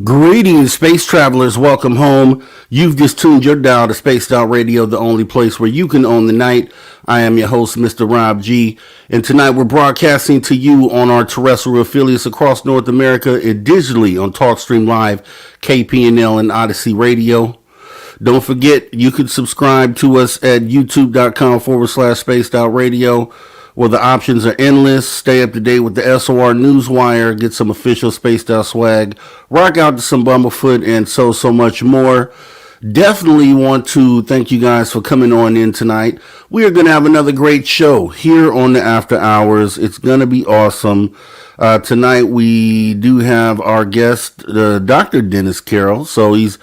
Greetings, space travelers. Welcome home. You've just tuned your dial to spacedoutradio, the only place where you can own the night. I am your host, Mr. Rob G. And tonight we're broadcasting to you on our terrestrial affiliates across North America and digitally on TalkStream Live, KPNL, and Odyssey Radio. Don't forget, you can subscribe to us at youtube.com/spacedoutradio, where the options are endless. Stay up to date with the SOR Newswire, get some official Spaced Out swag, rock out to some Bumblefoot, and so much more. Definitely want to thank you guys for coming on in tonight. We are going to have another great show here on the After Hours. It's going to be awesome. Tonight we do have our guest, Dr. Dennis Carroll. So he's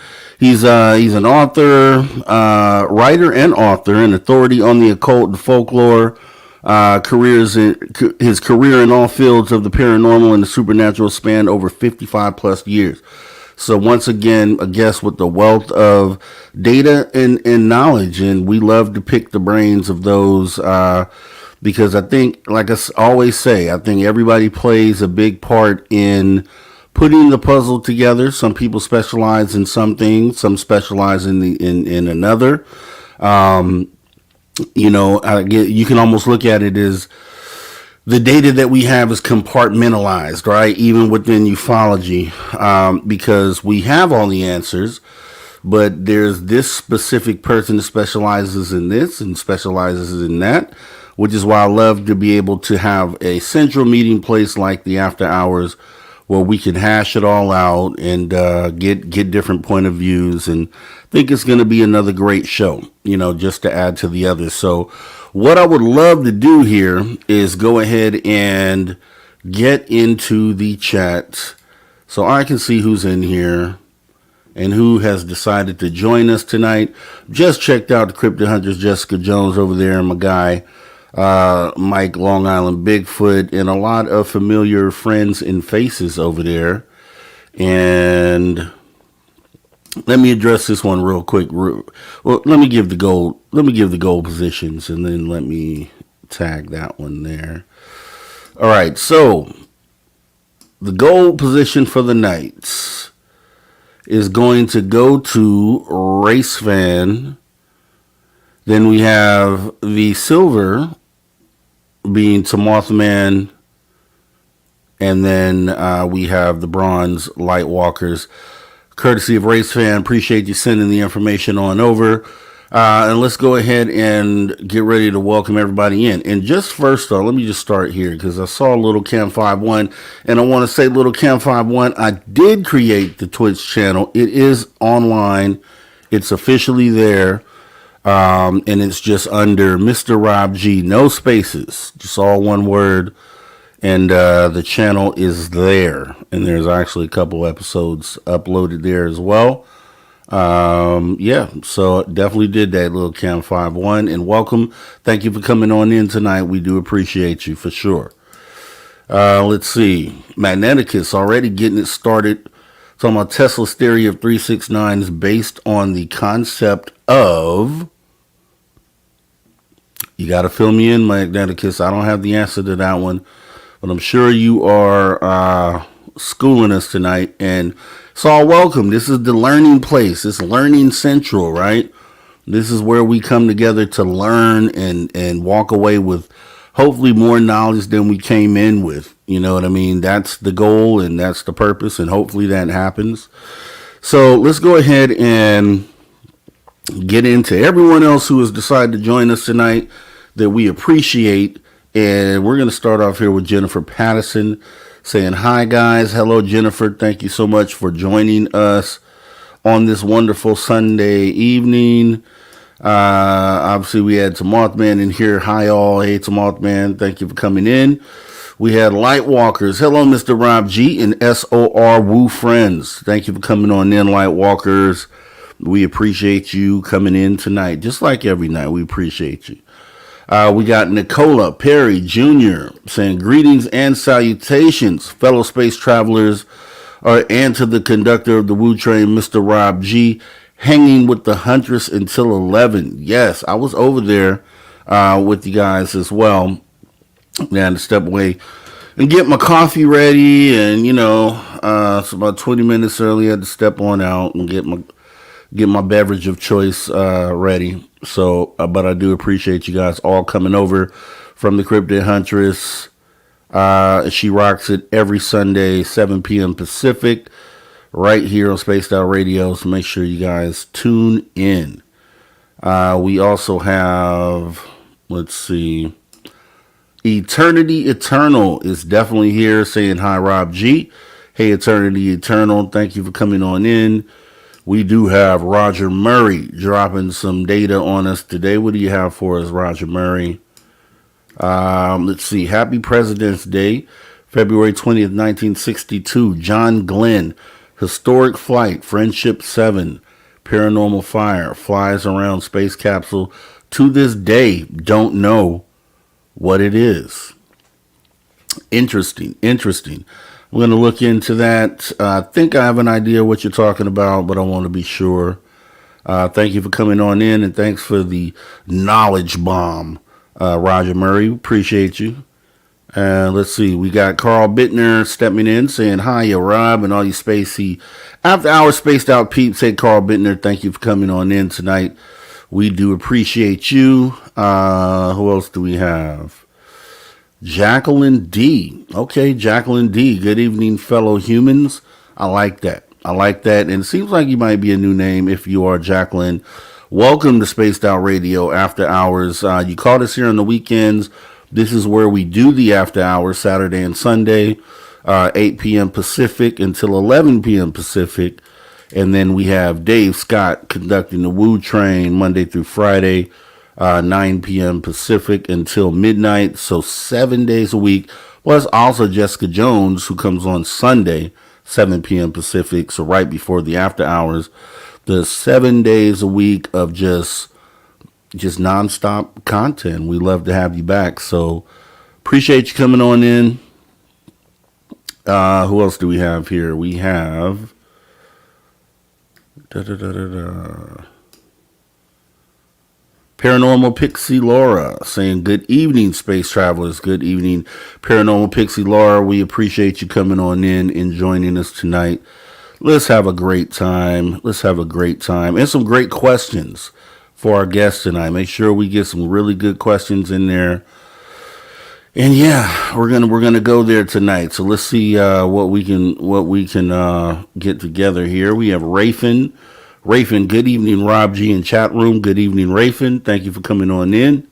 an author, writer and author, an authority on the occult and folklore. His career in all fields of the paranormal and the supernatural span over 55 plus years. So once again, a guest with the wealth of data and knowledge, and we love to pick the brains of those because I think, like I always say, I think everybody plays a big part in putting the puzzle together. Some people specialize in some things, some specialize in another. You can almost look at it as the data that we have is compartmentalized, right? Even within ufology, because we have all the answers, but there's this specific person that specializes in this and specializes in that, which is why I love to be able to have a central meeting place like the After Hours where we can hash it all out and get different point of views, and think it's going to be another great show, just to add to the others. So what I would love to do here is go ahead and get into the chat so I can see who's in here and who has decided to join us tonight. Just checked out the Cryptid Hunters, Jessica Jones over there, and my guy, Mike Long Island Bigfoot, and a lot of familiar friends and faces over there. And let me address this one real quick. Well, let me give the gold positions, and then let me tag that one there. All right, so the gold position for the night is going to go to Race Fan. Then we have the silver being to Mothman, and then we have the bronze Light Walkers, courtesy of Race Fan. Appreciate you sending the information on over. And let's go ahead and get ready to welcome everybody in. And just first off, let me just start here because I saw Little Cam 51, and I want to say, Little Cam 51, I did create the Twitch channel. It is online. It's officially there. And it's just under Mr. Rob G, no spaces, just all one word. And the channel is there, and there's actually a couple episodes uploaded there as well. Yeah, so definitely did that, little Cam 51, and welcome. Thank you for coming on in tonight. We do appreciate you for sure. Let's see, Magneticus already getting it started. Talking about Tesla's theory of 369 is based on the concept of. You got to fill me in, Magneticus. I don't have the answer to that one, but I'm sure you are schooling us tonight, and it's all welcome. This is the learning place. It's learning central, right? This is where we come together to learn and walk away with hopefully more knowledge than we came in with. You know what I mean? That's the goal and that's the purpose, and hopefully that happens. So let's go ahead and get into everyone else who has decided to join us tonight that we appreciate. And we're going to start off here with Jennifer Patterson saying, hi, guys. Hello, Jennifer. Thank you so much for joining us on this wonderful Sunday evening. Obviously, we had some Mothman in here. Hi, all. Hey, some Mothman. Thank you for coming in. We had Lightwalkers. Hello, Mr. Rob G and SOR Woo Friends. Thank you for coming on in, Lightwalkers. We appreciate you coming in tonight, just like every night. We appreciate you. We got Nicola Perry Jr. saying, greetings and salutations, fellow space travelers, and to the conductor of the Woo Train, Mr. Rob G, hanging with the Huntress until 11. Yes, I was over there with you guys as well. I had to step away and get my coffee ready, and, it's about 20 minutes early. I had to step on out and get my beverage of choice ready. So, but I do appreciate you guys all coming over from the Cryptid Huntress. She rocks it every Sunday, 7 p.m. Pacific, right here on Spaced Out Radio. So make sure you guys tune in. We also have, let's see, Eternity Eternal is definitely here saying hi, Rob G. Hey, Eternity Eternal, thank you for coming on in. We do have Roger Murray dropping some data on us today. What do you have for us, Roger Murray? Let's see. Happy President's Day, February 20th, 1962. John Glenn, historic flight, Friendship 7, paranormal fire, flies around space capsule. To this day, don't know what it is. Interesting. I'm going to look into that. I think I have an idea what you're talking about, but I want to be sure. Thank you for coming on in, and thanks for the knowledge bomb, Roger Murray. Appreciate you. Let's see. We got Carl Bittner stepping in saying, hi, Rob, and all you spacey after hour spaced out peeps. Hey, Carl Bittner, thank you for coming on in tonight. We do appreciate you. Who else do we have? Jacqueline D. Okay, Jacqueline D. Good evening, fellow humans. I like that. And it seems like you might be a new name if you are Jacqueline. Welcome to Spaced Out Radio After Hours. You caught us here on the weekends. This is where we do the After Hours, Saturday and Sunday, 8 p.m. Pacific until 11 p.m. Pacific. And then we have Dave Scott conducting the Woo Train Monday through Friday, 9 p.m. Pacific until midnight, so 7 days a week. Plus also Jessica Jones, who comes on Sunday, 7 p.m. Pacific, so right before the after hours. The 7 days a week of just nonstop content. We love to have you back, so appreciate you coming on in. Who else do we have here? We have Paranormal Pixie Laura saying, good evening, space travelers. Good evening, Paranormal Pixie Laura. We appreciate you coming on in and joining us tonight. Let's have a great time. And some great questions for our guests tonight. Make sure we get some really good questions in there. And yeah, we're gonna go there tonight. So let's see what we can get together here. We have Rafin. Good evening, Rob G in chat room. Good evening, Rafin. Thank you for coming on in.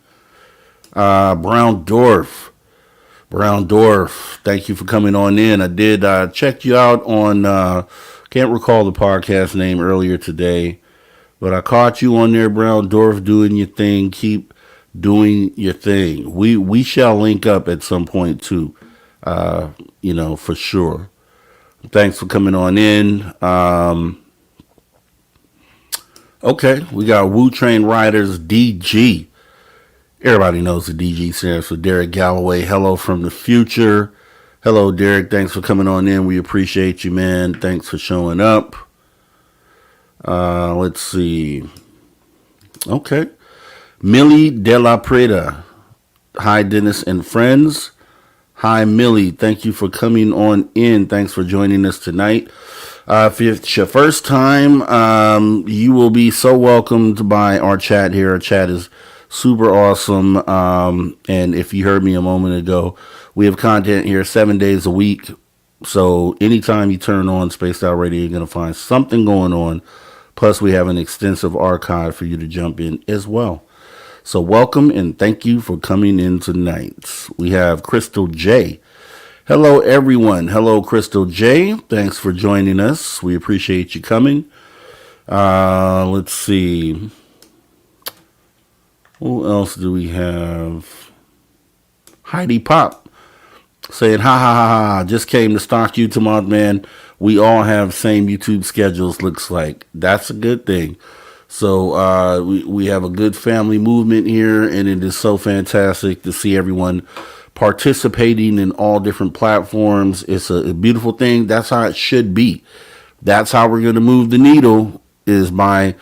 Brown Dwarf. Thank you for coming on in. I did check you out on, can't recall the podcast name earlier today, But I caught you on there, Brown Dwarf, doing your thing. Keep doing your thing. We shall link up at some point too. For sure. Thanks for coming on in. Okay, we got Wu Train Riders DG. Everybody knows the DG stands for Derek Galloway. Hello from the future. Hello, Derek. Thanks for coming on in. We appreciate you, man. Thanks for showing up. Let's see. Okay. Millie De La Preda. Hi, Dennis and friends. Hi, Millie. Thank you for coming on in. Thanks for joining us tonight. If it's your first time, you will be so welcomed by our chat here. Our chat is super awesome. And if you heard me a moment ago, we have content here 7 days a week. So anytime you turn on Spaced Out Radio, you're going to find something going on. Plus, we have an extensive archive for you to jump in as well. So welcome and thank you for coming in tonight. We have Crystal J. Hello, everyone. Hello, Crystal J. Thanks for joining us. We appreciate you coming. Let's see. Who else do we have? Heidi Pop saying, ha ha ha ha. Just came to stalk you tomorrow, man. We all have same YouTube schedules, looks like. That's a good thing. So we have a good family movement here, and it is so fantastic to see everyone participating in all different platforms. It's a beautiful thing. That's how it should be. That's how we're going to move the needle, is by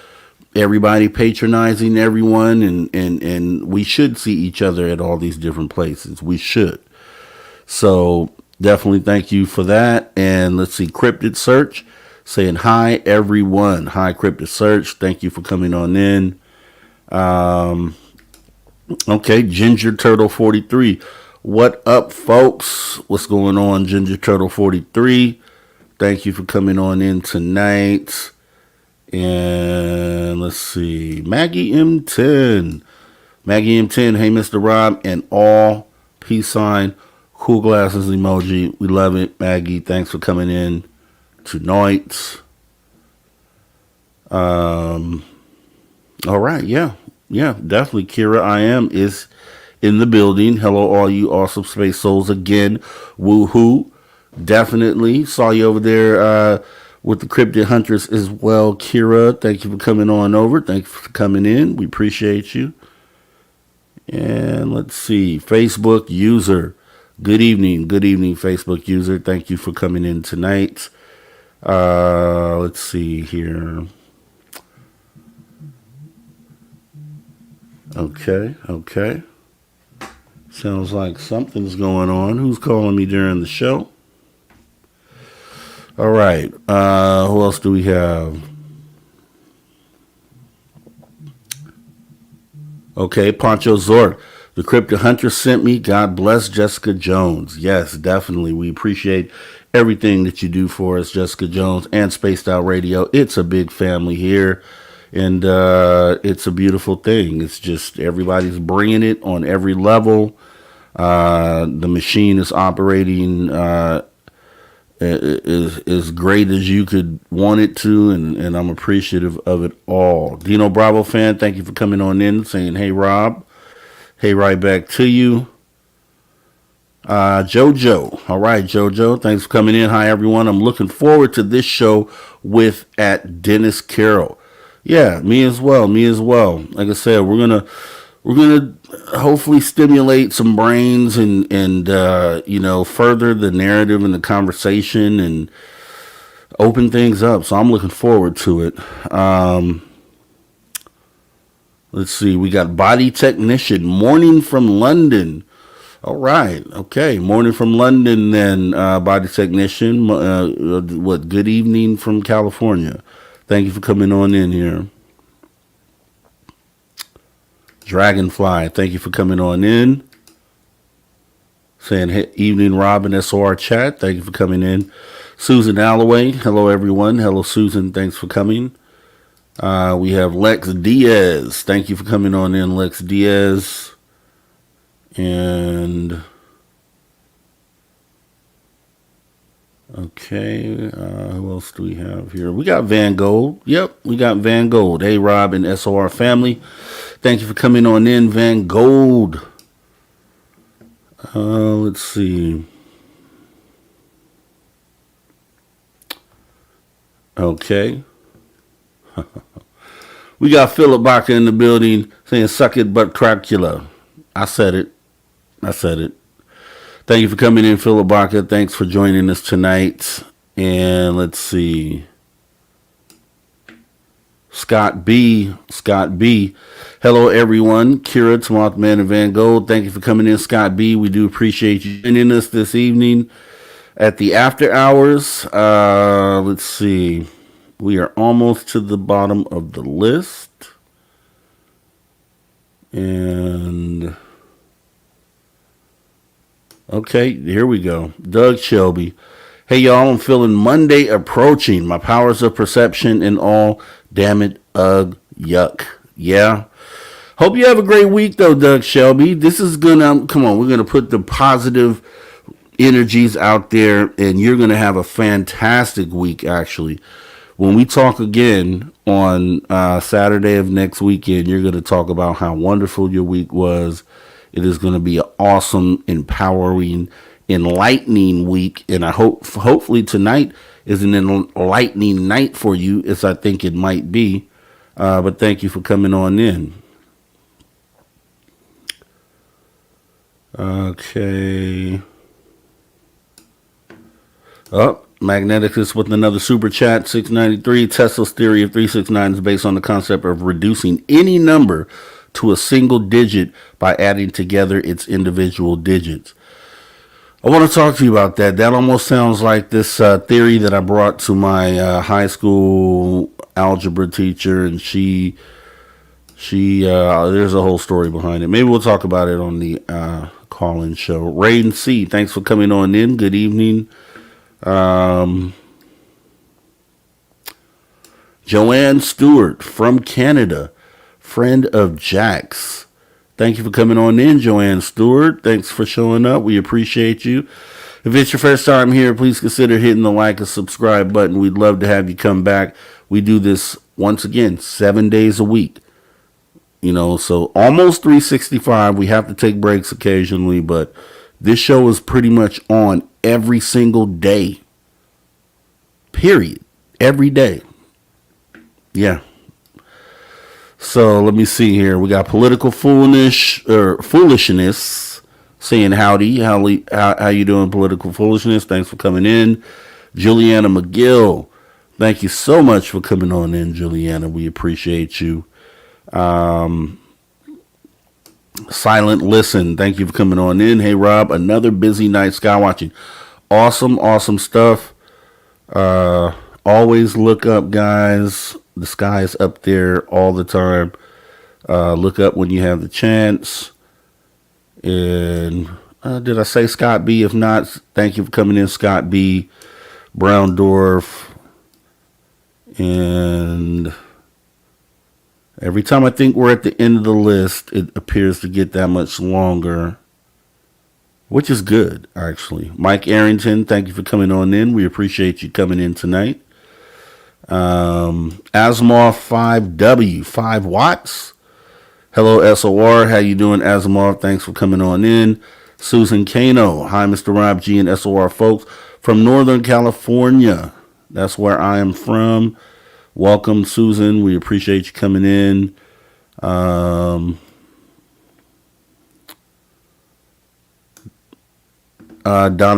everybody patronizing everyone, and we should see each other at all these different places. We should. So definitely thank you for that. And let's see, Cryptid Search saying hi, everyone. Hi, Cryptid Search. Thank you for coming on in. Okay, Ginger Turtle 43. What up, folks? What's going on, Ginger Turtle 43? Thank you for coming on in tonight. And let's see, Maggie M10. Maggie M10, hey, Mr. Rob, and all peace sign, cool glasses emoji. We love it, Maggie. Thanks for coming in tonight. All right, yeah, definitely. Kira I am is in the building. Hello, all you awesome space souls again. Woohoo! Definitely saw you over there with the Cryptid Hunters as well, Kira. Thank you for coming on over. Thank you for coming in. We appreciate you. And let's see, Facebook user. Good evening, Facebook user. Thank you for coming in tonight. Let's see here. Okay. Sounds like something's going on. Who's calling me during the show? All right. Who else do we have? Okay, Pancho Zork. The Cryptid Hunter sent me. God bless Jessica Jones. Yes, definitely. We appreciate everything that you do for us, Jessica Jones, and Spaced Out Radio. It's a big family here, and it's a beautiful thing. It's just everybody's bringing it on every level. The machine is operating as great as you could want it to, and I'm appreciative of it all. Dino Bravo fan, thank you for coming on in, saying, hey, Rob. Hey, right back to you. Jojo. All right, Jojo. Thanks for coming in. Hi, everyone. I'm looking forward to this show with at Dennis Carroll. Yeah, me as well. Like I said, we're gonna hopefully stimulate some brains and further the narrative and the conversation and open things up. So I'm looking forward to it. Let's see. We got Body Technician, Morning from London. All right. Okay. Morning from London, then, Body Technician. Good evening from California. Thank you for coming on in here. Dragonfly, thank you for coming on in. Saying, hey, evening, Robin, SOR chat. Thank you for coming in. Susan Alloway. Hello, everyone. Hello, Susan. Thanks for coming. We have Lex Diaz. Thank you for coming on in, Lex Diaz. And Okay, who else do we have here? We got Van Gold. Yep, we got Van Gold. Hey, Rob and SOR family. Thank you for coming on in, Van Gold. Let's see. Okay. We got Philip Baca in the building saying, suck it, but Cracula. I said it. Thank you for coming in, Philip Baca. Thanks for joining us tonight. And let's see. Scott B. Hello, everyone. Kira, Mothman, and Van Gold. Thank you for coming in, Scott B. We do appreciate you joining us this evening at the after hours. Let's see. We are almost to the bottom of the list. And okay, here we go. Doug Shelby. Hey, y'all, I'm feeling Monday approaching. My powers of perception and all. Damn it, ugh, yuck. Yeah. Hope you have a great week, though, Doug Shelby. This is gonna, come on, we're gonna put the positive energies out there, and you're gonna have a fantastic week, actually. When we talk again on Saturday of next weekend, you're gonna talk about how wonderful your week was. It is gonna be an awesome, empowering, enlightening week, and I hopefully tonight is an enlightening night for you, as I think it might be. But thank you for coming on in. Okay. Magneticus with another super chat, 693. Tesla's theory of 369 is based on the concept of reducing any number to a single digit by adding together its individual digits. I want to talk to you about that. That almost sounds like this theory that I brought to my high school algebra teacher, and she there's a whole story behind it. Maybe we'll talk about it on the call-in show. Rain C, thanks for coming on in. Good evening. Joanne Stewart from Canada, friend of Jack's. Thank you for coming on in, Joanne Stewart. Thanks for showing up. We appreciate you. If it's your first time here, please consider hitting the like and subscribe button. We'd love to have you come back. We do this, once again, 7 days a week. You know, so almost 365. We have to take breaks occasionally, but this show is pretty much on every single day. Period. Every day. Yeah. So let me see here. We got political foolishness saying howdy. How you doing, political foolishness? Thanks for coming in. Juliana McGill. Thank you so much for coming on in, Juliana. We appreciate you. Silent Listen. Thank you for coming on in. Hey, Rob. Another busy night sky watching. Awesome stuff. Always look up, guys. The sky is up there all the time. Look up when you have the chance. And did I say Scott B? If not, thank you for coming in, Scott B. Browndorf. And every time I think we're at the end of the list, it appears to get that much longer, which is good, actually. Mike Arrington, thank you for coming on in. We appreciate you coming in tonight. Asimov 5W, 5 watts. Hello, SOR. How you doing, Asimov? Thanks for coming on in. Susan Kano. Hi, Mr. Rob G and SOR folks from Northern California. That's where I am from. Welcome, Susan. We appreciate you coming in. Donna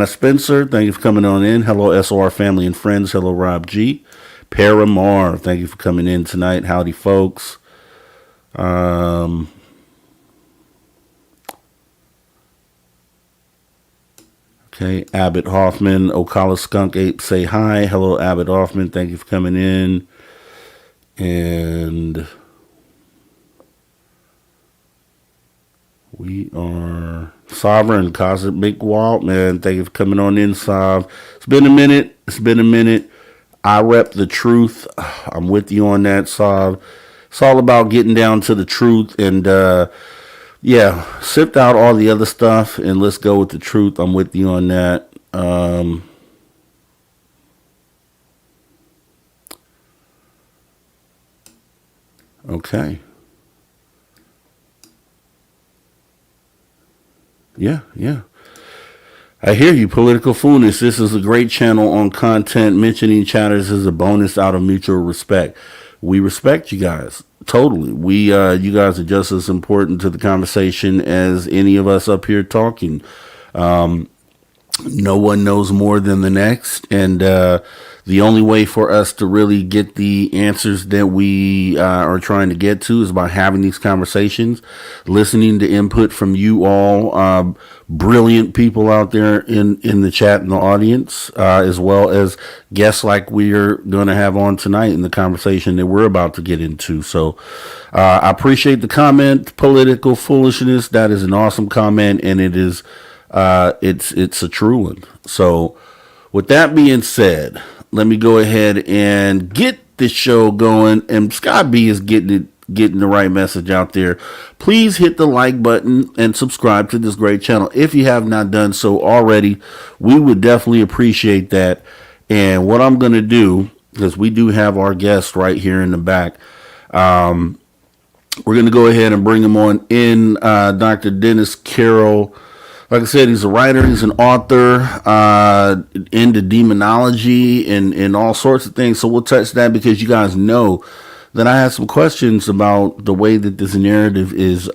Spencer, thank you for coming on in. Hello, SOR family and friends. Hello, Rob G. Paramar, thank you for coming in tonight. Howdy, folks. Okay, Abbott Hoffman, Ocala Skunk Ape, say hi. Hello, Abbott Hoffman. Thank you for coming in. And we are Sovereign Cosmic Walt, man. Thank you for coming on in, Sov. It's been a minute. I rep the truth. I'm with you on that, Sov. It's all about getting down to the truth and sift out all the other stuff and let's go with the truth. I'm with you on that. Okay. Yeah, yeah. I hear you, Political Foolness. This is a great channel on content. Mentioning chatters is a bonus out of mutual respect. We respect you guys totally. You guys are just as important to the conversation as any of us up here talking. Um, no one knows more than the next, and the only way for us to really get the answers that we are trying to get to is by having these conversations, listening to input from you all, brilliant people out there in the chat and the audience, as well as guests like we're going to have on tonight in the conversation that we're about to get into. So I appreciate the comment, Political Foolishness. That is an awesome comment, and it is it's a true one. So, with that being said, let me go ahead and get this show going. And Scott B is getting the right message out there. Please hit the like button and subscribe to this great channel if you have not done so already. We would definitely appreciate that. And what I'm going to do, because we do have our guest right here in the back, we're going to go ahead and bring him on in. Dr. Dennis Carroll. Like I said, he's a writer, he's an author, into demonology and all sorts of things. So we'll touch that because you guys know that I have some questions about the way that this narrative is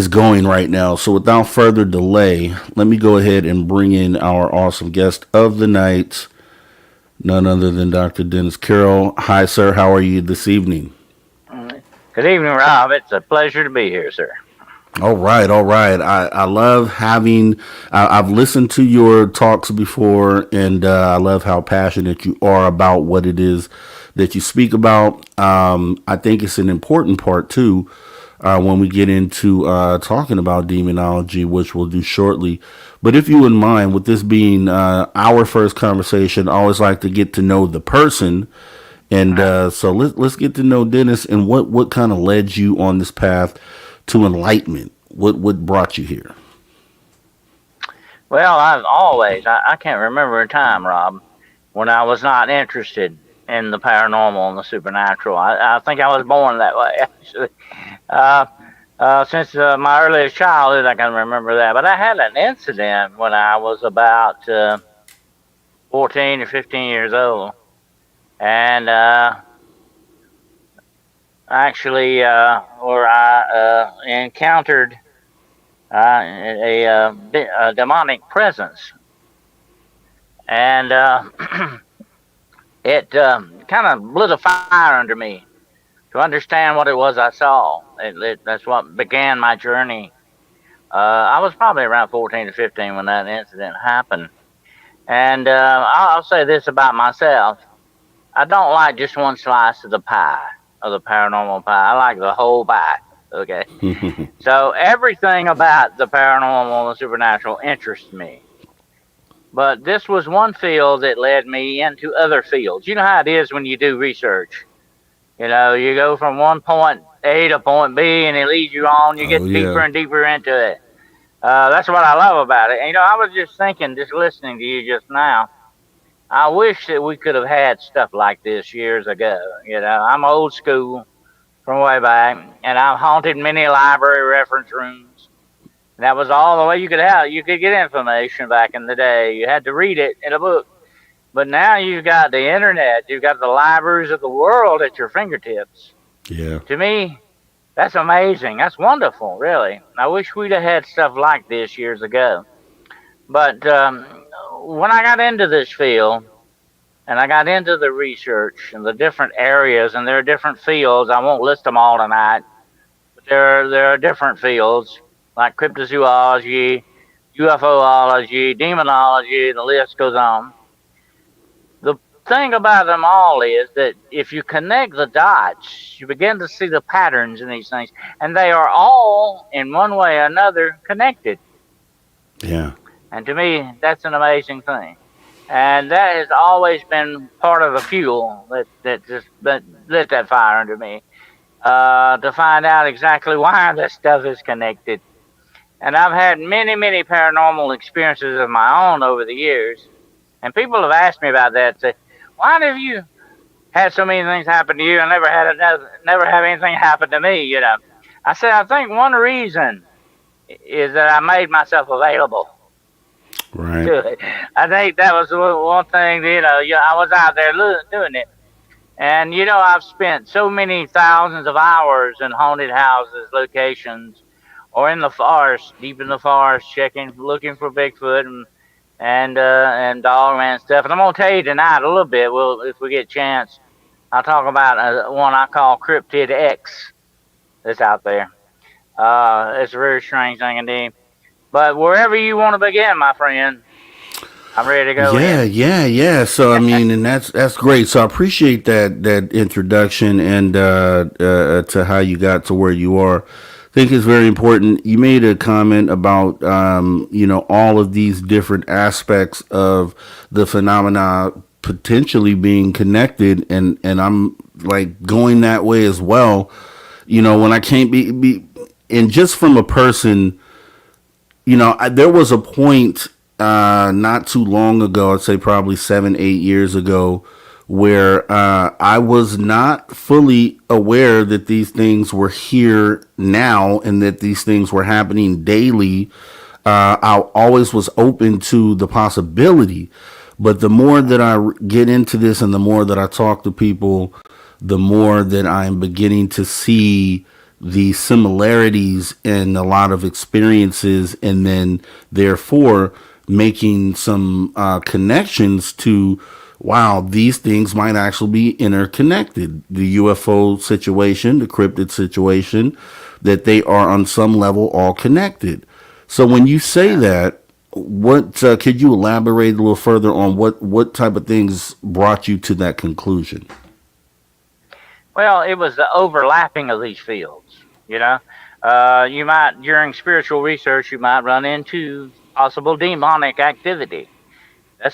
going right now. So without further delay, let me go ahead and bring in our awesome guest of the night, none other than Dr. Dennis Carroll. Hi, sir. How are you this evening? Good evening, Rob. It's a pleasure to be here, sir. All right, all right. I love having. I've listened to your talks before, and I love how passionate you are about what it is that you speak about. I think it's an important part too when we get into talking about demonology, which we'll do shortly. But if you wouldn't mind, with this being our first conversation, I always like to get to know the person. And so let's get to know Dennis and what kind of led you on this path to enlightenment. What brought you here? Well, I've always, I can't remember a time, Rob, when I was not interested in the paranormal and the supernatural. I think I was born that way, actually. Since my earliest childhood, I can remember that. But I had an incident when I was about 14 or 15 years old. And actually, where I encountered a demonic presence, and it kind of lit a fire under me to understand what it was I saw. That's what began my journey. I was probably around 14 to 15 when that incident happened. And I'll say this about myself. I don't like just one slice of the pie, of the paranormal pie. I like the whole pie, okay? So everything about the paranormal and the supernatural interests me. But this was one field that led me into other fields. You know how it is when you do research. You know, you go from one point A to point B, and it leads you on. You get deeper and deeper into it. That's what I love about it. And, you know, I was just thinking, just listening to you just now, I wish that we could have had stuff like this years ago. You know, I'm old school from way back, and I've haunted many library reference rooms. And that was all the way you could have. You could get information back in the day. You had to read it in a book. But now you've got the internet. You've got the libraries of the world at your fingertips. Yeah. To me, that's amazing. That's wonderful, really. I wish we'd have had stuff like this years ago. But when I got into this field, and I got into the research and the different areas, and there are different fields. I won't list them all tonight, but there are different fields like cryptozoology, UFOlogy, demonology, the list goes on. The thing about them all is that if you connect the dots, you begin to see the patterns in these things, and they are all, in one way or another, connected. Yeah. And to me, that's an amazing thing. And that has always been part of the fuel that lit that fire under me, to find out exactly why this stuff is connected. And I've had many, many paranormal experiences of my own over the years. And people have asked me about that. Say, why have you had so many things happen to you. I never have anything happen to me. I said I think one reason is that I made myself available Right. to it. I think that was one thing. I was out there doing it, and I've spent so many thousands of hours in haunted houses, locations, or in the forest, deep in the forest, looking for Bigfoot and dogman stuff. And I'm gonna tell you tonight a little bit. Well, if we get a chance, I'll talk about one I call Cryptid X that's out there. It's a very strange thing indeed. But wherever you want to begin, my friend, I'm ready to go Yeah, in. yeah, yeah. So I mean, and that's great. So I appreciate that introduction and to how you got to where you are. I think it's very important. You made a comment about all of these different aspects of the phenomena potentially being connected, and I'm like going that way as well. When I can't be and just from a person, there was a point not too long ago, I'd say probably 7, 8 years ago, where I was not fully aware that these things were here now and that these things were happening daily. I always was open to the possibility. But the more that I get into this and the more that I talk to people, the more that I'm beginning to see the similarities in a lot of experiences, and then therefore making some connections to, wow, these things might actually be interconnected. The UFO situation, the cryptid situation, that they are on some level all connected. So when you say Yeah. that, what could you elaborate a little further on what type of things brought you to that conclusion? Well, it was the overlapping of these fields. You might during spiritual research you might run into possible demonic activity.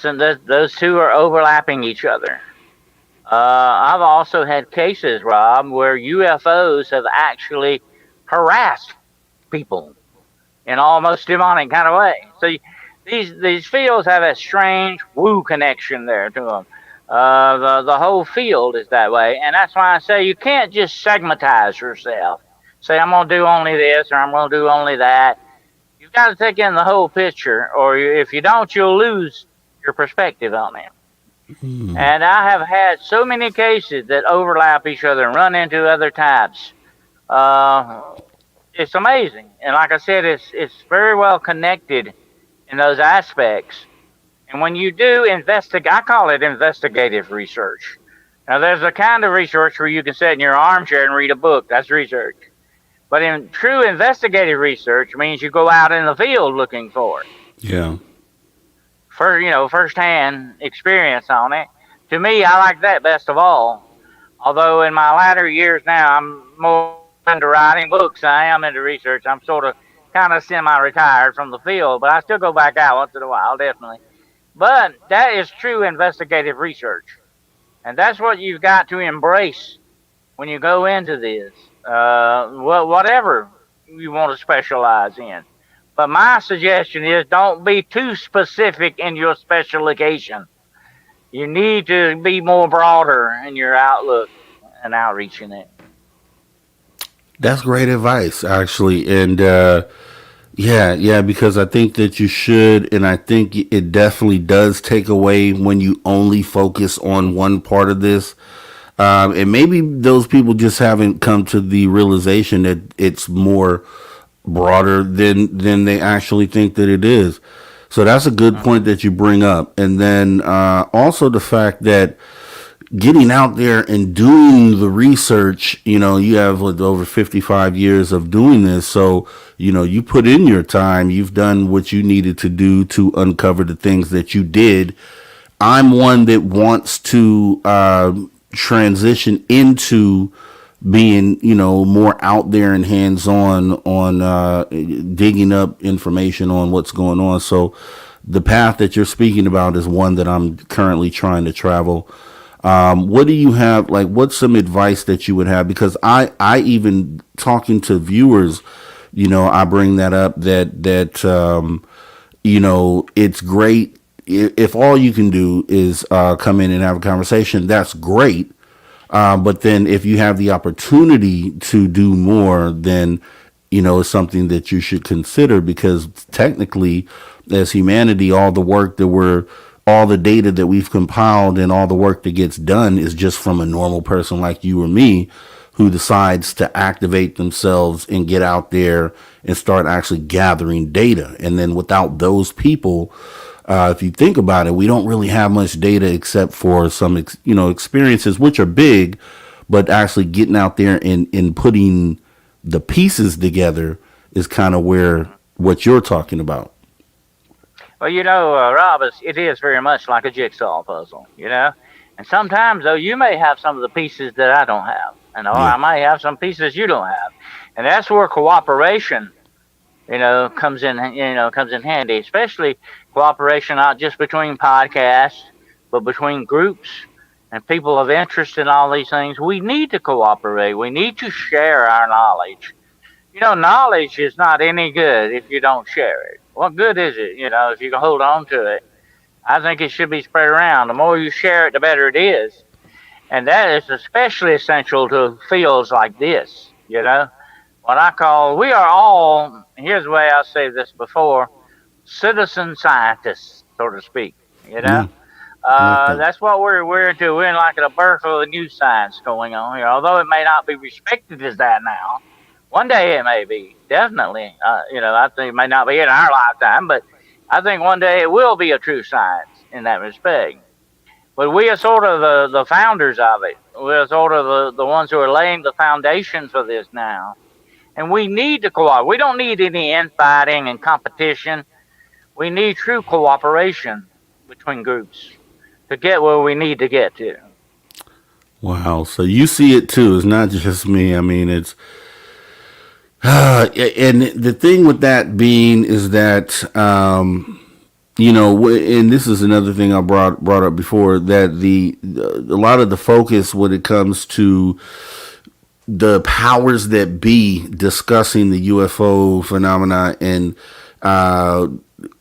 Those two are overlapping each other. I've also had cases, Rob, where UFOs have actually harassed people in almost demonic kind of way. So these fields have a strange woo connection there to them. The whole field is that way, and that's why I say you can't just segmentize yourself. Say I'm gonna do only this or I'm gonna do only that. You've got to take in the whole picture, or if you don't, you'll lose your perspective on it. Hmm. And I have had so many cases that overlap each other and run into other types. Uh, it's amazing, and like I said, it's very well connected in those aspects. And when you do investigate, I call it investigative research. Now, there's a kind of research where you can sit in your armchair and read a book. That's research. But in true investigative research means you go out in the field looking for it. Yeah. Firsthand experience on it. To me, I like that best of all. Although in my latter years now, I'm more into writing books. I am into research. I'm sort of kind of semi-retired from the field, but I still go back out once in a while, definitely. But that is true investigative research. And that's what you've got to embrace when you go into this, whatever you want to specialize in. But my suggestion is don't be too specific in your specialization. You need to be more broader in your outlook and outreach in it. That's great advice, actually. And yeah, yeah, because I think that you should, and I think it definitely does take away when you only focus on one part of this. And maybe those people just haven't come to the realization that it's more broader than they actually think that it is. So that's a good Mhm. point that you bring up. And then also the fact that getting out there and doing the research, you have like over 55 years of doing this. So, you put in your time, you've done what you needed to do to uncover the things that you did. I'm one that wants to transition into being, more out there and hands on digging up information on what's going on. So the path that you're speaking about is one that I'm currently trying to travel. What do you have? Like, what's some advice that you would have? Because I even talking to viewers, I bring that up that it's great if all you can do is come in and have a conversation. That's great. But then if you have the opportunity to do more, then it's something that you should consider, because technically, as humanity, all the data that we've compiled and all the work that gets done is just from a normal person like you or me, who decides to activate themselves and get out there and start actually gathering data. And then without those people, if you think about it, we don't really have much data except for some, experiences, which are big, but actually getting out there and putting the pieces together is kind of where what you're talking about. Well, Rob, it is very much like a jigsaw puzzle, And sometimes, though, you may have some of the pieces that I don't have, and or Yeah. I might have some pieces you don't have, and that's where cooperation, comes in handy. Especially cooperation not just between podcasts, but between groups and people of interest in all these things. We need to cooperate. We need to share our knowledge. Knowledge is not any good if you don't share it. What good is it, if you can hold on to it? I think it should be spread around. The more you share it, the better it is. And that is especially essential to fields like this, What I call, we are all, here's the way I say this before, citizen scientists, so to speak, you know? Yeah. I like that. That's what we're into. We're in like a birth of a new science going on here. Although it may not be respected as that now, one day it may be. Definitely, I think it may not be in our lifetime, but I think one day it will be a true science in that respect. But we are sort of the founders of it. We're sort of the ones who are laying the foundation for this now. And we need to cooperate. We don't need any infighting and competition. We need true cooperation between groups to get where we need to get to. Wow. So you see it too. It's not just me. I mean, it's and the thing with that being is that and this is another thing I brought up before, that a lot of the focus when it comes to the powers that be discussing the UFO phenomena and uh,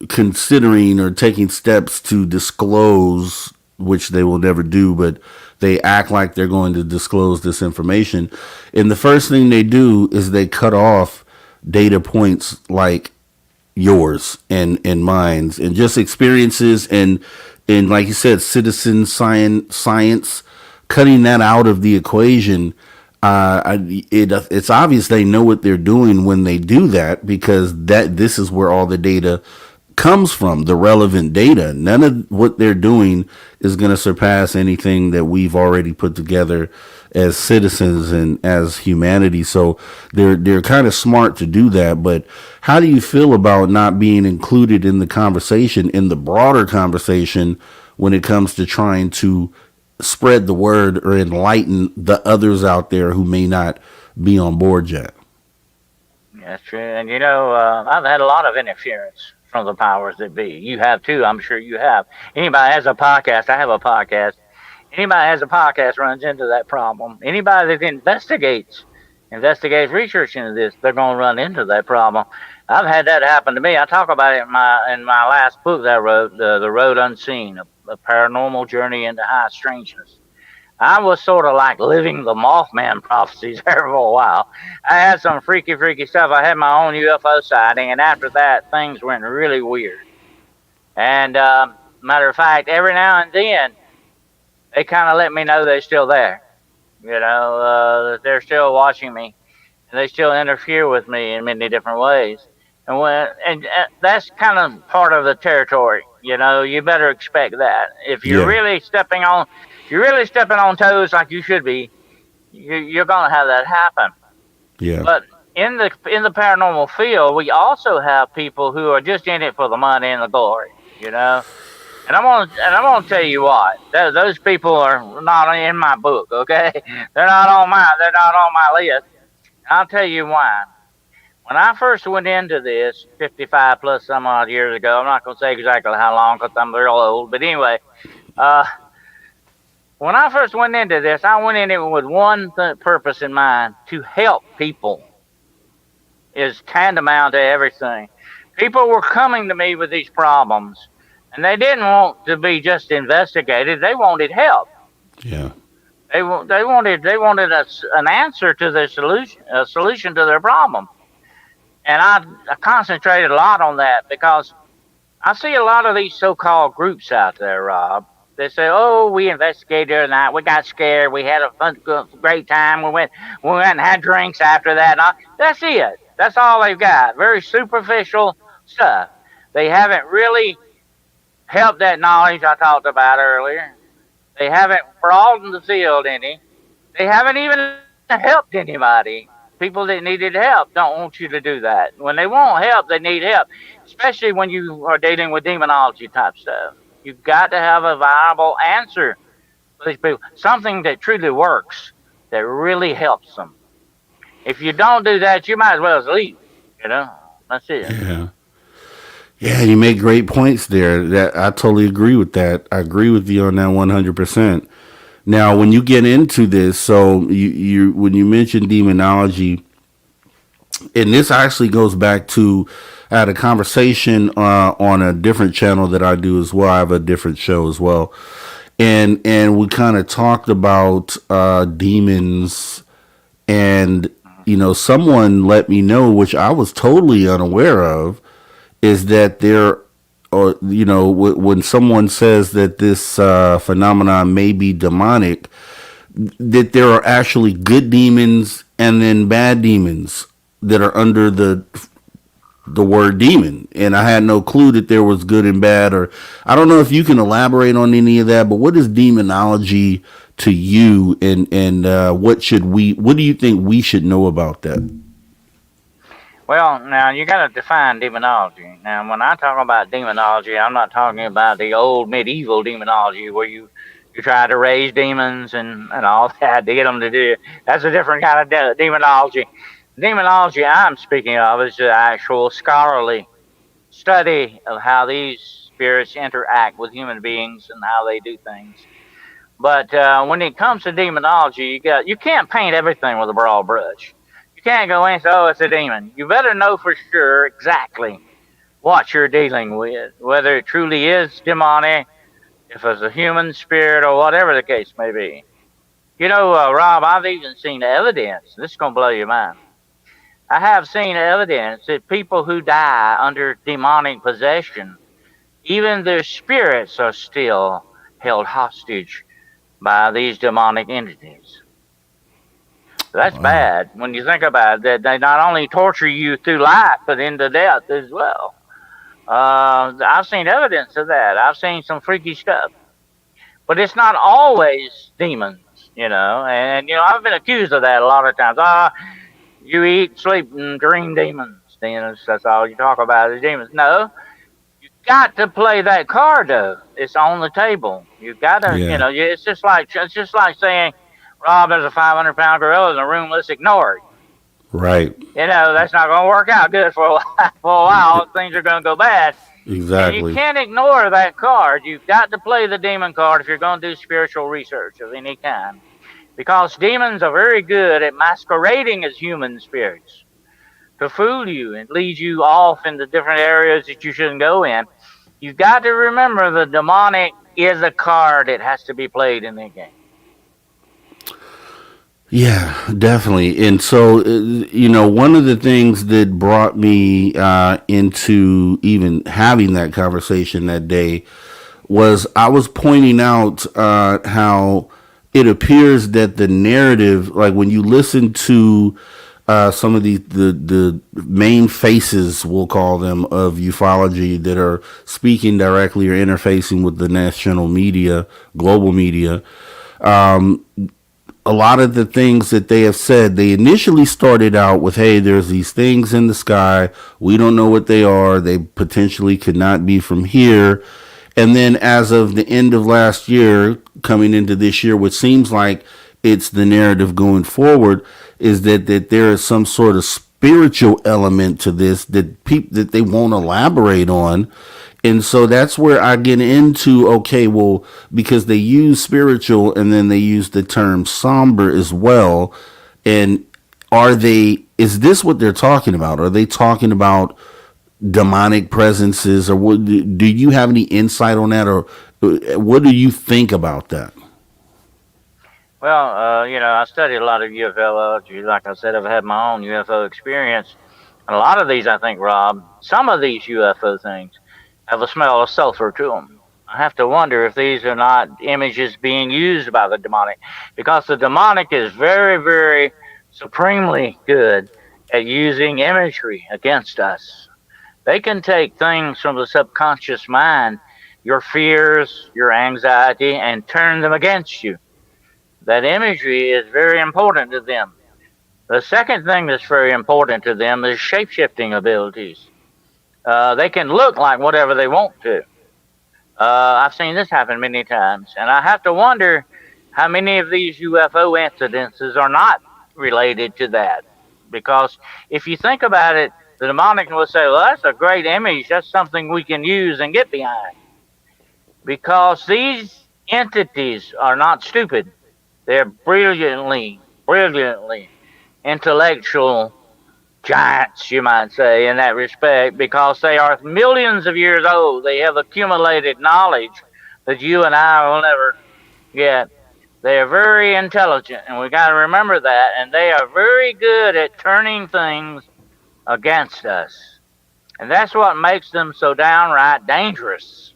considering or taking steps to disclose, which they will never do, but they act like they're going to disclose this information. And the first thing they do is they cut off data points like yours and mine's and just experiences and like you said, citizen science, cutting that out of the equation. It's obvious they know what they're doing when they do that, because this is where all the data comes from, the relevant data. None of what they're doing is going to surpass anything that we've already put together as citizens and as humanity. So they're kind of smart to do that. But how do you feel about not being included in the conversation, in the broader conversation, when it comes to trying to spread the word or enlighten the others out there who may not be on board yet? That's true. And, I've had a lot of interference from the powers that be. You have too. I'm sure you have. Anybody has a podcast. I have a podcast. Anybody has a podcast runs into that problem. Anybody that investigates research into this, they're going to run into that problem. I've had that happen to me. I talk about it in my last book that I wrote, The Road Unseen, a paranormal journey into high strangeness. I was sort of like living the Mothman prophecies there for a while. I had some freaky stuff. I had my own UFO sighting, and after that, things went really weird. And matter of fact, every now and then, they kind of let me know they're still there. That they're still watching me, and they still interfere with me in many different ways. And that's kind of part of the territory. You better expect that. If you're Yeah. really stepping on toes like you should be, you're going to have that happen. Yeah. But in the paranormal field, we also have people who are just in it for the money and the glory. And I'm gonna tell you what, those people are not in my book. Okay, they're not on my list. I'll tell you why. When I first went into this 55 plus some odd years ago, I'm not going to say exactly how long because I'm real old, but anyway, when I first went into this, I went in it with one purpose in mind: to help people. Is tantamount to everything. People were coming to me with these problems, and they didn't want to be just investigated. They wanted help. Yeah. They wanted an answer to their solution, a solution to their problem. And I concentrated a lot on that because I see a lot of these so-called groups out there, Rob. They say, "Oh, we investigated the other night. We got scared. We had a great time. We went and had drinks after that." That's it. That's all they've got. Very superficial stuff. They haven't really helped that knowledge I talked about earlier. They haven't broadened the field any. They haven't even helped anybody. People that needed help don't want you to do that. When they want help, they need help, especially when you are dealing with demonology type stuff. You've got to have a viable answer for these people, something that truly works, that really helps them. If you don't do that, you might as well leave. You know, that's it. Yeah. Yeah, you make great points there. That I totally agree with that. I agree with you on that 100%. Now, when you get into this, so you when you mention demonology, and this actually goes back to I had a conversation on a different channel that I do as well. I have a different show as well, and we kind of talked about demons, and someone let me know, which I was totally unaware of, is that there, or when someone says that this phenomenon may be demonic, that there are actually good demons and then bad demons that are under the word demon. And I had no clue that there was good and bad, or I don't know if you can elaborate on any of that, but what is demonology to you, and what do you think we should know about that? Well, now you got to define demonology. Now, when I talk about demonology, I'm not talking about the old medieval demonology where you try to raise demons and all that to get them to do it. That's a different kind of demonology. Demonology I'm speaking of is the actual scholarly study of how these spirits interact with human beings and how they do things. But when it comes to demonology, you can't paint everything with a broad brush. You can't go in and say, "Oh, it's a demon." You better know for sure exactly what you're dealing with, whether it truly is demonic, if it's a human spirit, or whatever the case may be. Rob, I've even seen evidence. This is going to blow your mind. I have seen evidence that people who die under demonic possession, even their spirits are still held hostage by these demonic entities. That's Wow. bad when you think about it, that they not only torture you through life, but into death as well. I've seen evidence of that. I've seen some freaky stuff. But it's not always demons, and I've been accused of that a lot of times. You eat, sleep, and dream demons. That's all you talk about is demons. No, you got to play that card though. It's on the table. You got to, Yeah. it's just like saying, "Rob, there's a 500-pound gorilla in the room. Let's ignore it." Right. That's not going to work out good for a while. For a while, things are going to go bad. And you Exactly. can't ignore that card. You've got to play the demon card if you're going to do spiritual research of any kind. Because demons are very good at masquerading as human spirits to fool you and lead you off into different areas that you shouldn't go in. You've got to remember the demonic is a card that has to be played in the game. Yeah, definitely. And so, one of the things that brought me into even having that conversation that day was I was pointing out how it appears that the narrative, like when you listen to some of the main faces, we'll call them, of ufology that are speaking directly or interfacing with the national media, global media, a lot of the things that they have said, they initially started out with, "Hey, there's these things in the sky. We don't know what they are. They potentially could not be from here." And then as of the end of last year, coming into this year, which seems like it's the narrative going forward, is that there is some sort of spiritual element to this that they won't elaborate on. And so that's where I get into, okay, well, because they use spiritual and then they use the term somber as well. And is this what they're talking about? Are they talking about demonic presences, or do you have any insight on that, or what do you think about that? Well, I studied a lot of UFOlogy. Like I said, I've had my own UFO experience. And a lot of these, I think, Rob, some of these UFO things have a smell of sulfur to them. I have to wonder if these are not images being used by the demonic, because the demonic is very, very supremely good at using imagery against us. They can take things from the subconscious mind, your fears, your anxiety, and turn them against you. That imagery is very important to them. The second thing that's very important to them is shape-shifting abilities. They can look like whatever they want to. I've seen this happen many times, and I have to wonder how many of these UFO incidences are not related to that. Because if you think about it, the demonic will say, well, that's a great image. That's something we can use and get behind. Because these entities are not stupid. They're brilliantly, brilliantly intellectual giants, you might say, in that respect, because they are millions of years old. They have accumulated knowledge that you and I will never get. They are very intelligent, and we got to remember that. And they are very good at turning things against us. And that's what makes them so downright dangerous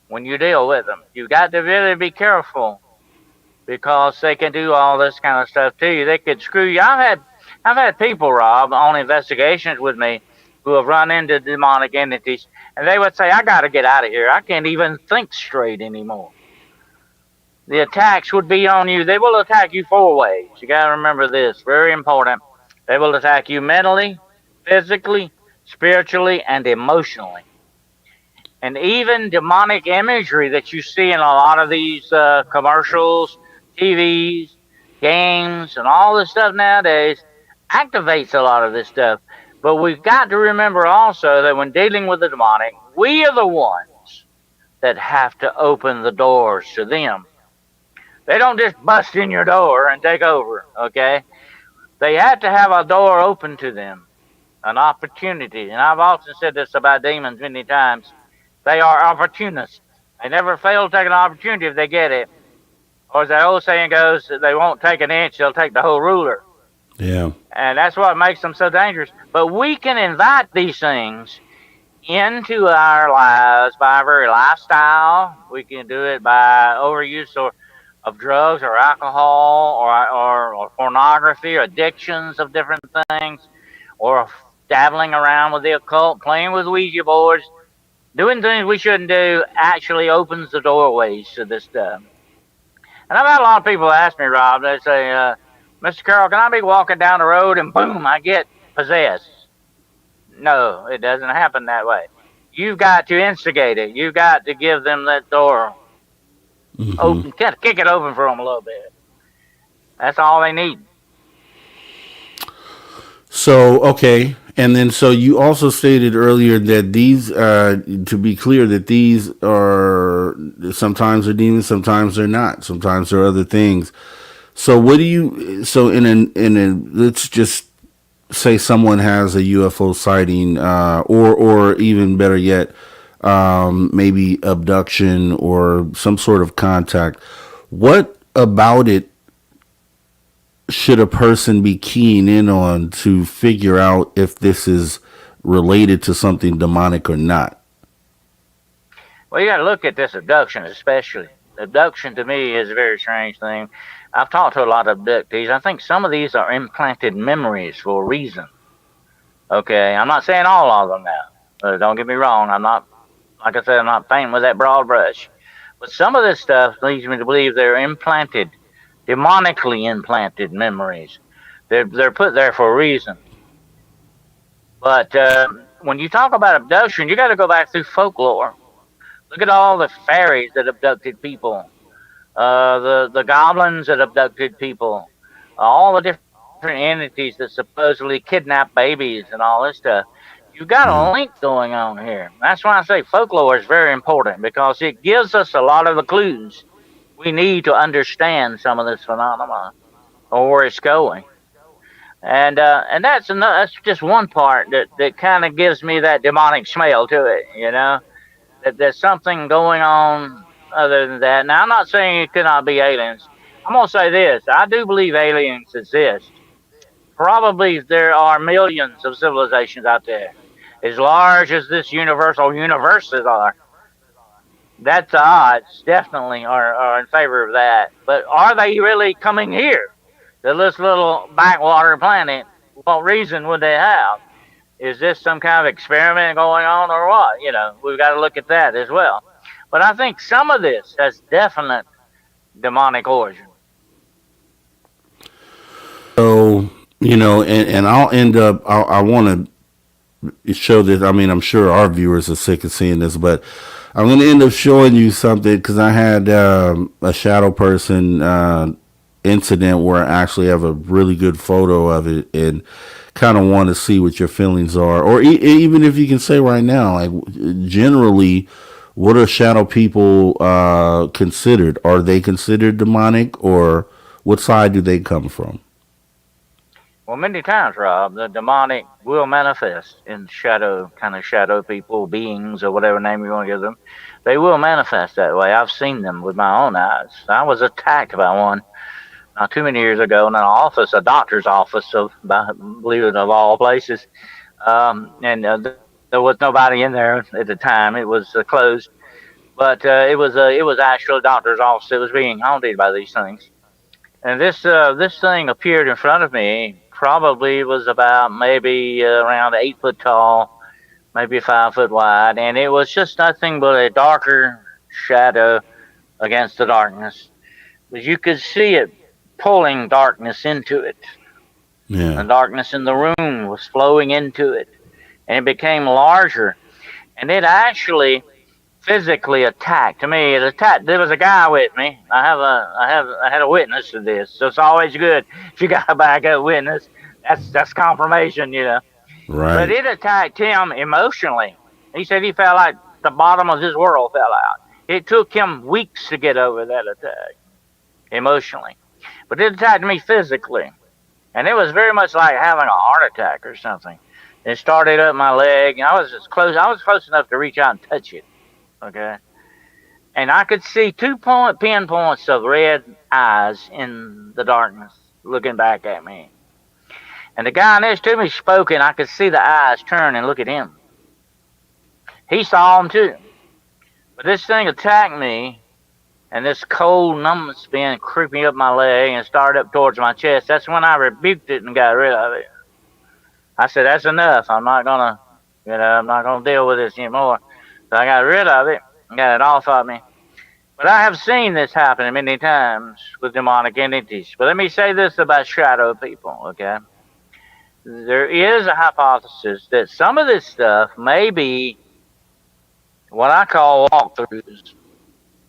when you deal with them. You got to really be careful, because they can do all this kind of stuff to you. They could screw you. I've had people, Rob, on investigations with me who have run into demonic entities, and they would say, I got to get out of here. I can't even think straight anymore. The attacks would be on you. They will attack you 4 ways. You got to remember this, very important. They will attack you mentally, physically, spiritually, and emotionally. And even demonic imagery that you see in a lot of these commercials, TVs, games, and all this stuff nowadays activates a lot of this stuff. But we've got to remember also that when dealing with the demonic, we are the ones that have to open the doors to them. They don't just bust in your door and take over, okay? They have to have a door open to them, an opportunity. And I've often said this about demons many times. They are opportunists. They never fail to take an opportunity if they get it. Or as that old saying goes, they won't take an inch, they'll take the whole ruler. Yeah. And that's what makes them so dangerous. But we can invite these things into our lives by our very lifestyle. We can do it by overuse of drugs or alcohol or pornography or addictions of different things, or dabbling around with the occult, playing with Ouija boards. Doing things we shouldn't do actually opens the doorways to this stuff. And I've had a lot of people ask me, Rob, they say, Mr. Carroll, can I be walking down the road and boom, I get possessed? No, it doesn't happen that way. You've got to instigate it. You've got to give them that door open, kick it open for them a little bit. That's all they need. So, okay. And then, so you also stated earlier that these, to be clear, that these are, sometimes they're demons, sometimes they're not, sometimes they're other things. So what do you, so let's just say someone has a UFO sighting, or even better yet, maybe abduction or some sort of contact. What about it should a person be keying in on to figure out if this is related to something demonic or not? Well, you got to look at this abduction, especially. Abduction to me is a very strange thing. I've talked to a lot of abductees. I think some of these are implanted memories for a reason. Okay, I'm not saying all of them now. Don't get me wrong. I'm not, like I said, I'm not painting with that broad brush. But some of this stuff leads me to believe they're implanted, demonically implanted memories. They're put there for a reason. But when you talk about abduction, you got to go back through folklore. Look at all the fairies that abducted people, the goblins that abducted people, all the different entities that supposedly kidnap babies and all this stuff. You've got a link going on here. That's why I say folklore is very important, because it gives us a lot of the clues we need to understand some of this phenomenon or where it's going. And that's just one part that kind of gives me that demonic smell to it, that there's something going on other than that. Now, I'm not saying it could not be aliens. I'm gonna say this: I do believe aliens exist. Probably there are millions of civilizations out there, as large as this universal universes are. That's the odds definitely are in favor of that. But are they really coming here to this little backwater planet? What reason would they have? Is this some kind of experiment going on or what? We've got to look at that as well. But I think some of this has definite demonic origin. So, and I'll end up, I want to show this. I mean, I'm sure our viewers are sick of seeing this, but I'm going to end up showing you something because I had a shadow person incident where I actually have a really good photo of it and kind of want to see what your feelings are. Or even if you can say right now, like generally, what are shadow people considered? Are they considered demonic, or what side do they come from? Well, many times, Rob, the demonic will manifest in kind of shadow people, beings, or whatever name you want to give them. They will manifest that way. I've seen them with my own eyes. I was attacked by one not too many years ago in an office, a doctor's office, believe it, of all places. And there was nobody in there at the time. It was closed, but it was actually a doctor's office that was being haunted by these things. And this thing appeared in front of me. Probably was about maybe around 8 foot tall, maybe 5 foot wide, and it was just nothing but a darker shadow against the darkness. But you could see it pulling darkness into it. Yeah. The darkness in the room was flowing into it, and it became larger. And it actually physically attacked me. It attacked. There was a guy with me. I had a witness to this. So it's always good if you got a backup witness. That's confirmation. But Right. it attacked him emotionally. He said he felt like the bottom of his world fell out. It took him weeks to get over that attack emotionally, but it attacked me physically, and it was very much like having a heart attack or something. It started up my leg, and I was close. I was close enough to reach out and touch it. Okay. And I could see pinpoints of red eyes in the darkness looking back at me. And the guy next to me spoke, and I could see the eyes turn and look at him. He saw them too. But this thing attacked me, and this cold numbness began creeping up my leg and started up towards my chest. That's when I rebuked it and got rid of it. I said, that's enough. I'm not going to deal with this anymore. So I got rid of it and got it off of me. But I have seen this happen many times with demonic entities. But let me say this about shadow people, okay? There is a hypothesis that some of this stuff may be what I call walkthroughs.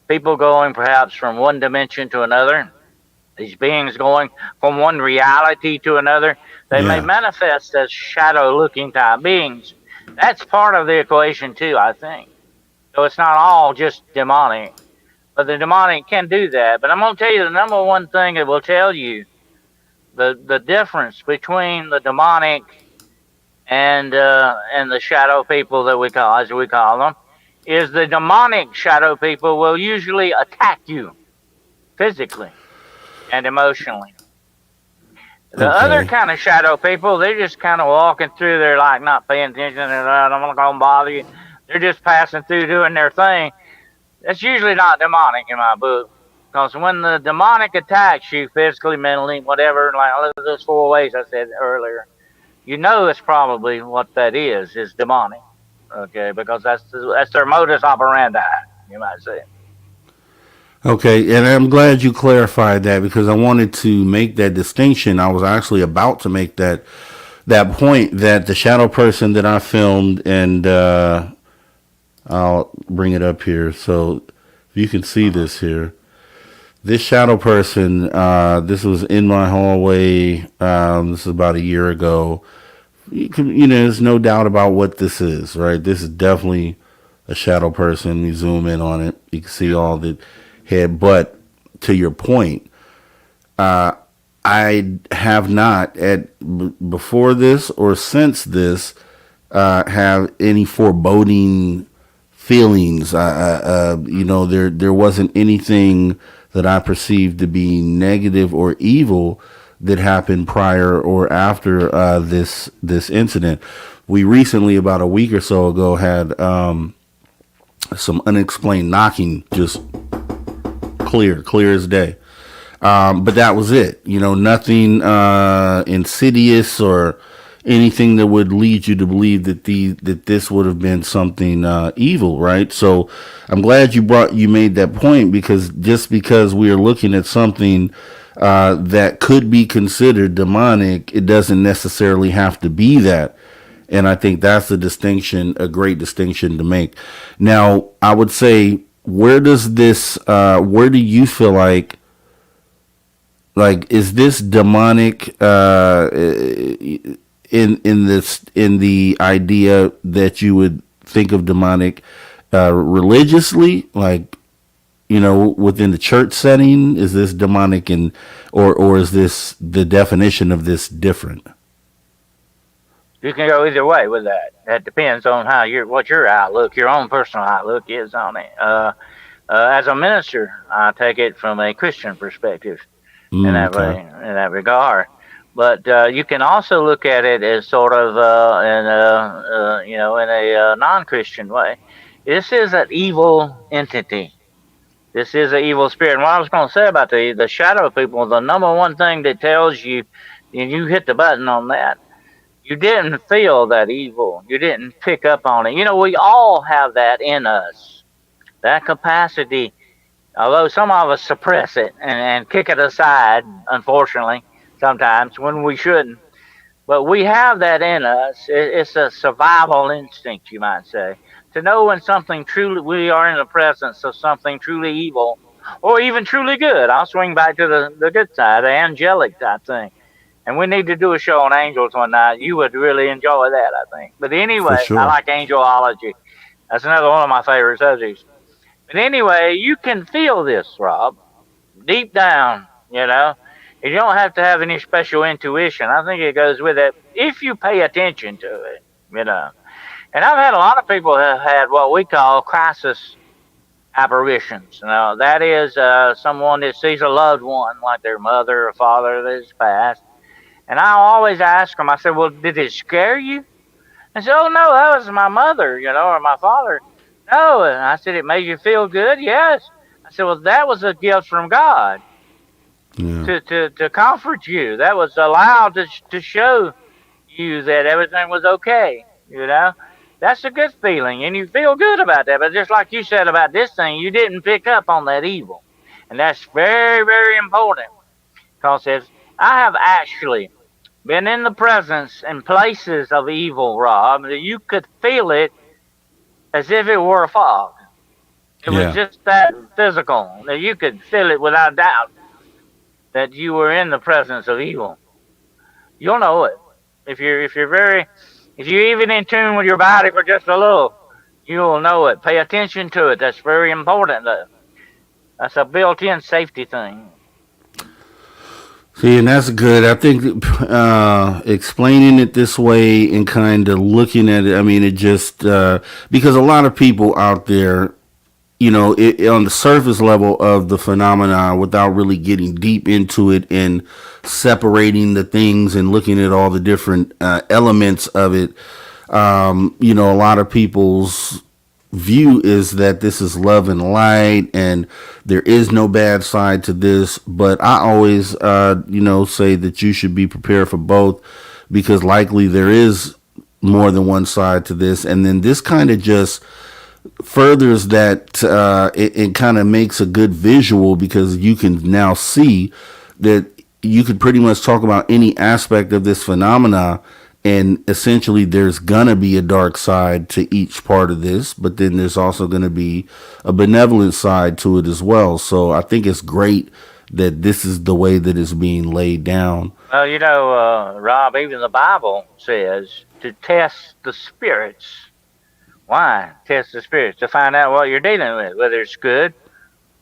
People going perhaps from one dimension to another. These beings going from one reality to another. They may Yeah. manifest as shadow-looking type beings. That's part of the equation too, I think. So it's not all just demonic. But the demonic can do that. But I'm going to tell you the number one thing it will tell you the difference between the demonic and the shadow people that we call, as we call them, is the demonic shadow people will usually attack you physically and emotionally. The other Okay. kind of shadow people, they're just kind of walking through there like not paying attention and I don't want to go and bother you. They're just passing through doing their thing. That's usually not demonic in my book. Because when the demonic attacks you physically, mentally, whatever, like those 4 ways I said earlier, you know it's probably what that is demonic. Okay, because that's their modus operandi, you might say. Okay, and I'm glad you clarified that because I wanted to make that distinction. I was actually about to make that point that the shadow person that I filmed, and I'll bring it up here so you can see this here. This shadow person, this was in my hallway. This is about a year ago. There's no doubt about what this is, right? This is definitely a shadow person. You zoom in on it, you can see all the head. But to your point, I have not before this or since this have any foreboding feelings. There wasn't anything that I perceive to be negative or evil that happened prior or after this incident. We recently, about a week or so ago, had some unexplained knocking, just clear as day. But that was it. Nothing insidious or anything that would lead you to believe that this would have been something evil, right? So I'm glad you made that point, because just because we are looking at something that could be considered demonic, it doesn't necessarily have to be that. And I think that's a great distinction to make. Now, I would say, where do you feel like, is this demonic in the idea that you would think of demonic religiously, like, within the church setting? Is this demonic, or is this, the definition of this, different? You can go either way with that. That depends on what your outlook, your own personal outlook is on it. As a minister, I take it from a Christian perspective in that Okay. way, in that regard. But you can also look at it as sort of in a non-Christian way. This is an evil entity. This is an evil spirit. And what I was going to say about the shadow people, the number one thing that tells you, and you hit the button on that, you didn't feel that evil. You didn't pick up on it. We all have that in us, that capacity, although some of us suppress it and kick it aside, unfortunately, sometimes when we shouldn't. But we have that in us. It's a survival instinct, you might say, to know when we are in the presence of something truly evil or even truly good. I'll swing back to the good side, the angelic type thing. And we need to do a show on angels one night. You would really enjoy that, I think. But For anyway, I sure. like angelology. That's another one of my favorite subjects. But anyway, you can feel this, Rob, deep down, You don't have to have any special intuition. I think it goes with it if you pay attention to it. And I've had a lot of people who have had what we call crisis apparitions. That is someone that sees a loved one, like their mother or father that has passed. And I always ask them, I said, well, did it scare you? I said, oh, no, that was my mother, or my father. No. And I said, it made you feel good? Yes. I said, well, that was a gift from God Yeah. to comfort you. That was allowed to show you that everything was okay. That's a good feeling, and you feel good about that. But just like you said about this thing, you didn't pick up on that evil. And that's very, very important, because I have actually been in the presence and places of evil, Rob, that you could feel it as if it were a fog. It was Yeah. just that physical that you could feel it without doubt that you were in the presence of evil. You'll know it if you're even in tune with your body for just a little. You'll know it. Pay attention to it. That's very important. That's a built-in safety thing. See, and that's good. I think explaining it this way and kind of looking at it, I mean, it just, because a lot of people out there, on the surface level of the phenomenon, without really getting deep into it and separating the things and looking at all the different elements of it, a lot of people's view is that this is love and light and there is no bad side to this. But I always, say that you should be prepared for both, because likely there is more than one side to this. And then this kind of just furthers that, it kind of makes a good visual, because you can now see that you could pretty much talk about any aspect of this phenomena, and essentially there's gonna be a dark side to each part of this, but then there's also gonna be a benevolent side to it as well. So I think it's great that this is the way that it's being laid down. Well, Rob, even the Bible says to test the spirits. Why test the spirits? To find out what you're dealing with, whether it's good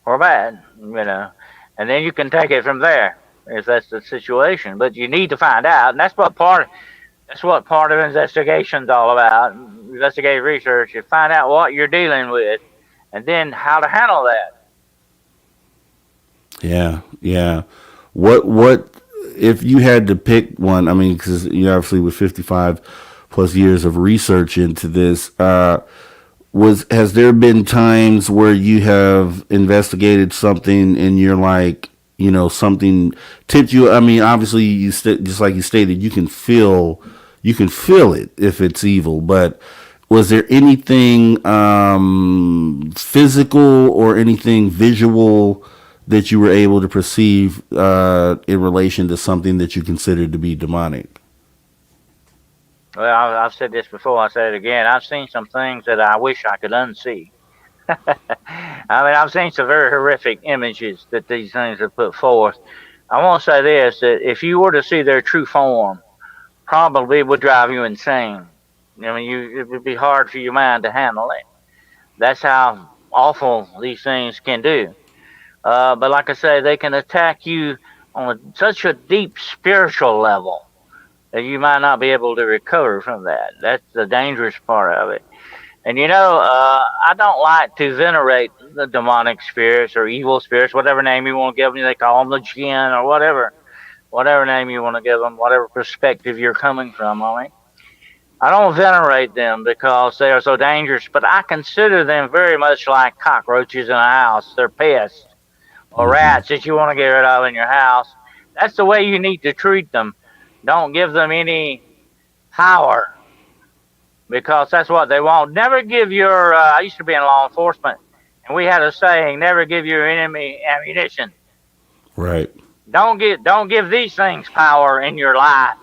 or bad, and then you can take it from there if that's the situation. But you need to find out, and that's what part of investigation's all about. Investigative research. You find out what you're dealing with, and then how to handle that. Yeah, yeah. What if you had to pick one? I mean, because you obviously with 55 plus years of research into this, was has there been times where you have investigated something and you're like, something tipped you? I mean, obviously just like you stated, you can feel it if it's evil, but was there anything physical or anything visual that you were able to perceive in relation to something that you considered to be demonic? Well, I've said this before. I say it again. I've seen some things that I wish I could unsee. I mean, I've seen some very horrific images that these things have put forth. I want to say this: that if you were to see their true form, probably it would drive you insane. I mean, it would be hard for your mind to handle it. That's how awful these things can do. But like I say, they can attack you on such a deep spiritual level that you might not be able to recover from that. That's the dangerous part of it. And I don't like to venerate the demonic spirits or evil spirits, whatever name you want to give them. They call them the jinn or whatever name you want to give them, whatever perspective you're coming from. I don't venerate them because they are so dangerous, but I consider them very much like cockroaches in a house. They're pests or Hmm. rats that you want to get rid of in your house. That's the way you need to treat them. Don't give them any power because that's what they want. Never give your. I used to be in law enforcement, and we had a saying: "Never give your enemy ammunition." Right. Don't give these things power in your life.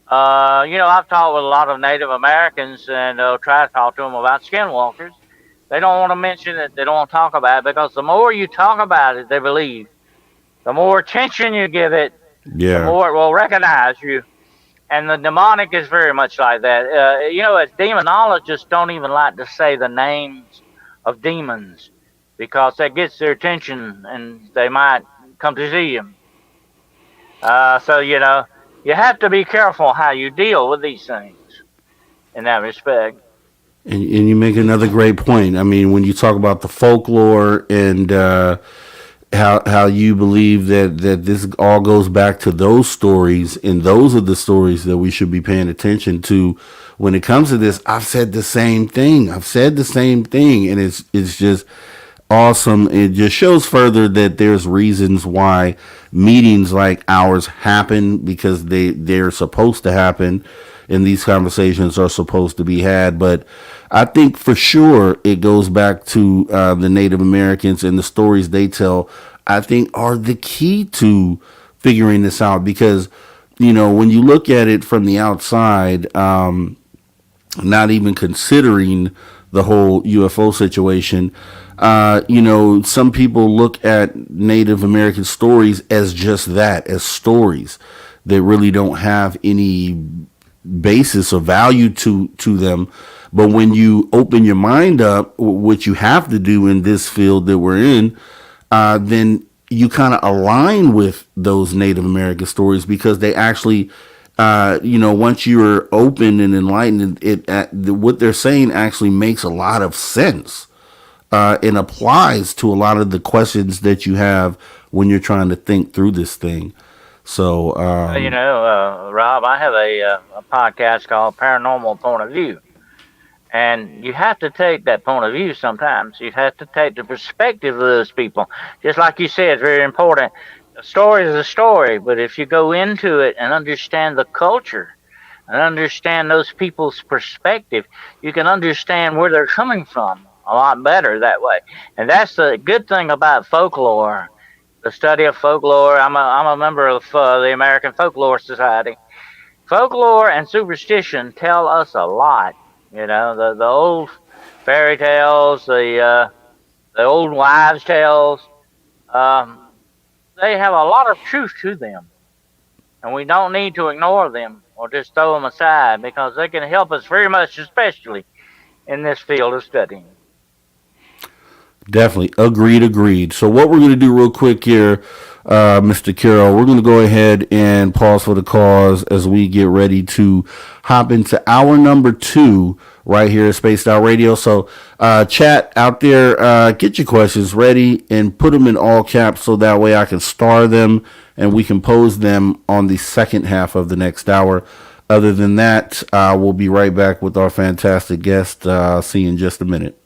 I've talked with a lot of Native Americans, and try to talk to them about skinwalkers. They don't want to mention it. They don't want to talk about it because the more you talk about it, they believe. The more attention you give it, the Yeah. more it will recognize you. And the demonic is very much like that. As demonologists don't even like to say the names of demons because that gets their attention and they might come to see you. So you have to be careful how you deal with these things in that respect. And you make another great point. I mean, when you talk about the folklore and how you believe that this all goes back to those stories, and those are the stories that we should be paying attention to when it comes to this. I've said the same thing. And it's just awesome. It just shows further that there's reasons why meetings like ours happen, because they're supposed to happen and these conversations are supposed to be had. But I think for sure it goes back to the Native Americans and the stories they tell. I think are the key to figuring this out, because when you look at it from the outside, not even considering the whole UFO situation. Some people look at Native American stories as just that, as stories that really don't have any basis or value to them. But when you open your mind up, what you have to do in this field that we're in, then you kind of align with those Native American stories, because they actually, once you're open and enlightened, what they're saying actually makes a lot of sense, and applies to a lot of the questions that you have when you're trying to think through this thing. So, Rob, I have a podcast called Paranormal Point of View. And you have to take that point of view sometimes. You have to take the perspective of those people. Just like you said, it's very important. A story is a story, but if you go into it and understand the culture and understand those people's perspective, you can understand where they're coming from a lot better that way. And that's the good thing about folklore, the study of folklore. I'm a member of the American Folklore Society. Folklore and superstition tell us a lot. The old fairy tales, the old wives' tales, um, they have a lot of truth to them, and we don't need to ignore them or just throw them aside because they can help us very much, especially in this field of studying. Definitely. Agreed. So what we're going to do real quick here, Mr. Carroll, we're going to go ahead and pause for the cause as we get ready to hop into hour number 2 right here at Spaced Out Radio. So chat out there, get your questions ready and put them in all caps so that way I can star them and we can pose them on the second half of the next hour. Other than that, we'll be right back with our fantastic guest. See you in just a minute.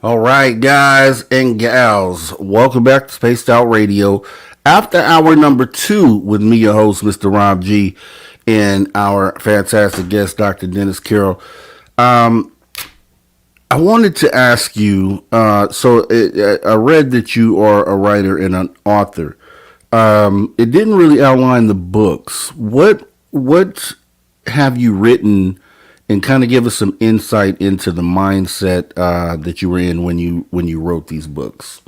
All right, guys and gals, welcome back to Spaced Out Radio. After hour number 2 with me, your host, Mr. Rob G, and our fantastic guest, Dr. Dennis Carroll. Um, I wanted to ask you. I read that you are a writer and an author. It didn't really outline the books. What have you written, and kind of give us some insight into the mindset that you were in when you wrote these books.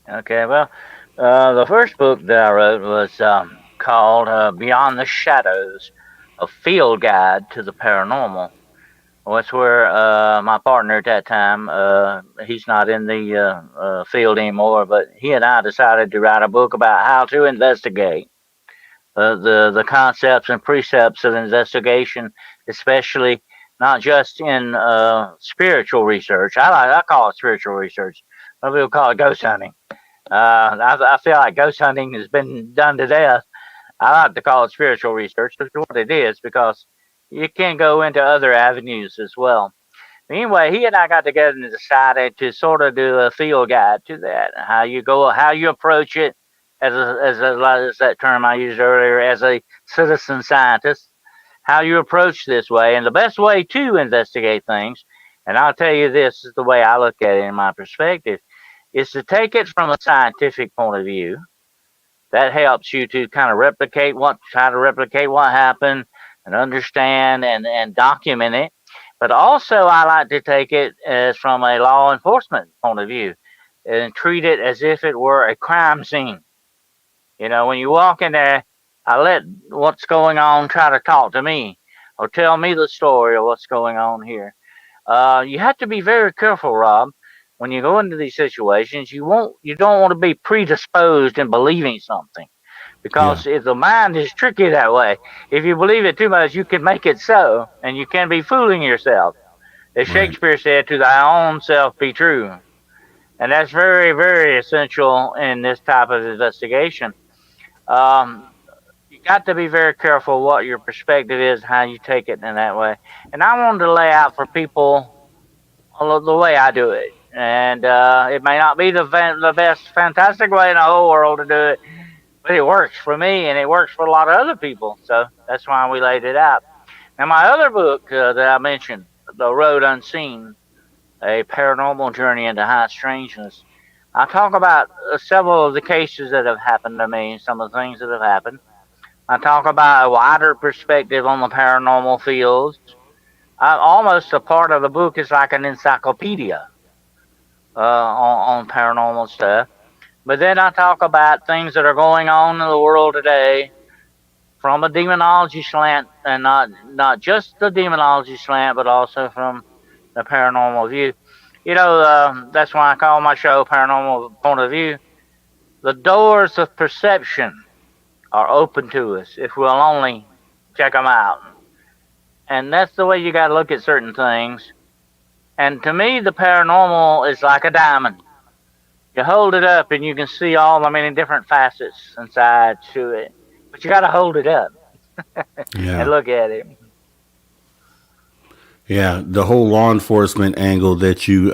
Okay, well, the first book that I wrote was called Beyond the Shadows, a field guide to the paranormal. Well, that's where my partner at that time, he's not in the field anymore, but he and I decided to write a book about how to investigate the concepts and precepts of investigation, especially not just in spiritual research. I call it spiritual research. Some people call it ghost hunting. I feel like ghost hunting has been done to death. I like to call it spiritual research, which is what it is, because you can go into other avenues as well. Anyway, he and I got together and decided to sort of do a field guide to that. How you approach it, as that term I used earlier, as a citizen scientist, how you approach this way, and the best way to investigate things. And I'll tell you, this is the way I look at it in my perspective, is to take it from a scientific point of view. That helps you to kind of try to replicate what happened and understand and document it. But also, I like to take it as from a law enforcement point of view and treat it as if it were a crime scene. You know, when you walk in there, I let what's going on try to talk to me or tell me the story of what's going on here. You have to be very careful, Rob. When you go into these situations, you don't want to be predisposed in believing something, Yeah, because if the mind is tricky that way, if you believe it too much, you can make it so, and you can be fooling yourself. As right. Shakespeare said, "To thy own self be true," and that's very, very essential in this type of investigation. Um, you got to be very careful what your perspective is, how you take it in that way. And I wanted to lay out for people the way I do it. And it may not be the best, fantastic way in the whole world to do it, but it works for me and it works for a lot of other people. So that's why we laid it out. Now, my other book that I mentioned, The Road Unseen, a paranormal journey into high strangeness, I talk about several of the cases that have happened to me, some of the things that have happened. I talk about a wider perspective on the paranormal fields. Almost a part of the book is like an encyclopedia on paranormal stuff. But then I talk about things that are going on in the world today from a demonology slant, and not just the demonology slant, but also from the paranormal view. You know, that's why I call my show Paranormal Point of View. The doors of perception are open to us if we'll only check them out. And that's the way you got to look at certain things. And to me, the paranormal is like a diamond. You hold it up and you can see all the many different facets and sides to it. But you got to hold it up and Yeah, look at it. yeah. The whole law enforcement angle that you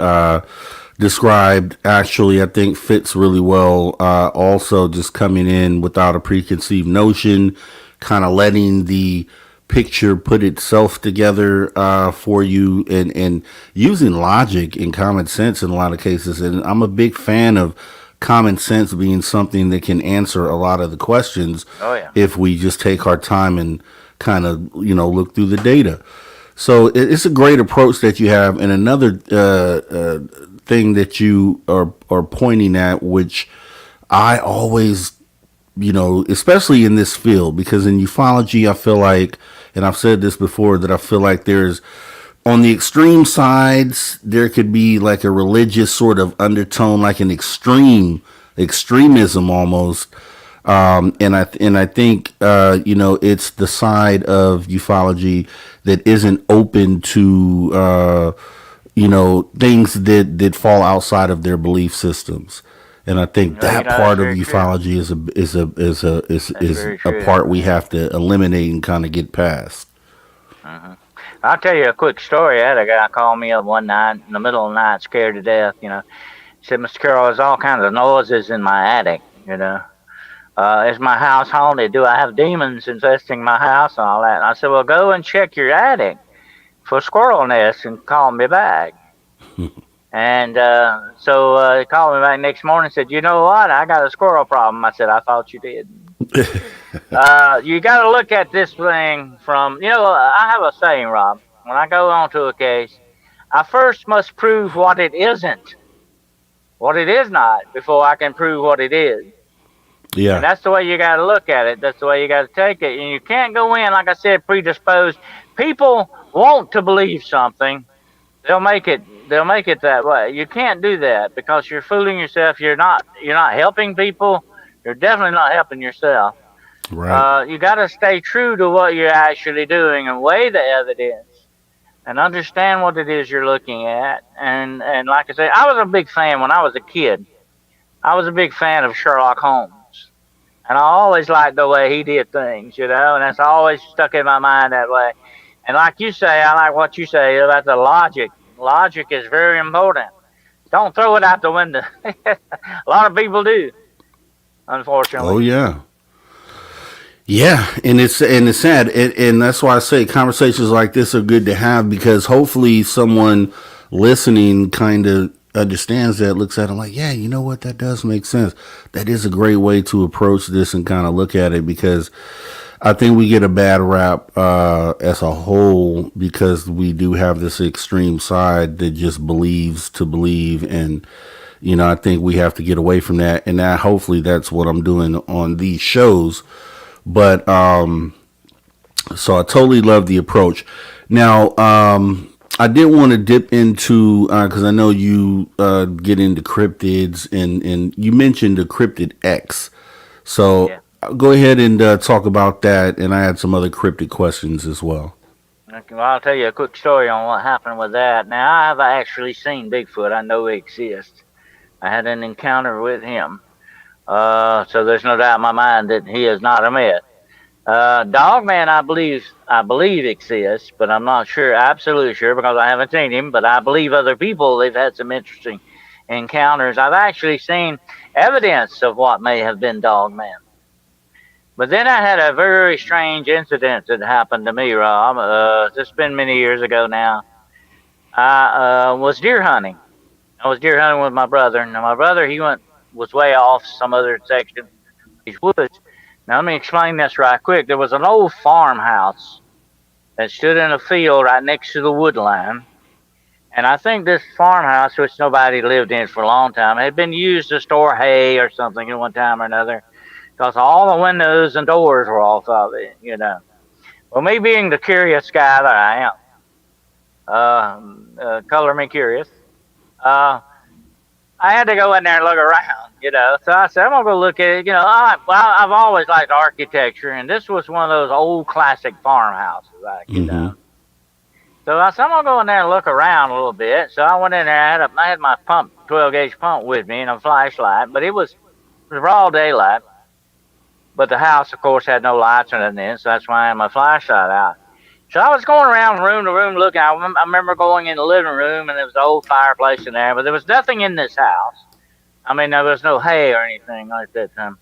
described actually, I think, fits really well. Also, just coming in without a preconceived notion, kind of letting the picture put itself together for you, and using logic and common sense in a lot of cases. And I'm a big fan of common sense being something that can answer a lot of the questions Oh, yeah. if we just take our time and kind of look through the data. So it's a great approach that you have. And another thing that you are pointing at, which I always, especially in this field, because in ufology, I feel like, and I've said this before, that I feel like there's, on the extreme sides, there could be like a religious sort of undertone, like an extremism almost. And I think it's the side of ufology that isn't open to things that fall outside of their belief systems. And I think Well, that that's part of very true. ufology That's is very a true. part we have to eliminate and kind of get past. uh I'll tell you a quick story. I had a guy call me up one night in the middle of the night, scared to death. He said, "Mr. Carroll, there's all kinds of noises in my attic. Is my house haunted? Do I have demons infesting my house and all that?" And I said, "Well, go and check your attic for squirrel nests and call me back." And so he called me back next morning and said, "You know what? I got a squirrel problem." I said, "I thought you did." You got to look at this thing from, I have a saying, Rob. When I go on to a case, I first must prove what it isn't, what it is not, before I can prove what it is. Yeah. And that's the way you got to look at it. That's the way you got to take it. And you can't go in, like I said, predisposed. People want to believe something. They'll make it that way. You can't do that because you're fooling yourself. You're not helping people. You're definitely not helping yourself. Right. You got to stay true to what you're actually doing and weigh the evidence and understand what it is you're looking at. And like I said, I was a big fan when I was a kid. I was a big fan of Sherlock Holmes. And I always liked the way he did things, and that's always stuck in my mind that way. And like you say, I like what you say about the logic. Logic is very important. Don't throw it out the window. A lot of people do, unfortunately. Oh yeah. Yeah, and it's sad, and that's why I say conversations like this are good to have, because hopefully someone listening kind of understands that, looks at it like, yeah, you know what, that does make sense. That is a great way to approach this and kind of look at it, because I think we get a bad rap as a whole, because we do have this extreme side that just believes to believe, and I think we have to get away from that, and that hopefully that's what I'm doing on these shows. But so I totally love the approach. Now, I did want to dip into, because I know you get into cryptids, and you mentioned the cryptid X. So Yeah. go ahead and talk about that, and I had some other cryptid questions as well. Okay, well, I'll tell you a quick story on what happened with that. Now, I have actually seen Bigfoot. I know he exists. I had an encounter with him. So there's no doubt in my mind that he is not a myth. Dogman, I believe exists, but I'm not sure, absolutely sure, because I haven't seen him. But I believe other people, they've had some interesting encounters. I've actually seen evidence of what may have been Dogman. But then I had a very strange incident that happened to me, Rob. This has been many years ago now. I was deer hunting. I was deer hunting with my brother. Now my brother, was way off some other section of these woods. Now let me explain this right quick. There was an old farmhouse that stood in a field right next to the wood line. And I think this farmhouse, which nobody lived in for a long time, had been used to store hay or something at one time or another, because all the windows and. Were off of it. Well, me being the curious guy that I am, color me curious, uh, I had to go in there and look around. So I said, I'm going to go look at it. I've always liked architecture, and this was one of those old classic farmhouses, So I said, I'm going to go in there and look around a little bit. So I went in there. I had my 12-gauge pump with me and a flashlight, but it was broad daylight. But the house, of course, had no lights or nothing in, so that's why I had my flashlight out. So I was going around room to room looking. I remember going in the living room, and there was an old fireplace in there, but there was nothing in this house. I mean, there was no hay or anything like that time.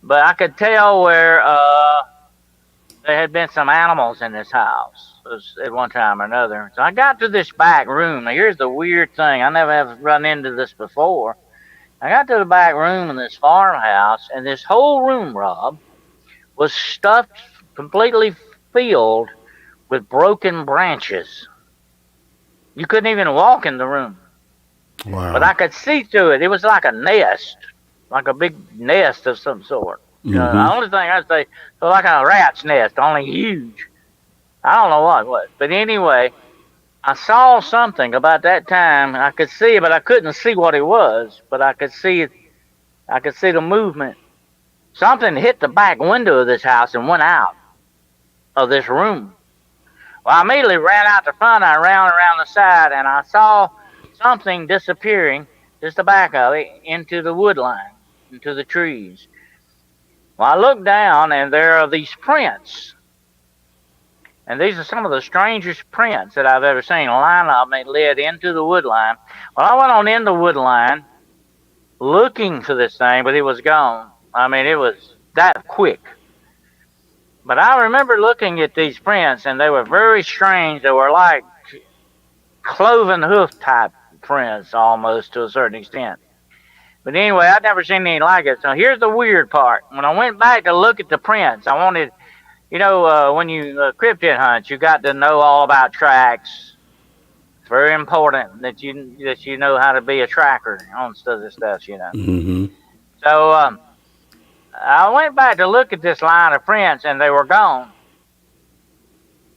But I could tell where there had been some animals in this house at one time or another. So I got to this back room. Now, here's the weird thing. I never have run into this before. I got to the back room in this farmhouse, and this whole room, Rob, was stuffed, completely filled with broken branches. You couldn't even walk in the room. Wow. But I could see through it. It was like a nest, like a big nest of some sort. The only thing I'd say, like a rat's nest, only huge. I don't know what it was. But anyway, I saw something about that time. I could see it, but I couldn't see what it was. But I could see it. I could see the movement. Something hit the back window of this house and went out of this room. Well, I immediately ran out the front. I ran around the side, and I saw something disappearing, just the back of it, into the wood line, into the trees. Well, I looked down, and there are these prints. And these are some of the strangest prints that I've ever seen. A line of them led into the wood line. Well, I went on in the wood line looking for this thing, but it was gone. I mean, it was that quick. But I remember looking at these prints, and they were very strange. They were like cloven hoof type prints almost to a certain extent. But anyway, I'd never seen anything like it. So here's the weird part. When I went back to look at the prints, I wanted, when you cryptid hunt, you got to know all about tracks. It's very important that you know how to be a tracker on this stuff, Mm-hmm. So I went back to look at this line of prints, and they were gone.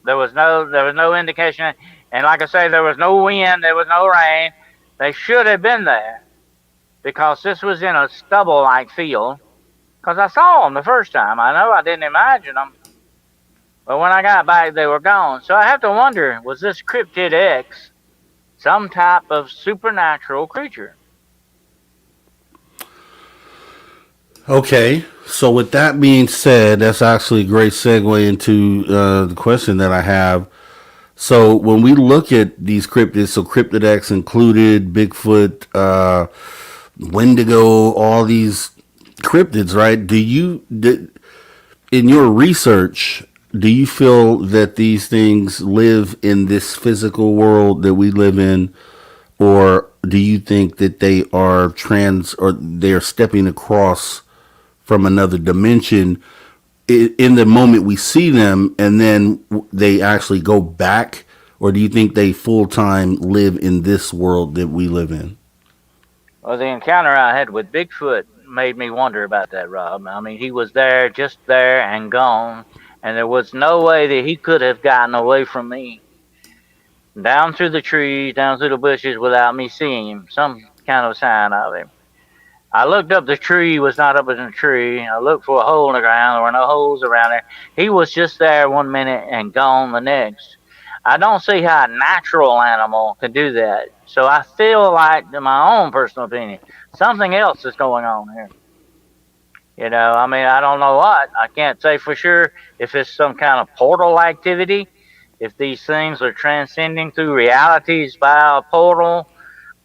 There was no indication, and like I say, there was no wind, there was no rain. They should have been there, because this was in a stubble-like field. Because I saw them the first time. I know I didn't imagine them, but when I got back, they were gone. So I have to wonder, was this Cryptid X some type of supernatural creature? Okay, so with that being said, that's actually a great segue into the question that I have. So when we look at these cryptids, so Cryptid X included, Bigfoot, Wendigo, all these cryptids, right? In your research, do you feel that these things live in this physical world that we live in, or do you think that they are or they're stepping across from another dimension in the moment we see them, and then they actually go back? Or do you think they full-time live in this world that we live in? Well, the encounter I had with Bigfoot made me wonder about that, Rob. I mean, he was there, just there, and gone, and there was no way that he could have gotten away from me, down through the trees, down through the bushes, without me seeing him, some kind of sign of him. I looked up, the tree was not up in the tree. I looked for a hole in the ground. There were no holes around there. He was just there one minute and gone the next. I don't see how a natural animal could do that. So I feel like, in my own personal opinion, something else is going on here. I mean, I don't know what. I can't say for sure if it's some kind of portal activity, if these things are transcending through realities by a portal.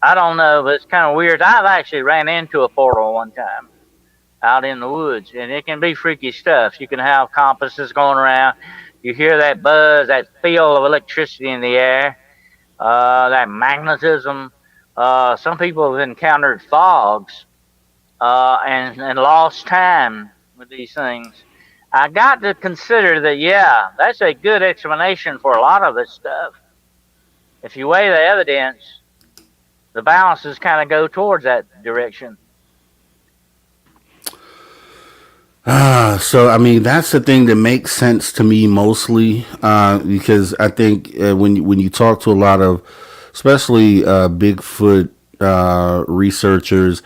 I don't know, but it's kind of weird. I've actually ran into a portal one time out in the woods, and it can be freaky stuff. You can have compasses going around. You hear that buzz, that feel of electricity in the air, that magnetism. Some people have encountered fogs and lost time with these things. I got to consider that, yeah, that's a good explanation for a lot of this stuff. If you weigh the evidence, the balances kind of go towards that direction. So I mean, that's the thing that makes sense to me mostly, because I think when you talk to a lot of, especially Bigfoot researchers,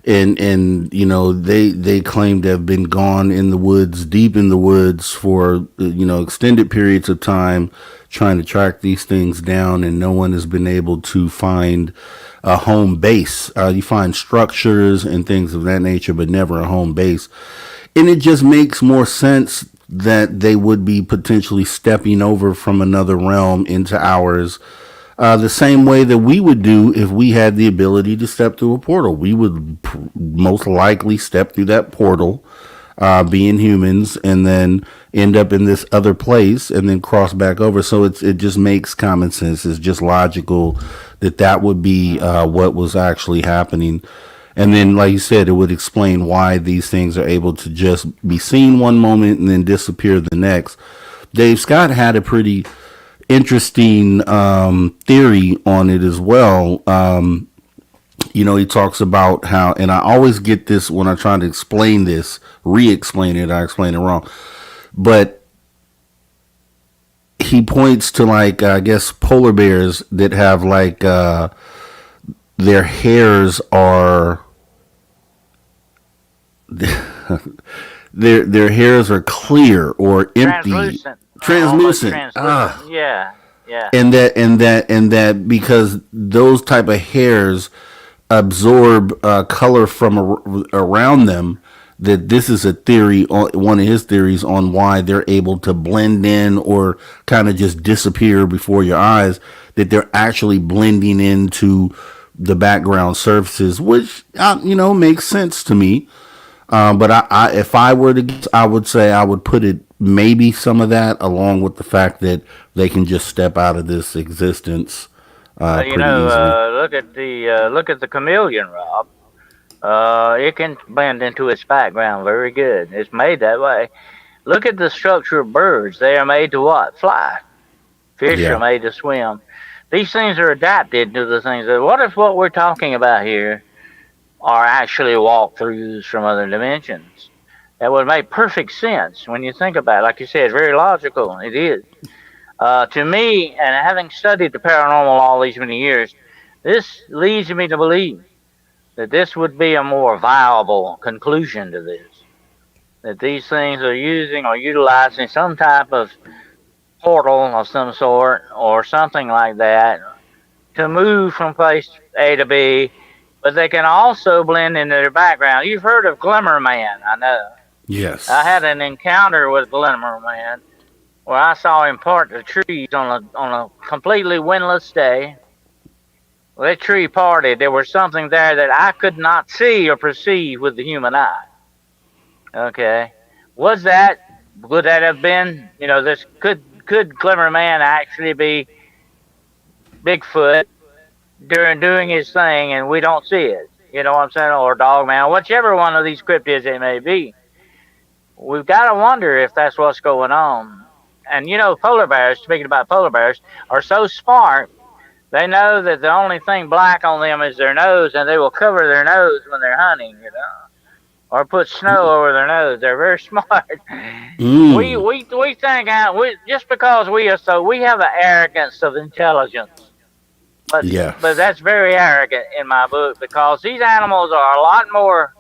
and they claim to have been gone in the woods, deep in the woods for extended periods of time, trying to track these things down, and no one has been able to find a home base. You find structures and things of that nature, but never a home base. And it just makes more sense that they would be potentially stepping over from another realm into ours, the same way that we would do if we had the ability to step through a portal. We would most likely step through that portal, being humans, and then end up in this other place and then cross back over. So it just makes common sense. It's just logical that would be what was actually happening. And then, like you said, it would explain why these things are able to just be seen one moment and then disappear the next. Dave Scott had a pretty interesting theory on it as well. He talks about how, and I always get this when I try to explain this, re-explain it, I explain it wrong. But he points to, like, I guess, polar bears that have, like, their hairs are their hairs are clear or empty, translucent. Yeah. And that because those type of hairs absorb color from around them, that this is a theory, one of his theories on why they're able to blend in or kind of just disappear before your eyes, that they're actually blending into the background surfaces, which, makes sense to me. But if I were to guess, I would say I would put it maybe some of that along with the fact that they can just step out of this existence pretty easily. Look at the chameleon, Rob. It can blend into its background very good. It's made that way. Look at the structure of birds. They are made to what? Fly. Fish are made to swim. These things are adapted to the things. What if what we're talking about here are actually walkthroughs from other dimensions? That would make perfect sense when you think about it. Like you said, very logical. It is. To me, and having studied the paranormal all these many years, this leads me to believe that this would be a more viable conclusion to this. That these things are using or utilizing some type of portal of some sort or something like that to move from place A to B, but they can also blend into their background. You've heard of Glimmer Man, I know. Yes. I had an encounter with Glimmer Man where I saw him part the trees on a completely windless day. Well, that tree parted. There was something there that I could not see or perceive with the human eye. Okay. Would that have been, this could Glimmer Man actually be Bigfoot doing his thing and we don't see it? You know what I'm saying? Or Dog Man, whichever one of these cryptids it may be. We've got to wonder if that's what's going on. And polar bears, speaking about polar bears, are so smart. They know that the only thing black on them is their nose, and they will cover their nose when they're hunting, or put snow over their nose. They're very smart. We think just because we have an arrogance of intelligence, but that's very arrogant in my book, because these animals are a lot more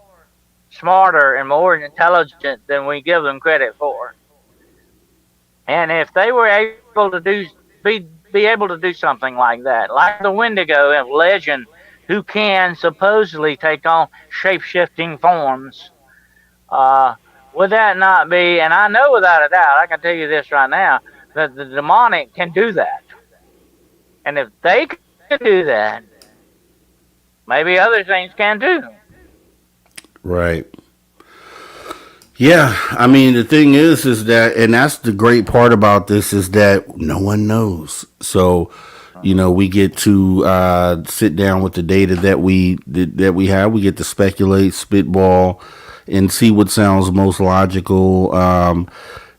smarter and more intelligent than we give them credit for. And if they were able to be able to do something like that, like the Wendigo of legend, who can supposedly take on shape-shifting forms, would that not be, and I know without a doubt, I can tell you this right now, that the demonic can do that. And if they can do that, maybe other things can too. Right. Yeah, I mean, the thing is that, and that's the great part about this, is that no one knows. So, we get to sit down with the data that we have. We get to speculate, spitball, and see what sounds most logical.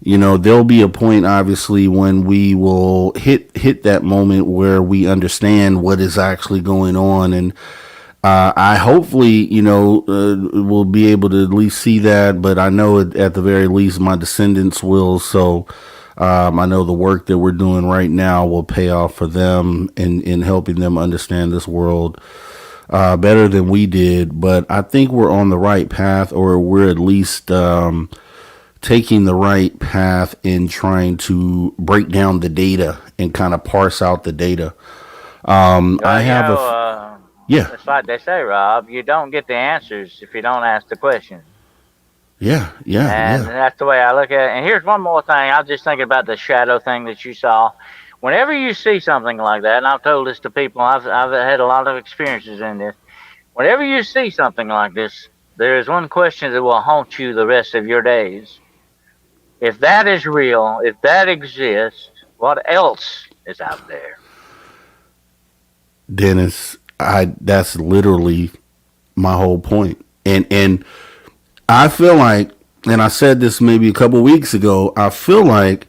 There'll be a point, obviously, when we will hit that moment where we understand what is actually going on, and I hopefully, will be able to at least see that, but I know at the very least my descendants will. So I know the work that we're doing right now will pay off for them in helping them understand this world better than we did. But I think we're on the right path, or we're at least taking the right path in trying to break down the data and kind of parse out the data. Yeah. It's like they say, Rob, you don't get the answers if you don't ask the questions. Yeah. And that's the way I look at it. And here's one more thing. I was just thinking about the shadow thing that you saw. Whenever you see something like that, and I've told this to people, I've had a lot of experiences in this. Whenever you see something like this, there is one question that will haunt you the rest of your days. If that is real, if that exists, what else is out there? Dennis, that's literally my whole point. And I feel like, and I said this maybe a couple weeks ago, I feel like,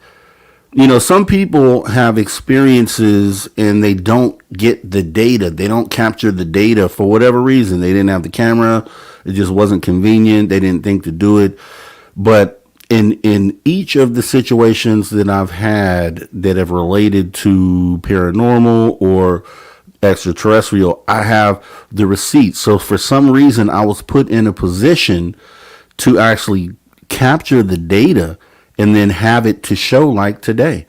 some people have experiences and they don't get the data. They don't capture the data for whatever reason. They didn't have the camera. It just wasn't convenient. They didn't think to do it. But in each of the situations that I've had that have related to paranormal or extraterrestrial, I have the receipts. So for some reason, I was put in a position to actually capture the data and then have it to show like today,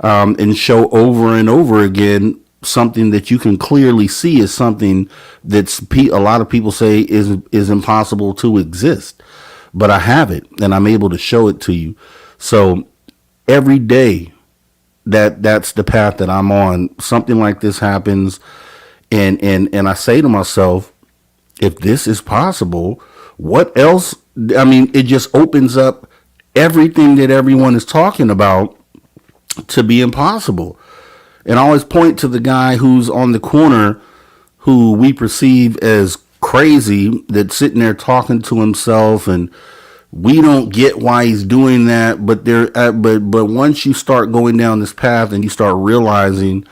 and show over and over again something that you can clearly see is something that's a lot of people say is impossible to exist. but I have it and I'm able to show it to you. So every day that's the path that I'm on. Something like this happens, and I say to myself, if this is possible, what else? I mean, it just opens up everything that everyone is talking about to be impossible. And I always point to the guy who's on the corner who we perceive as crazy, that's sitting there talking to himself, and we don't get why he's doing that. But but once you start going down this path and you start realizing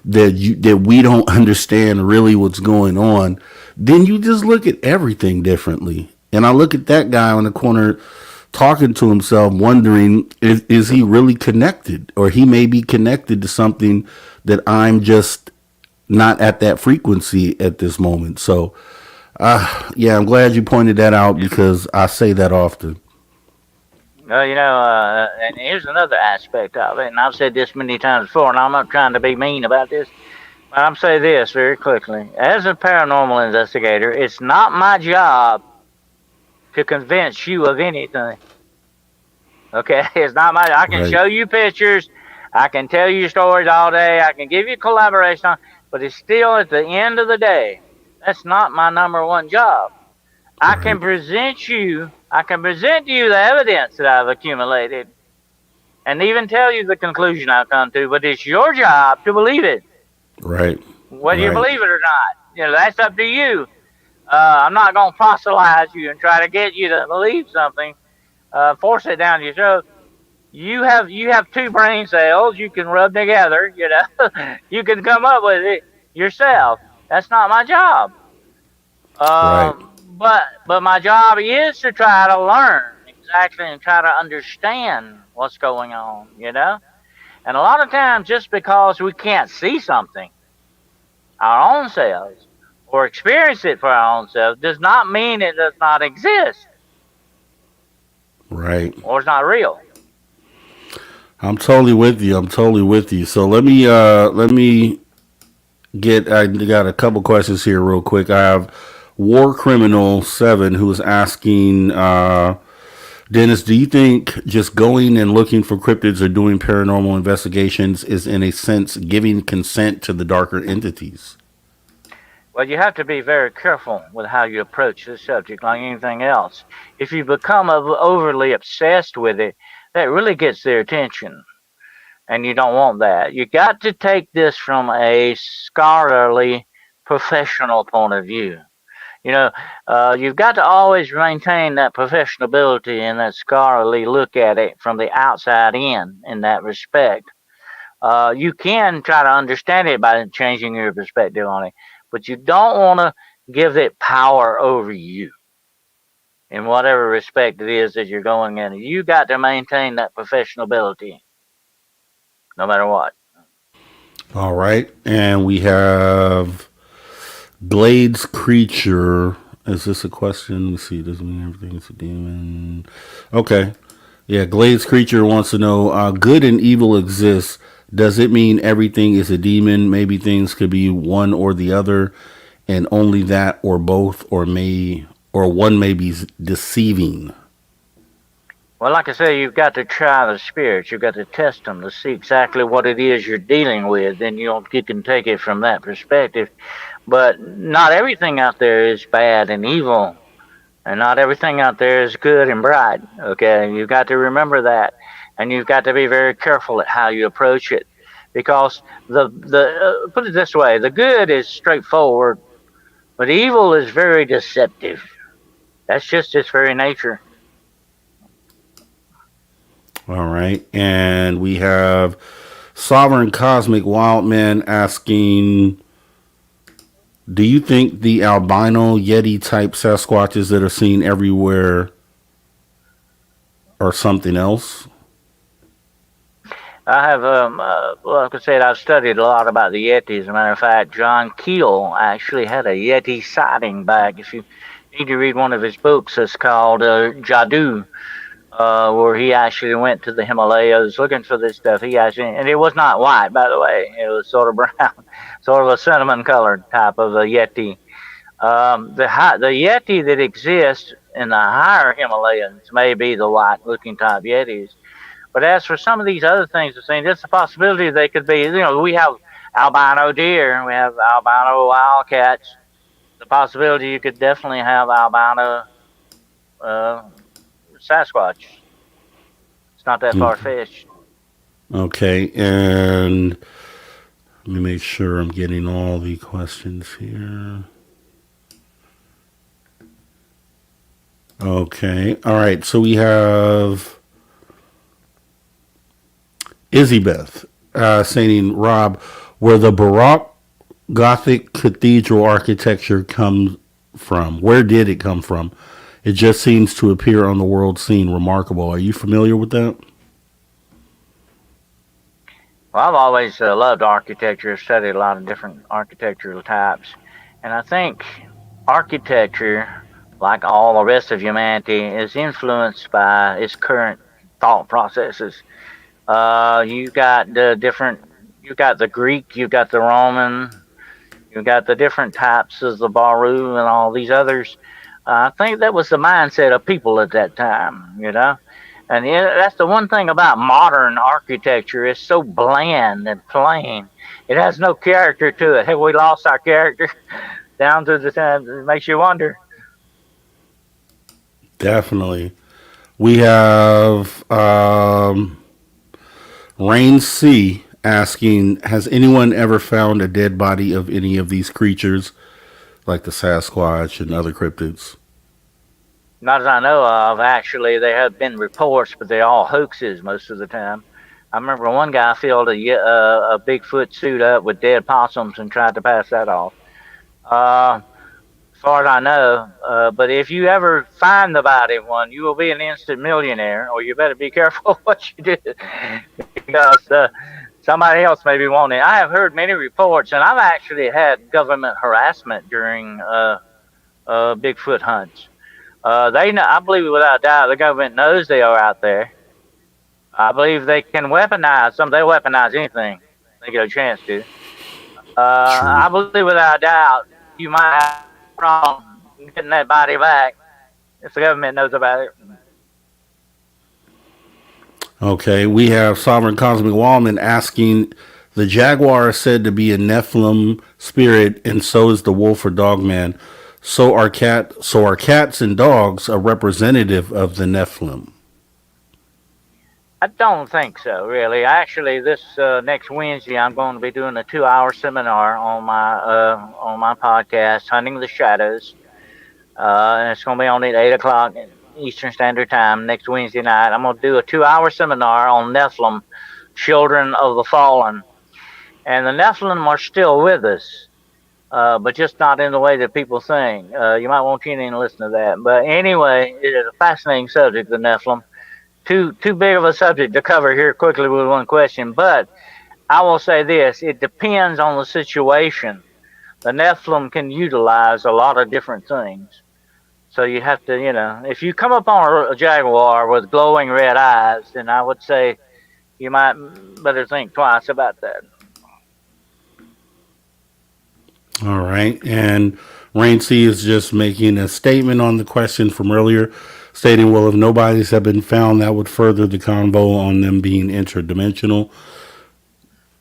that we don't understand really what's going on, then you just look at everything differently. And I look at that guy on the corner talking to himself, wondering, is he really connected, or he may be connected to something that I'm just not at that frequency at this moment. So, yeah, I'm glad you pointed that out because I say that often. Well, and here's another aspect of it, and I've said this many times before, and I'm not trying to be mean about this, but I'm saying this very quickly. As a paranormal investigator, it's not my job to convince you of anything. Okay, it's not my. I can show you pictures, I can tell you stories all day, I can give you collaboration, but it's still at the end of the day, that's not my number one job. I can present to you the evidence that I've accumulated, and even tell you the conclusion I've come to, but it's your job to believe it. Right. Whether you believe it or not, that's up to you. I'm not going to fossilize you and try to get you to believe something, force it down your throat. You have two brain cells you can rub together. You can come up with it yourself. That's not my job. But my job is to try to learn exactly and try to understand what's going on. And a lot of times, just because we can't see something, our own selves, or experience it for our own selves, does not mean it does not exist. Right. Or it's not real. I'm totally with you. So let me get. I got a couple questions here, real quick. I have War Criminal 7 who is asking, Dennis, do you think just going and looking for cryptids or doing paranormal investigations is, in a sense, giving consent to the darker entities? Well, you have to be very careful with how you approach this subject, like anything else. If you become overly obsessed with it, that really gets their attention, and you don't want that. You got to take this from a scholarly, professional point of view. You've got to always maintain that professionability and that scholarly look at it from the outside in that respect. You can try to understand it by changing your perspective on it, but you don't want to give it power over you in whatever respect it is that you're going in. You got to maintain that professionability no matter what. All right. And we have Blade's Creature. Is this a question? Let's see. Doesn't mean everything's a demon. Okay. Yeah, Glade's Creature wants to know, good and evil exists. Does it mean everything is a demon? Maybe things could be one or the other, and only that, or both, or one may be deceiving. Well, like I say, you've got to try the spirits. You've got to test them to see exactly what it is you're dealing with. Then you can take it from that perspective. But not everything out there is bad and evil, and not everything out there is good and bright. Okay, you've got to remember that, and you've got to be very careful at how you approach it, because the put it this way: the good is straightforward, but evil is very deceptive. That's just its very nature. All right. And we have Sovereign Cosmic Wildman asking, do you think the albino Yeti type Sasquatches that are seen everywhere are something else? I have, like I said, I've studied a lot about the Yeti. As a matter of fact, John Keel actually had a Yeti sighting back. If you need to read one of his books, it's called Jadoo, where he actually went to the Himalayas looking for this stuff. And it was not white, by the way. It was sort of brown, sort of a cinnamon colored type of a Yeti. The Yeti that exists in the higher Himalayas may be the white-looking type Yetis. But as for some of these other things I've seen, it's a possibility they could be. We have albino deer, we have albino wildcats. The possibility you could definitely have albino uh, Sasquatch. It's not that far fetched. Okay, and let me make sure I'm getting all the questions here. Okay, all right. So we have Izzy saying, Rob, where the Baroque Gothic cathedral architecture comes from, where did it come from? It just seems to appear on the world scene remarkable. Are you familiar with that? Well, I've always loved architecture, studied a lot of different architectural types. And I think architecture, like all the rest of humanity, is influenced by its current thought processes. You got you got the Greek, you got the Roman, you got the different types of the Baru and all these others. I think that was the mindset of people at that time. And that's the one thing about modern architecture. It's so bland and plain. It has no character to it. Have we lost our character down to the time? It makes you wonder. Definitely. We have Rain C asking, has anyone ever found a dead body of any of these creatures, like the Sasquatch and other cryptids? Not as I know of. Actually, there have been reports, but they're all hoaxes most of the time. I remember one guy filled a Bigfoot suit up with dead possums and tried to pass that off. As far as I know. But if you ever find the body one, you will be an instant millionaire, or you better be careful what you do, because somebody else may be wanting it. I have heard many reports, and I've actually had government harassment during Bigfoot hunts. They know, I believe without a doubt, the government knows they are out there. I believe they can weaponize some. They weaponize anything they get a chance to. True. I believe without a doubt you might have a problem getting that body back if the government knows about it. Okay, we have Sovereign Cosmic Wallman asking, the Jaguar is said to be a Nephilim spirit, and so is the wolf or dog man. So are cats and dogs a representative of the Nephilim? I don't think so, really. Actually, this next Wednesday, I'm going to be doing a 2-hour seminar on my podcast, Hunting the Shadows. And it's going to be on at 8 o'clock Eastern Standard Time next Wednesday night. I'm going to do a 2-hour seminar on Nephilim, children of the fallen. And the Nephilim are still with us, but just not in the way that people think. You might want to tune in and listen to that. But anyway, it is a fascinating subject, the Nephilim. Too big of a subject to cover here quickly with one question, but I will say this: it depends on the situation. The Nephilim can utilize a lot of different things, so you have to, if you come upon a jaguar with glowing red eyes, then I would say you might better think twice about that. All right, and Rain C is just making a statement on the question from earlier, stating, well, if no bodies have been found, that would further the convo on them being interdimensional.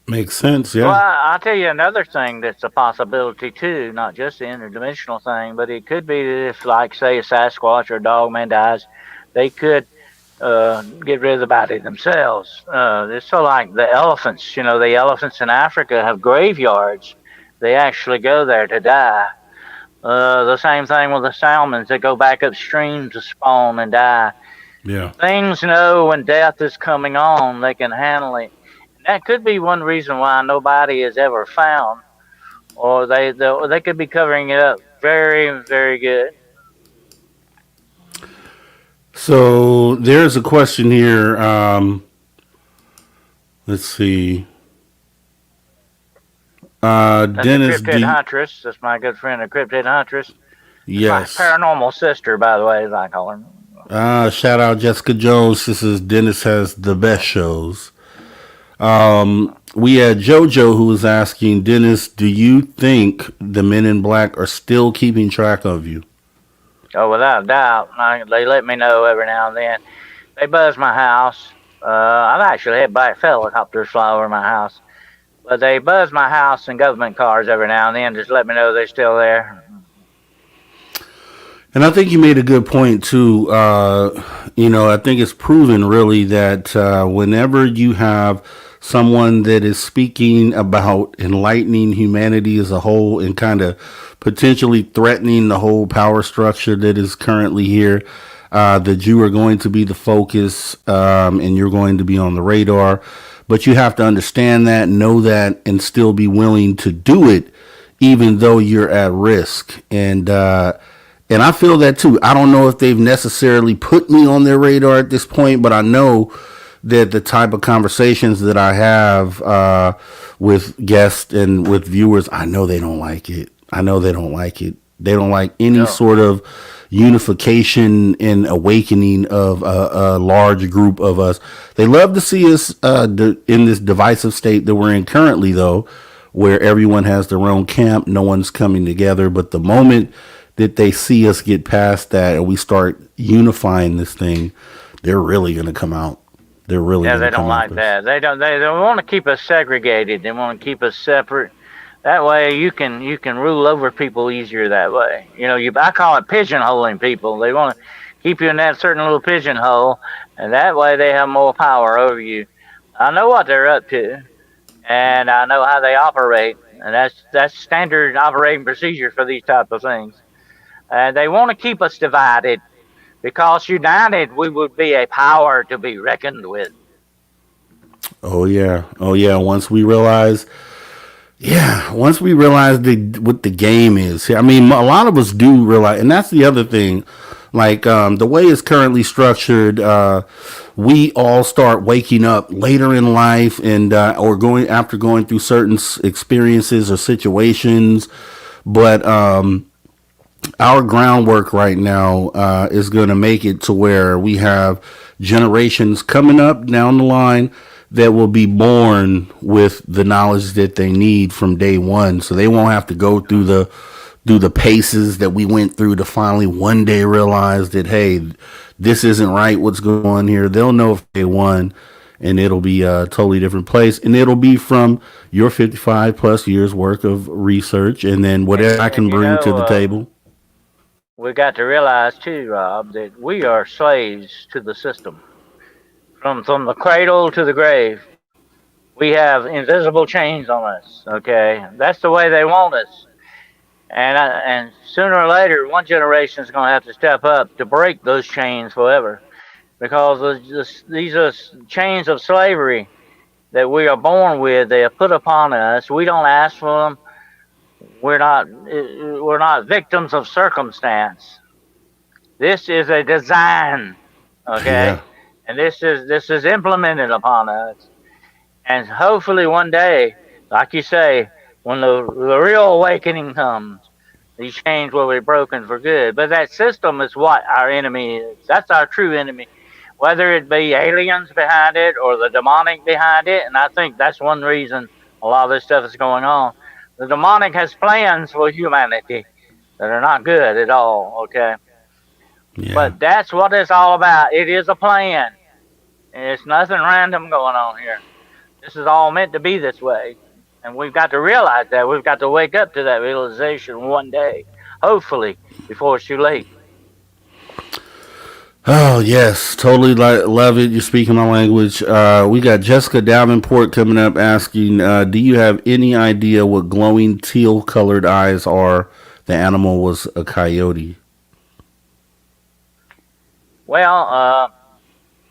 Makes sense, yeah. Well, I'll tell you another thing that's a possibility too, not just the interdimensional thing, but it could be that if, like, say, a Sasquatch or a dogman dies, they could get rid of the body themselves. It's so like the elephants. The elephants in Africa have graveyards. They actually go there to die. The same thing with the salmons. They go back upstream to spawn and die. Yeah. Things know when death is coming on, they can handle it. And that could be one reason why nobody is ever found, or they could be covering it up very, very good. So there's a question here. Let's see. That's Dennis the Cryptid Huntress. That's my good friend, the Cryptid Huntress. Yes. My paranormal sister, by the way, as I call her. Shout out Jessica Jones. This is Dennis has the best shows. We had JoJo who was asking, Dennis, do you think the men in black are still keeping track of you? Oh, without a doubt. They let me know every now and then. They buzz my house. I've actually had black helicopters fly over my house. But they buzz my house and government cars every now and then, just let me know they're still there. And I think you made a good point too. I think it's proven really that whenever you have someone that is speaking about enlightening humanity as a whole and kind of potentially threatening the whole power structure that is currently here, that you are going to be the focus, and you're going to be on the radar. But you have to understand that, know that, and still be willing to do it, even though you're at risk. And I feel that too. I don't know if they've necessarily put me on their radar at this point, but I know that the type of conversations that I have with guests and with viewers, I know they don't like it. I know they don't like it. They don't like any sort of unification and awakening of a large group of us. They love to see us in this divisive state that we're in currently, though, where everyone has their own camp, no one's coming together. But the moment that they see us get past that and we start unifying this thing, they're really going to come out. They're really they don't like that. They don't want to keep us segregated. They want to keep us separate. That way you can rule over people easier that way. I call it pigeonholing people. They want to keep you in that certain little pigeonhole, and that way they have more power over you. I know what they're up to, and I know how they operate, and that's standard operating procedure for these type of things. And they want to keep us divided, because united we would be a power to be reckoned with. Oh yeah. Once we realize what the game is. I mean, a lot of us do realize, and that's the other thing. Like the way it's currently structured, we all start waking up later in life, and or going through certain experiences or situations. But our groundwork right now is going to make it to where we have generations coming up down the line that will be born with the knowledge that they need from day one, so they won't have to go through the paces that we went through to finally one day realize that, hey, this isn't right, what's going on here. They'll know if they won, and it'll be a totally different place, and it'll be from your 55 plus years worth of research, and then whatever I can bring to the table. We got to realize too, Rob, that we are slaves to the system. From the cradle to the grave, we have invisible chains on us. Okay, that's the way they want us, and sooner or later, one generation is going to have to step up to break those chains forever, because these are chains of slavery that we are born with. They are put upon us. We don't ask for them. We're not victims of circumstance. This is a design. Okay. Yeah. And this is implemented upon us, and hopefully one day, like you say, when the real awakening comes, these chains will be broken for good. But that system is what our enemy is. That's our true enemy, whether it be aliens behind it or the demonic behind it. And I think that's one reason a lot of this stuff is going on. The demonic has plans for humanity that are not good at all. Okay. Yeah. But that's what it's all about. It is a plan. It's nothing random going on here. This is all meant to be this way. And we've got to realize that. We've got to wake up to that realization one day, hopefully, before it's too late. Oh, yes. Totally love it. You're speaking my language. We got Jessica Davenport coming up asking, do you have any idea what glowing teal colored eyes are? The animal was a coyote. Well,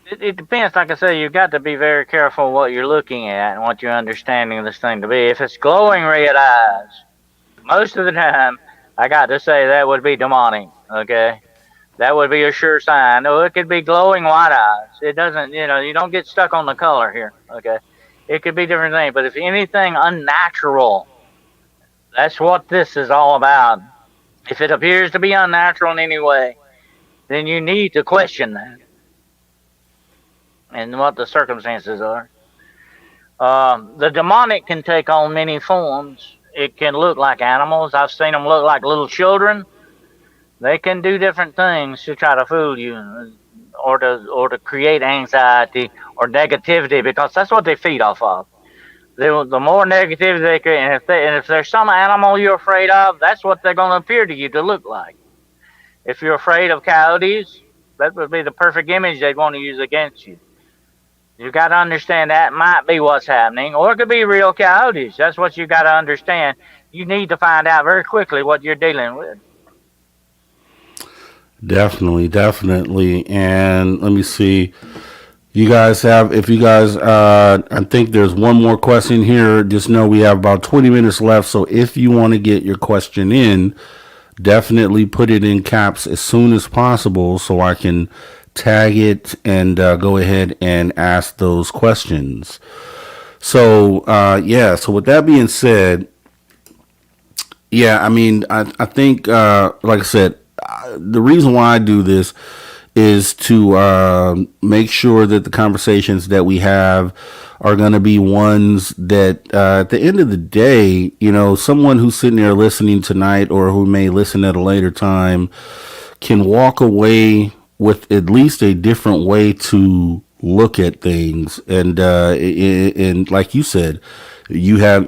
it depends. Like I say, you've got to be very careful what you're looking at and what you're understanding this thing to be. If it's glowing red eyes, most of the time, I got to say that would be demonic. Okay, that would be a sure sign. No, it could be glowing white eyes. It doesn't. You don't get stuck on the color here. Okay, it could be different things. But if anything unnatural, that's what this is all about. If it appears to be unnatural in any way, then you need to question that and what the circumstances are. The demonic can take on many forms. It can look like animals. I've seen them look like little children. They can do different things to try to fool you, or to create anxiety or negativity, because that's what they feed off of. The more negativity they create, and if there's some animal you're afraid of, that's what they're going to appear to you to look like. If you're afraid of coyotes, that would be the perfect image they'd want to use against you. You got to understand that might be what's happening, or it could be real coyotes. That's what you got to understand. You need to find out very quickly what you're dealing with. Definitely, definitely. And let me see. You guys have, if you guys, I think there's one more question here. Just know we have about 20 minutes left. So if you want to get your question in, definitely put it in caps as soon as possible so I can tag it and go ahead and ask those questions. So, yeah, so with that being said, yeah, I mean, I think, like I said, the reason why I do this is to make sure that the conversations that we have are going to be ones that, at the end of the day, someone who's sitting there listening tonight or who may listen at a later time can walk away with at least a different way to look at things. And like you said, you have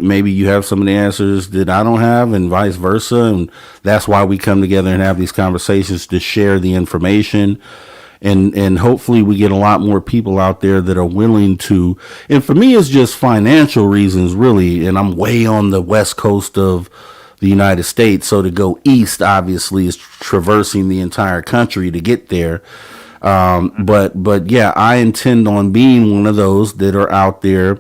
some of the answers that I don't have, and vice versa. And that's why we come together and have these conversations to share the information. And hopefully we get a lot more people out there that are willing to. And for me, it's just financial reasons, really. And I'm way on the west coast of the United States, so to go east obviously is traversing the entire country to get there. But yeah, I intend on being one of those that are out there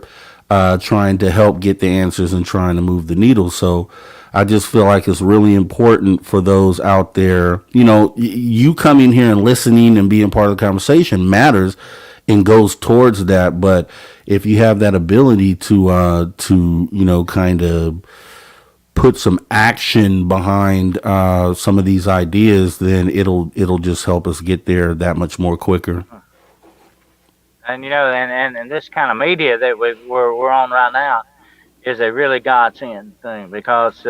trying to help get the answers and trying to move the needle. So I just feel like it's really important for those out there. You coming here and listening and being part of the conversation matters and goes towards that. But if you have that ability to kind of put some action behind some of these ideas, then it'll just help us get there that much more quicker. And this kind of media that we're on right now is a really godsend thing, because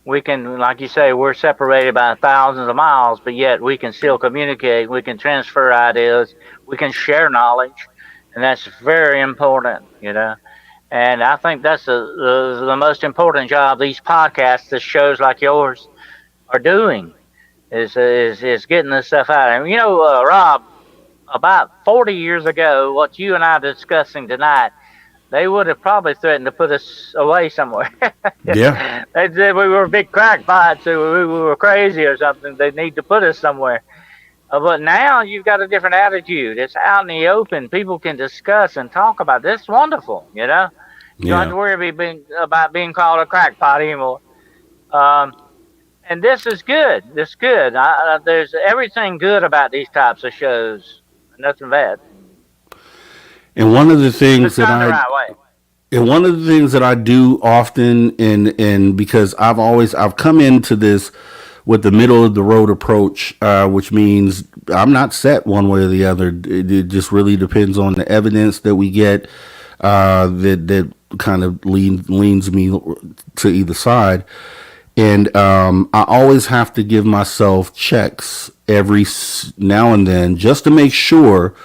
we can, like you say, we're separated by thousands of miles, but yet we can still communicate. We can transfer ideas. We can share knowledge, and that's very important. And I think that's the most important job these podcasts, the shows like yours, are doing, is getting this stuff out. And Rob, about 40 years ago, what you and I are discussing tonight, they would have probably threatened to put us away somewhere. Yeah. They said we were big crackpots, or we were crazy or something. They need to put us somewhere. But now you've got a different attitude. It's out in the open. People can discuss and talk about this. It's wonderful. You don't have Yeah. to worry about being called a crackpot anymore. Um, and this is good. This is good. There's everything good about these types of shows. Nothing bad. And one of the If things it's that done the I right way. and one of the things that I do often, and because I've come into this with the middle of the road approach, which means I'm not set one way or the other. It just really depends on the evidence that we get, that kind of leans me to either side. And I always have to give myself checks every now and then just to make sure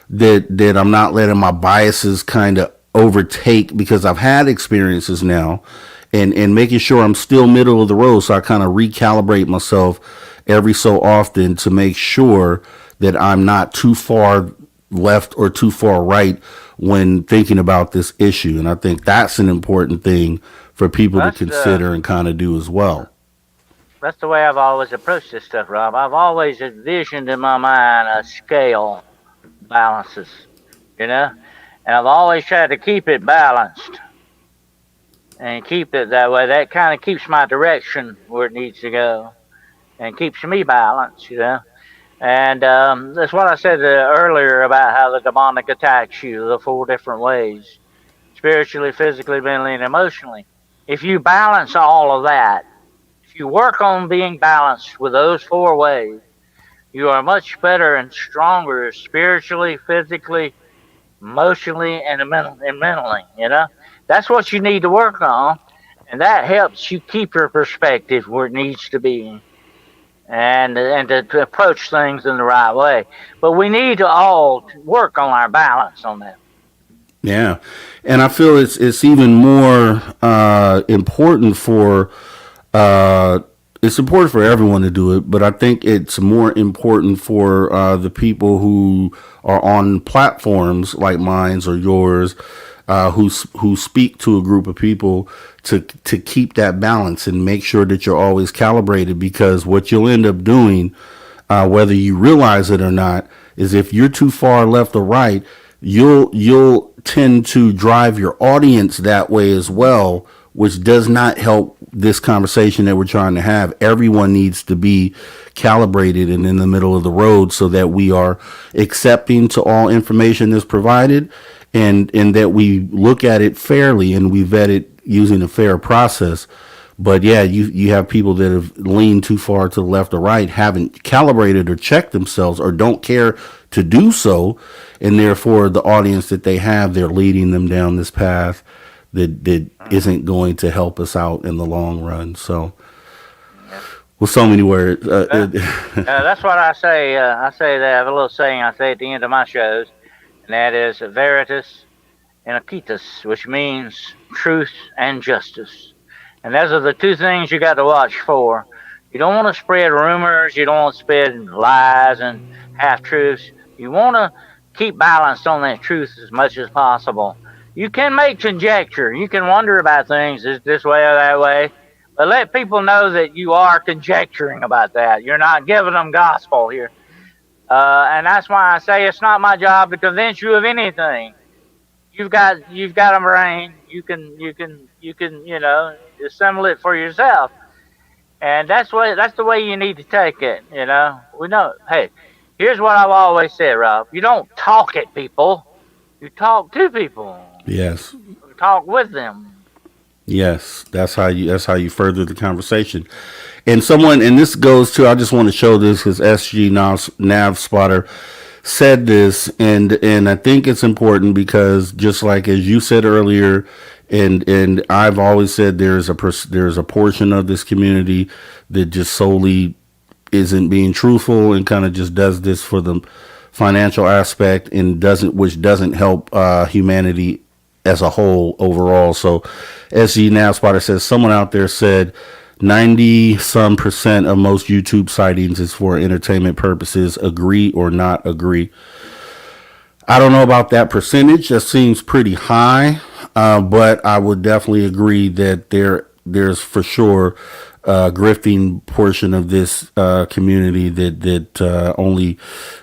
that I'm not letting my biases kind of overtake, because I've had experiences now, and making sure I'm still middle of the road. So I kind of recalibrate myself every so often to make sure that I'm not too far left or too far right when thinking about this issue. And I think that's an important thing for people to That's the consider and kind of do as well. that's the way I've always approached this stuff, Rob. I've always envisioned in my mind a scale balances, you know, and I've always tried to keep it balanced and keep it that way. That kind of keeps my direction where it needs to go and keeps me balanced. And that's what I said earlier about how the demonic attacks you the four different ways: spiritually, physically, mentally, and emotionally. If you balance all of that, if you work on being balanced with those four ways, you are much better and stronger spiritually, physically, emotionally, and mentally. That's what you need to work on, and that helps you keep your perspective where it needs to be. and to approach things in the right way. But we need to all work on our balance on that. Yeah, and I feel it's even more important for it's important for everyone to do it, but I think it's more important for the people who are on platforms like mine or yours, who speak to a group of people to keep that balance and make sure that you're always calibrated. Because what you'll end up doing, whether you realize it or not, is if you're too far left or right, you'll tend to drive your audience that way as well, which does not help this conversation that we're trying to have. Everyone needs to be calibrated and in the middle of the road so that we are accepting to all information that's provided, and that we look at it fairly and we vet it using a fair process. But yeah, you have people that have leaned too far to the left or right, haven't calibrated or checked themselves, or don't care to do so, and therefore the audience that they have, they're leading them down this path that isn't going to help us out in the long run. So, with so many words, that's what I say. I say that I have a little saying I say at the end of my shows, and that is veritas and Occultus, which means truth and justice. And those are the two things you got to watch for. You don't want to spread rumors. You don't want to spread lies and half truths. You want to keep balanced on that truth as much as possible. You can make conjecture. You can wonder about things this way or that way, but let people know that you are conjecturing about that. You're not giving them gospel here. And that's why I say it's not my job to convince you of anything. You've got a brain. You can assemble it for yourself, and that's the way you need to take it. We know. Hey, here's what I've always said, Rob. You don't talk at people. You talk to people. yes, You talk with them. yes, that's how you further the conversation. And this goes to, I just want to show this because SG Nav Spotter said this, and I think it's important because just like as you said earlier, and I've always said, there's a portion of this community that just solely isn't being truthful and kind of just does this for the financial aspect, and which doesn't help humanity as a whole overall. So SG Nav Spotter says someone out there said 90% of most YouTube sightings is for entertainment purposes. Agree or not agree? I don't know about that percentage. That seems pretty high, but I would definitely agree that there's for sure a grifting portion of this community that only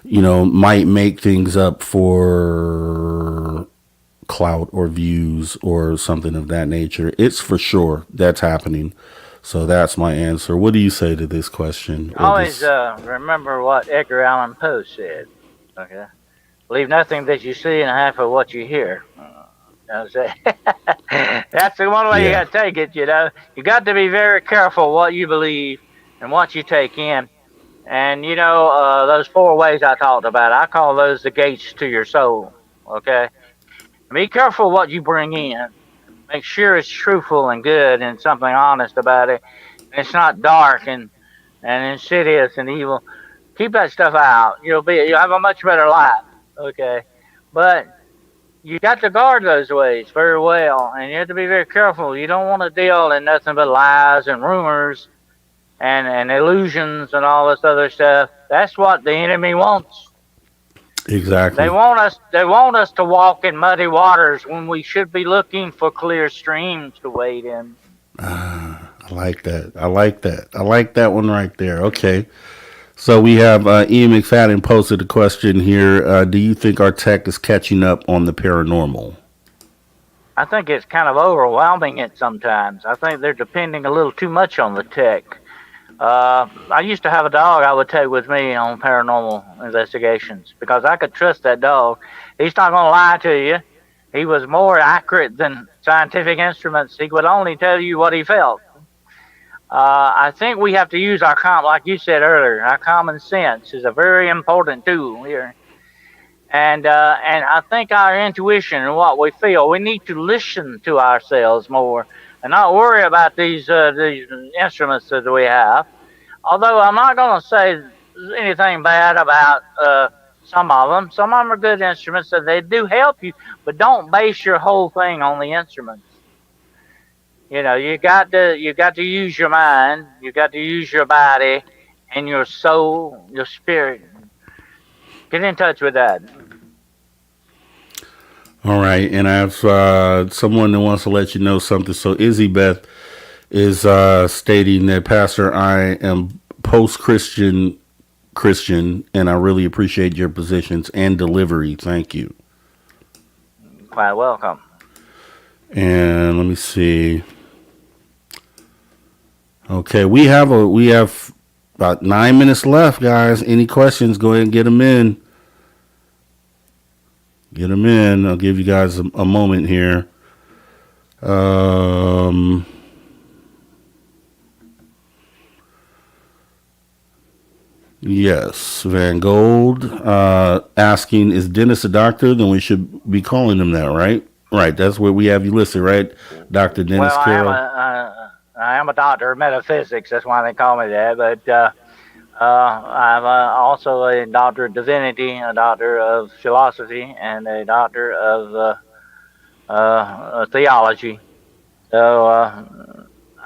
might make things up for clout or views or something of that nature. It's for sure that's happening. So that's my answer. What do you say to this question? Always remember what Edgar Allan Poe said. Okay, believe nothing that you see and half of what you hear. That's the one way you got to take it. You got to be very careful what you believe and what you take in. And those 4 ways I talked about, I call those the gates to your soul. Okay, be careful what you bring in. Make sure it's truthful and good and something honest about it. It's not dark and insidious and evil. Keep that stuff out. You'll have a much better life. Okay, but you got to guard those ways very well, and you have to be very careful. You don't want to deal in nothing but lies and rumors and illusions and all this other stuff. That's what the enemy wants. Exactly. They want us to walk in muddy waters when we should be looking for clear streams to wade in. I like that. I like that one right there. Okay. So we have Ian McFadden posted a question here. Do you think our tech is catching up on the paranormal? I think it's kind of overwhelming it sometimes. I think they're depending a little too much on the tech. I used to have a dog I would take with me on paranormal investigations because I could trust that dog. He's not going to lie to you. He was more accurate than scientific instruments. He would only tell you what he felt. I think we have to use like you said earlier, our common sense is a very important tool here. And I think our intuition and what we feel, we need to listen to ourselves more and not worry about these instruments that we have. Although I'm not going to say anything bad about some of them. Some of them are good instruments, so they do help you. But don't base your whole thing on the instruments. You got to use your mind, you got to use your body and your soul, your spirit. Get in touch with that. All right, and I have someone that wants to let you know something. So Izzy Beth is stating that, Pastor, I am post-Christian Christian, and I really appreciate your positions and delivery. Thank you. Quite welcome. And let me see. Okay, we have about 9 minutes left, guys. Any questions? Go ahead and get them in. Get them in. I'll give you guys a moment here. Yes, Van Gold asking, is Dennis a doctor? Then we should be calling him that, right? Right, that's where we have you listed, right? Dr. Dennis Well, Carroll. I am a doctor of metaphysics. That's why they call me that. But I'm also a doctor of divinity, a doctor of philosophy, and a doctor of theology. So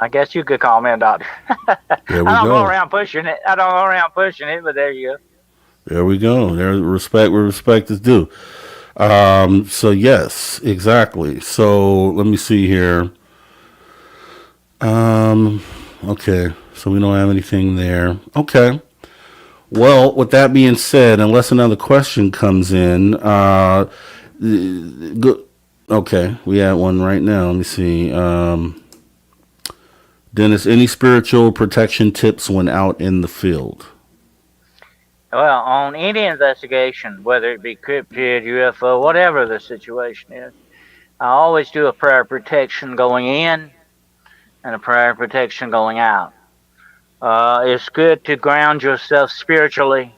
I guess you could call me a doctor. There we I don't go. go around pushing it. I don't go around pushing it, but there you go. There we go. There's respect where respect is due. So yes, exactly. So let me see here. Okay. So we don't have anything there. Okay. Well, with that being said, unless another question comes in, okay, we have one right now. Let me see. Dennis, any spiritual protection tips when out in the field? Well, on any investigation, whether it be cryptid, UFO, whatever the situation is, I always do a prayer of protection going in and a prayer of protection going out. It's good to ground yourself spiritually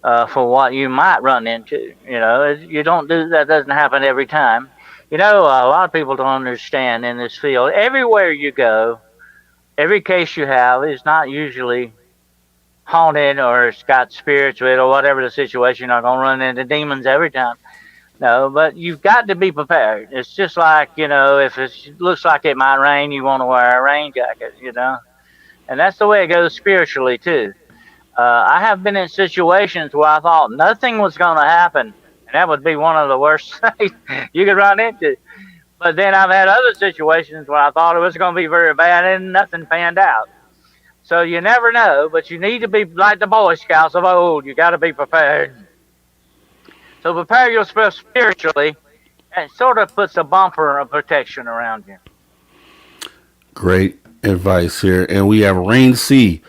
for what you might run into. You don't do that. Doesn't happen every time. A lot of people don't understand in this field. Everywhere you go, every case you have is not usually haunted or it's got spirits with it or whatever the situation. You're not going to run into demons every time. No, but you've got to be prepared. It's just like, if it looks like it might rain, you want to wear a rain jacket, And that's the way it goes spiritually, too. I have been in situations where I thought nothing was going to happen, and that would be one of the worst things you could run into. But then I've had other situations where I thought it was going to be very bad, and nothing panned out. So you never know, but you need to be like the Boy Scouts of old. You got to be prepared. So prepare yourself spiritually, and it sort of puts a bumper of protection around you. Great advice here. And we have Rain C,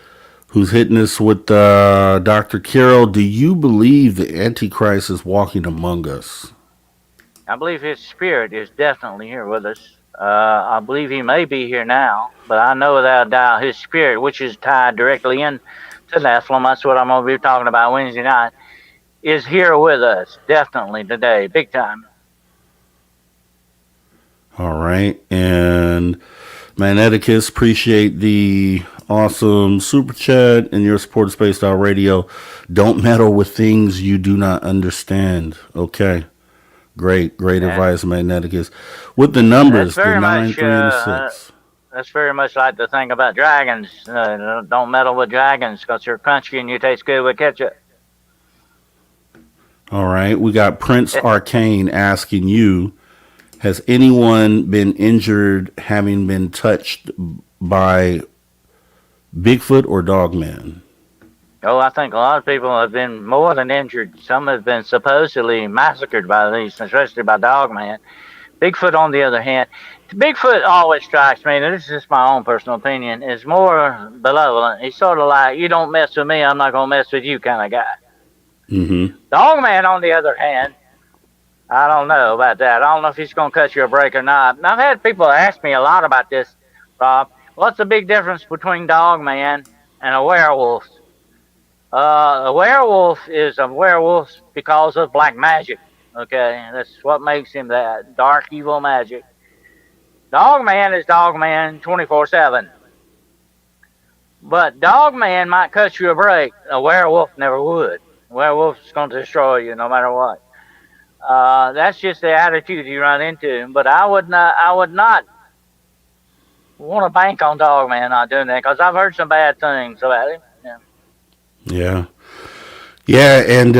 who's hitting us with Dr. Carroll. Do you believe the Antichrist is walking among us? I believe his spirit is definitely here with us. I believe he may be here now, but I know without a doubt his spirit, which is tied directly in to Nephilim, that's what I'm going to be talking about Wednesday night, is here with us definitely today, big time. All right. And Magneticus, appreciate the awesome super chat and your support of spacedoutradio. Don't meddle with things you do not understand. Okay. Great advice, Magneticus. With the numbers, the 9, 3, and the 6. That's very much like the thing about dragons. Don't meddle with dragons because they're crunchy and you taste good with ketchup. All right. We got Prince Arcane asking you, has anyone been injured having been touched by Bigfoot or Dogman? Oh, I think a lot of people have been more than injured. Some have been supposedly massacred by these, especially by Dogman. Bigfoot, on the other hand, Bigfoot always strikes me, and this is just my own personal opinion, is more benevolent. He's sort of like, you don't mess with me, I'm not going to mess with you kind of guy. Mm-hmm. Dogman, on the other hand, I don't know about that. I don't know if he's going to cut you a break or not. And I've had people ask me a lot about this, Rob. What's the big difference between Dogman and a werewolf? A werewolf is a werewolf because of black magic. Okay, that's what makes him that. Dark, evil magic. Dogman is Dogman 24/7. But Dogman might cut you a break. A werewolf never would. A werewolf's going to destroy you no matter what. That's just the attitude you run into. But I would not want to bank on Dogman not doing that because I've heard some bad things about him. Yeah. Yeah. Yeah, and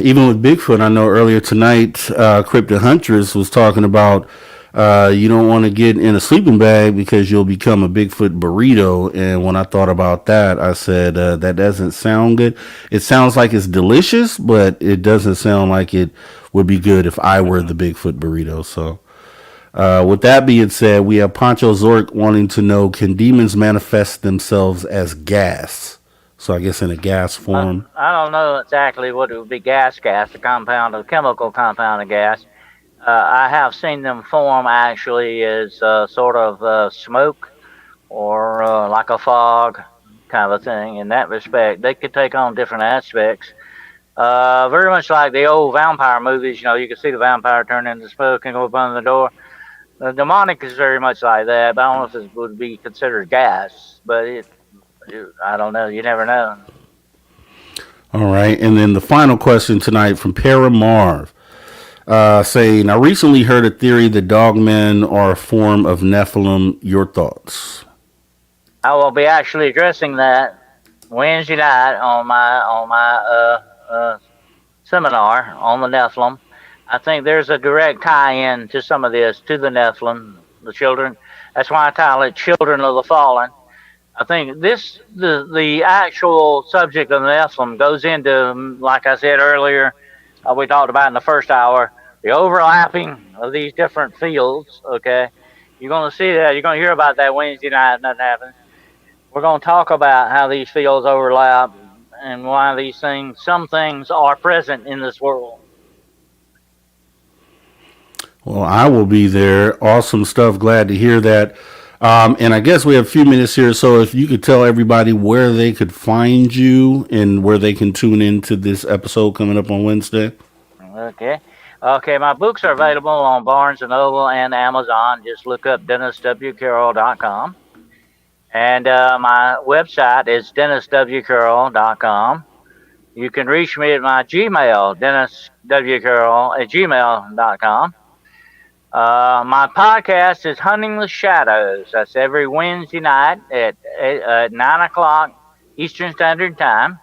even with Bigfoot, I know earlier tonight, Cryptid Huntress was talking about you don't want to get in a sleeping bag because you'll become a Bigfoot burrito. And when I thought about that, I said that doesn't sound good. It sounds like it's delicious, but it doesn't sound like it would be good if I were the Bigfoot burrito. So, with that being said, we have Poncho Zork wanting to know: can demons manifest themselves as gas? So I guess in a gas form. I don't know exactly what it would be. Gas, a compound, a chemical compound of gas. I have seen them form actually as sort of smoke or like a fog kind of thing. In that respect, they could take on different aspects. Very much like the old vampire movies. You know, you can see the vampire turn into smoke and go up under the door. The demonic is very much like that, but I don't know if it would be considered gas. But I don't know. You never know. All right. And then the final question tonight from Paranormal, saying, I recently heard a theory that dogmen are a form of Nephilim. Your thoughts? I will be actually addressing that Wednesday night on my seminar on the Nephilim. I think there's a direct tie-in to some of this, to the Nephilim, the children. That's why I title it Children of the Fallen. I think the actual subject of the Nephilim goes into, like I said earlier, we talked about in the first hour, the overlapping of these different fields, okay? You're going to see that. You're going to hear about that Wednesday night if nothing happens. We're going to talk about how these fields overlap and why some things are present in this world. Well, I will be there. Awesome stuff. Glad to hear that. And I guess we have a few minutes here, so if you could tell everybody where they could find you and where they can tune into this episode coming up on Wednesday. Okay, my books are available on Barnes & Noble and Amazon. Just look up DennisWCarroll.com. And my website is DennisWCarroll.com. You can reach me at my Gmail, DennisWCarroll@gmail.com. My podcast is Hunting the Shadows. That's every Wednesday night at 9 o'clock Eastern Standard Time.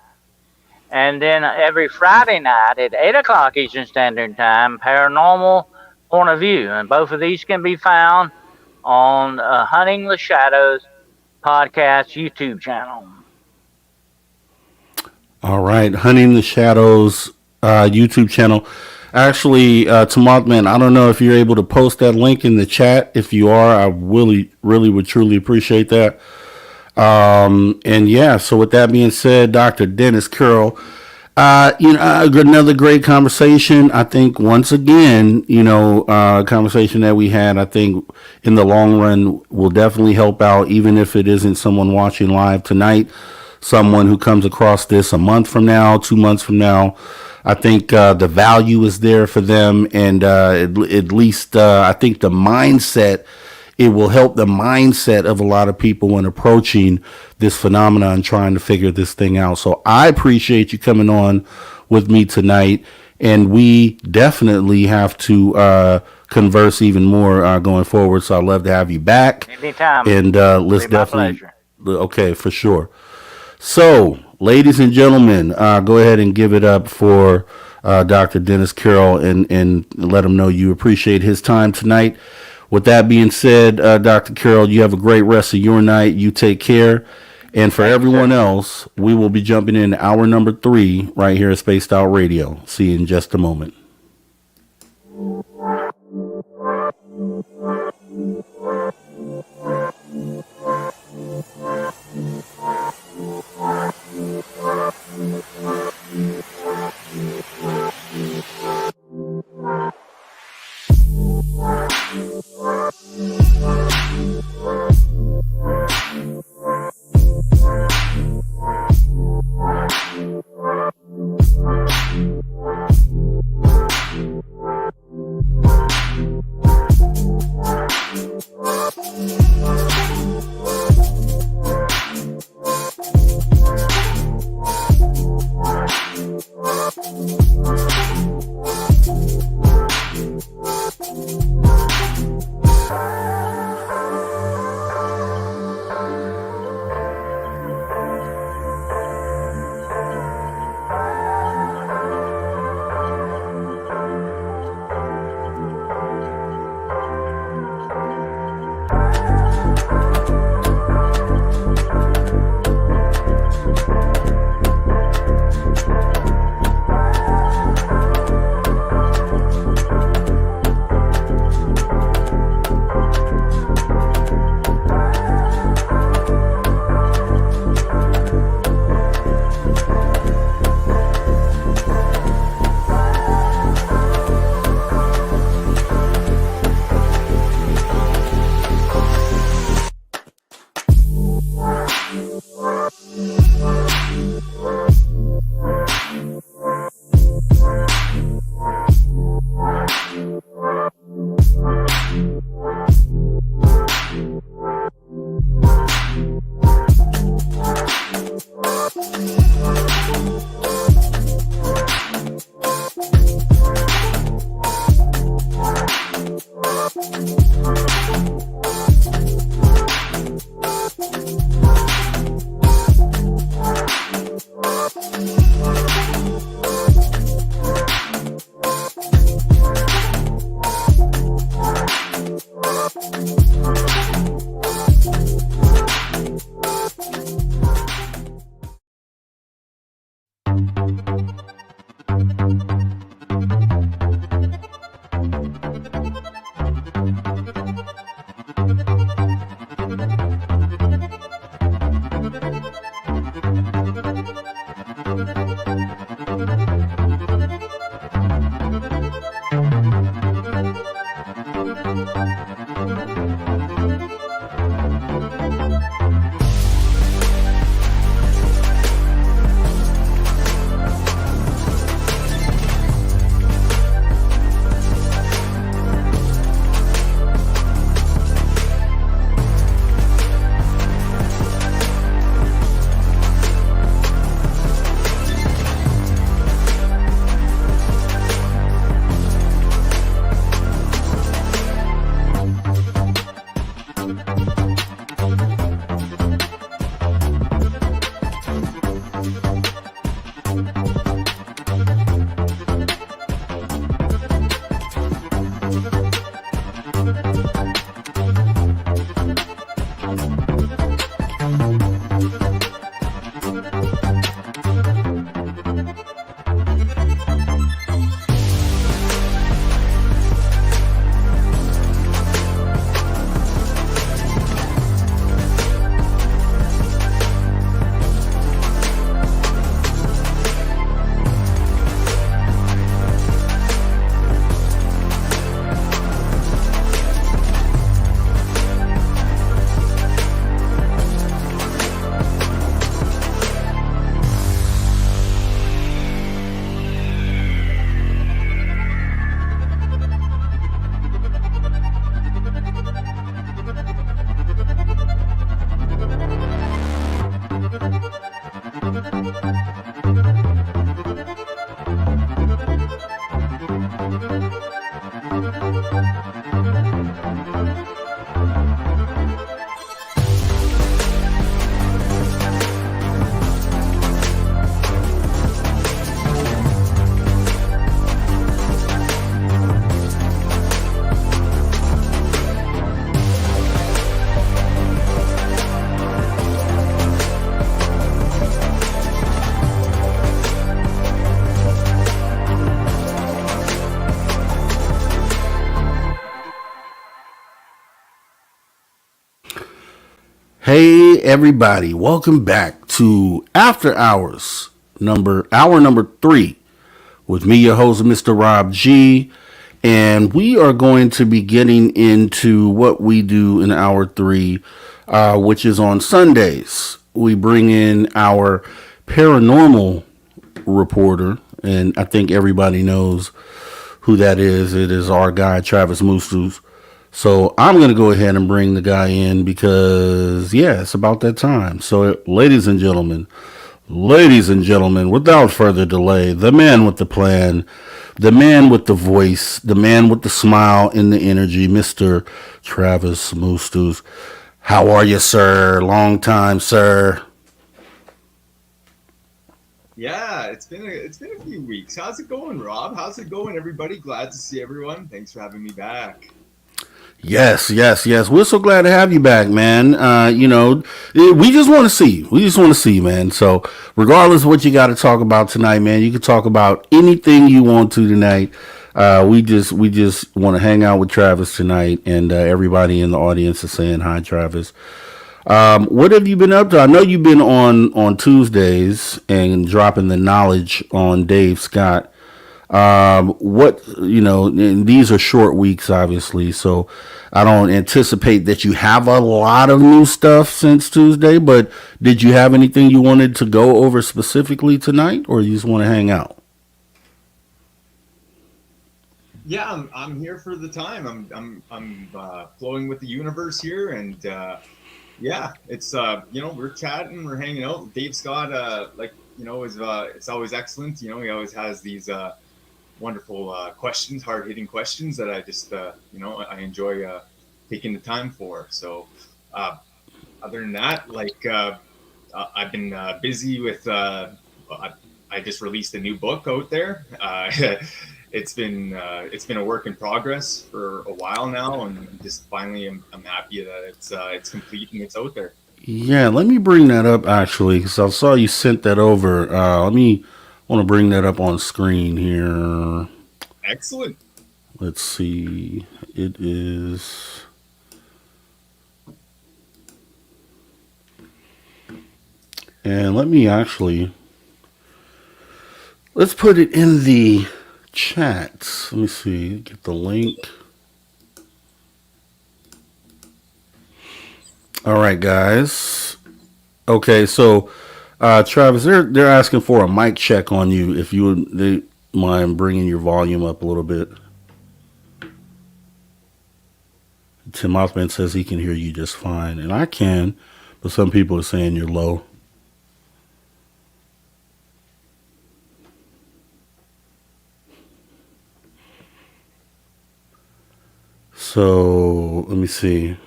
And then every Friday night at 8 o'clock Eastern Standard Time, Paranormal Point of View. And both of these can be found on Hunting the Shadows podcast YouTube channel. All right, Hunting the Shadows YouTube channel. Actually, Mothman, I don't know if you're able to post that link in the chat. If you are, I really would truly appreciate that. And yeah, so with that being said, Dr. Dennis Carroll, another great conversation. I think once again, conversation that we had, I think in the long run will definitely help out, even if it isn't someone watching live tonight, someone who comes across this a month from now, 2 months from now. I think the value is there for them, and at least I think the mindset, it will help the mindset of a lot of people when approaching this phenomenon and trying to figure this thing out. So I appreciate you coming on with me tonight, and we definitely have to converse even more going forward. So I'd love to have you back. Anytime. And let's definitely, okay, for sure. So, ladies and gentlemen, go ahead and give it up for Dr. Dennis Carroll and let him know you appreciate his time tonight. With that being said, Dr. Carroll, you have a great rest of your night. You take care. And for everyone else, we will be jumping in hour number 3 right here at Spaced Out Radio. See you in just a moment. Hey everybody, welcome back to After Hours, hour number 3, with me, your host, Mr. Rob G. And we are going to be getting into what we do in hour 3, which is on Sundays. We bring in our paranormal reporter, and I think everybody knows who that is. It is our guy, Travis Moostus. So I'm going to go ahead and bring the guy in because, yeah, it's about that time. So, ladies and gentlemen, without further delay, the man with the plan, the man with the voice, the man with the smile and the energy, Mr. Travis Moostus. How are you, sir? Long time, sir. Yeah, it's been a few weeks. How's it going, Rob? How's it going, everybody? Glad to see everyone. Thanks for having me back. Yes, yes, yes. We're so glad to have you back, man. We just want to see you. We just want to see you, man. So, regardless of what you got to talk about tonight, man, you can talk about anything you want to tonight. We just want to hang out with Travis tonight, and everybody in the audience is saying hi, Travis. What have you been up to? I know you've been on Tuesdays and dropping the knowledge on Dave Scott. What and these are short weeks, obviously, so I don't anticipate that you have a lot of new stuff since Tuesday. But did you have anything you wanted to go over specifically tonight, or you just want to hang out? Yeah, I'm here for the time. I'm flowing with the universe here, and yeah, it's we're chatting, we're hanging out. Dave Scott, is it's always excellent. He always has these wonderful questions, hard hitting questions that I just I enjoy taking the time for. So uh, other than that, I've been busy with. I I just released a new book out there. It's been a work in progress for a while now, and just finally I'm happy that it's complete and it's out there. Yeah, let me bring that up actually, because I saw you sent that over. Let me want to bring that up on screen here. Excellent. Let's see. It is. And let me actually let's put it in the chat. Let me see. Get the link. All right, guys. Okay, so Travis, they're asking for a mic check on you. If you would they mind bringing your volume up a little bit. Tim Osman says he can hear you just fine, and I can, but some people are saying you're low. So let me see.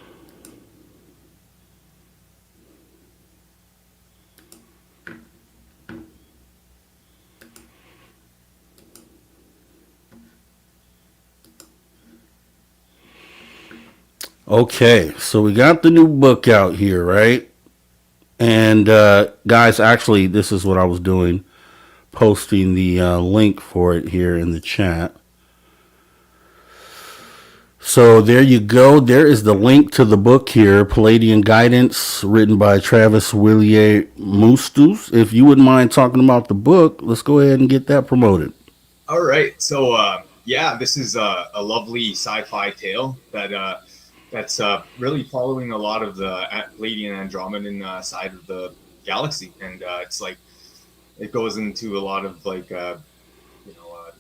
Okay, so we got the new book out here, right? And guys, actually, this is what I was doing, posting the link for it here in the chat. So there you go. There is the link to the book here, Palladian Guidance, written by Travis Willier Mustus. If you wouldn't mind talking about the book, let's go ahead and get that promoted. All right. So yeah, this is a lovely sci-fi tale that's really following a lot of the Palladian Andromedan side of the galaxy, and it's like it goes into a lot of you know uh,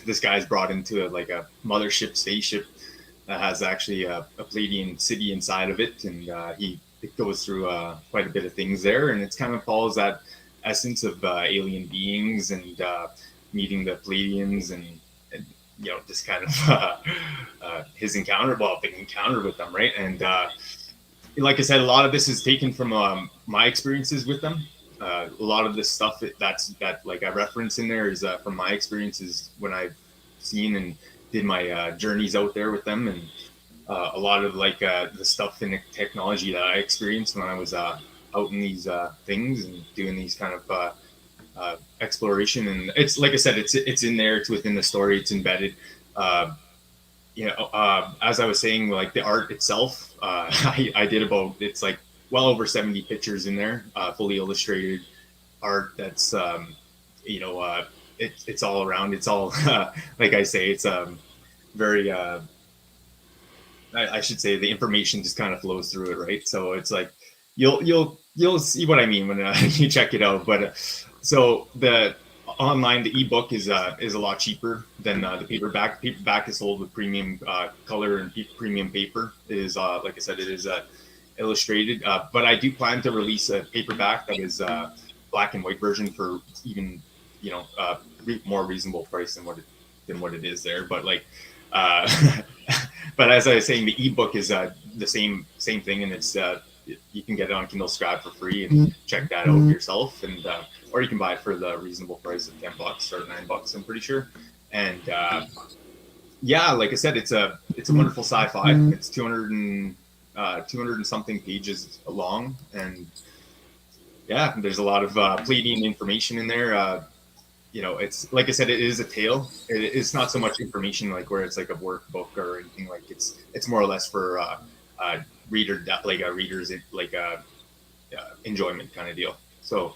this guy's brought into like a mothership spaceship that has actually a Palladian city inside of it, and he it goes through quite a bit of things there, and it kind of follows that essence of alien beings and meeting the Palladians and just kind of his encounter, well, big encounter with them, right? And like I said, a lot of this is taken from my experiences with them. A lot of this stuff that like I reference in there is from my experiences when I've seen and did my journeys out there with them, and a lot of the stuff in the technology that I experienced when I was out in these things and doing these kind of exploration. And it's like I said, it's in there, it's within the story, it's embedded. Uh, as I was saying, like the art itself, I did about it's like well over 70 pictures in there, fully illustrated art. That's it's all around. It's all like I say, it's very I should say the information just kind of flows through it, right? So it's like you'll see what I mean when you check it out. But so the online, the ebook is a lot cheaper than the paperback. The paperback is sold with premium color and premium paper. It is like I said, it is illustrated. But I do plan to release a paperback that is black and white version for even more reasonable price than what than what it is there. But like, uh, but as I was saying, the ebook is the same thing, and it's you can get it on Kindle Scribe for free and check that out yourself, and or you can buy it for the reasonable price of $10 or $9, I'm pretty sure. And yeah, like I said, it's a wonderful sci-fi. It's 200 and something pages long, and yeah, there's a lot of Pleiadian information in there. You know, it's like I said, it is a tale. It's not so much information like where it's like a workbook or anything. Like it's more or less for readers like enjoyment kind of deal. So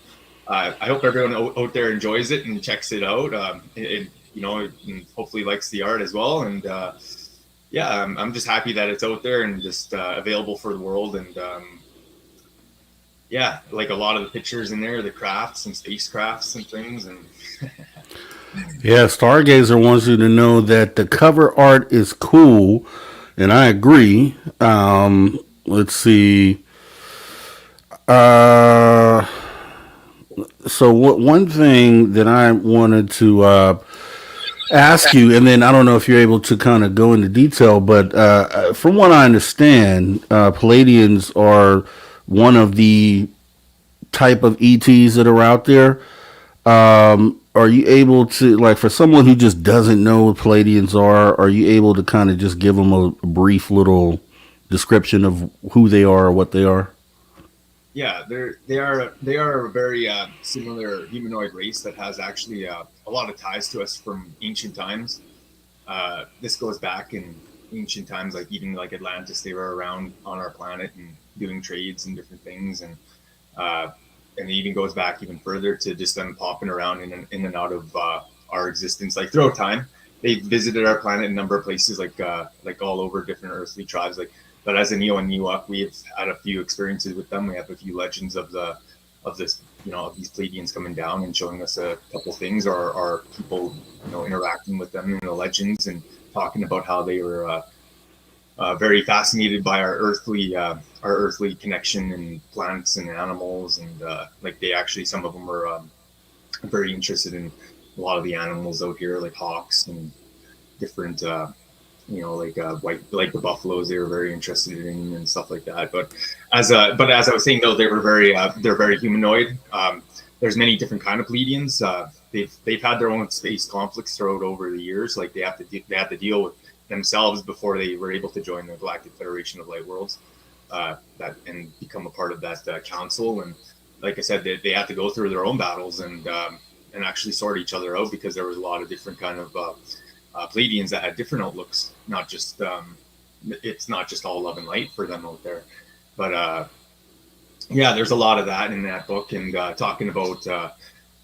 I hope everyone out there enjoys it and checks it out. You know, and hopefully likes the art as well. And yeah, I'm just happy that it's out there and just available for the world. And yeah, like a lot of the pictures in there, the crafts and spacecrafts and things. And yeah, Stargazer wants you to know that the cover art is cool, and I agree. Let's see. So one thing that I wanted to ask you, and then I don't know if you're able to kind of go into detail, but from what I understand, Palladians are one of the type of ETs that are out there. Are you able to, like, for someone who just doesn't know what Palladians are you able to kind of just give them a brief little description of who they are or what they are? yeah, they are a very similar humanoid race that has actually a lot of ties to us from ancient times. This goes back in ancient times, like even like Atlantis. They were around on our planet and doing trades and different things, and it even goes back even further to just them popping around in and out of our existence, like throughout time. They visited our planet in a number of places, like all over different earthly tribes. Like, but as a Neo and Newup, we've had a few experiences with them. We have a few legends of this, you know, of these Pleiadians coming down and showing us a couple things, or people, you know, interacting with them in the legends and talking about how they were very fascinated by our earthly connection and plants and animals, and like they actually, some of them were very interested in a lot of the animals out here, like hawks and different you know, like white, like the buffaloes, they were very interested in and stuff like that. But as I was saying, though, they're very humanoid. There's many different kind of Pleiadians. They've had their own space conflicts throughout over the years. Like they have to deal with themselves before they were able to join the Galactic Federation of Light Worlds, that and become a part of that council. And like I said, they had to go through their own battles and actually sort each other out, because there was a lot of different kind of Pleiadians that had different outlooks. Not just it's not just all love and light for them out there, but yeah, there's a lot of that in that book, and talking about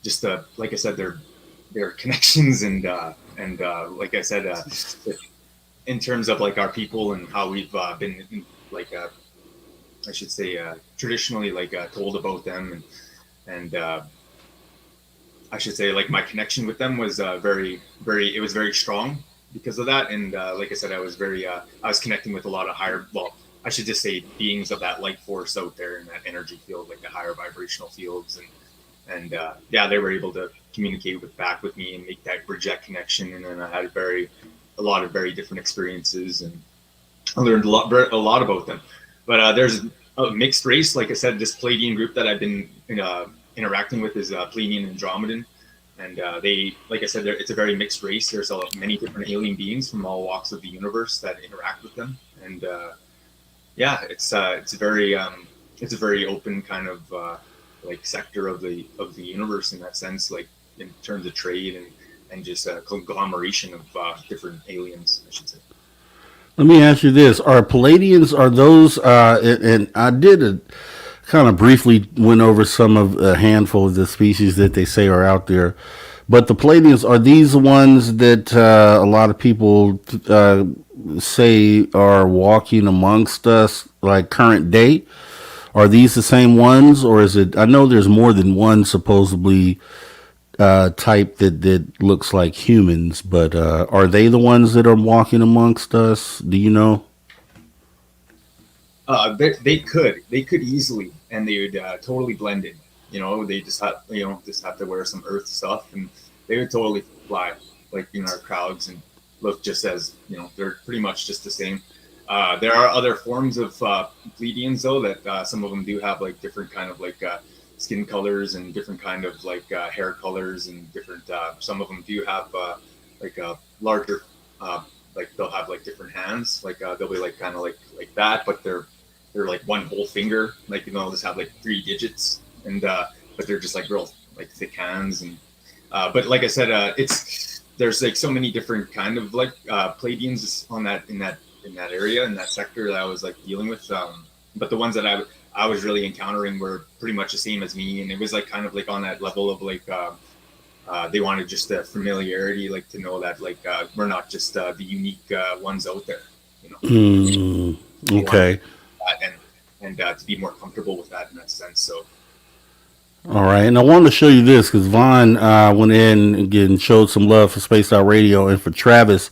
just like I said, their connections and like I said, in terms of like our people and how we've been like I should say traditionally like told about them, and I should say like my connection with them was very strong because of that. And like I said, I was connecting with a lot of higher, well, I should just say beings of that light force out there in that energy field, like the higher vibrational fields, and yeah, they were able to communicate back with me and make that bridge, that connection. And then I had a lot of very different experiences, and I learned a lot about them. But there's a mixed race, like I said, this Pleiadian group that I've been interacting with is Pleiadian Andromedan, and they, like I said, it's a very mixed race. There's many different alien beings from all walks of the universe that interact with them, and yeah, it's a very open kind of like sector of the universe in that sense, like in terms of trade and just a conglomeration of different aliens, I should say. Let me ask you this: are Palladians, are those? And I did kind of briefly went over some of a handful of the species that they say are out there, but the Palladians, are these the ones that a lot of people say are walking amongst us, like current day? Are these the same ones, or is it? I know there's more than one supposedly type that looks like humans, but are they the ones that are walking amongst us? Do you know? They could easily, and they would totally blend in. You know, they just have to wear some Earth stuff, and they would totally fly. like in our crowds and look just as, they're pretty much just the same. There are other forms of Pleiadians though that some of them do have like different kind of like skin colors and different kind of like hair colors and different. Some of them do have like a larger, like they'll have like different hands. Like they'll be like kind of like that, but they're like one whole finger. Like they'll just have like 3 digits, and but they're just like real like thick hands. And but like I said, there's like so many different kind of like Pleiadians on that in that area in that sector that I was like dealing with. But the ones that I was really encountering were pretty much the same as me, and it was like kind of like on that level of like they wanted just the familiarity, like to know that like we're not just the unique ones out there, Okay. And to be more comfortable with that in that sense. So All right, and I wanted to show you this because Vaughn went in and again showed some love for Spaced Out Radio and for Travis,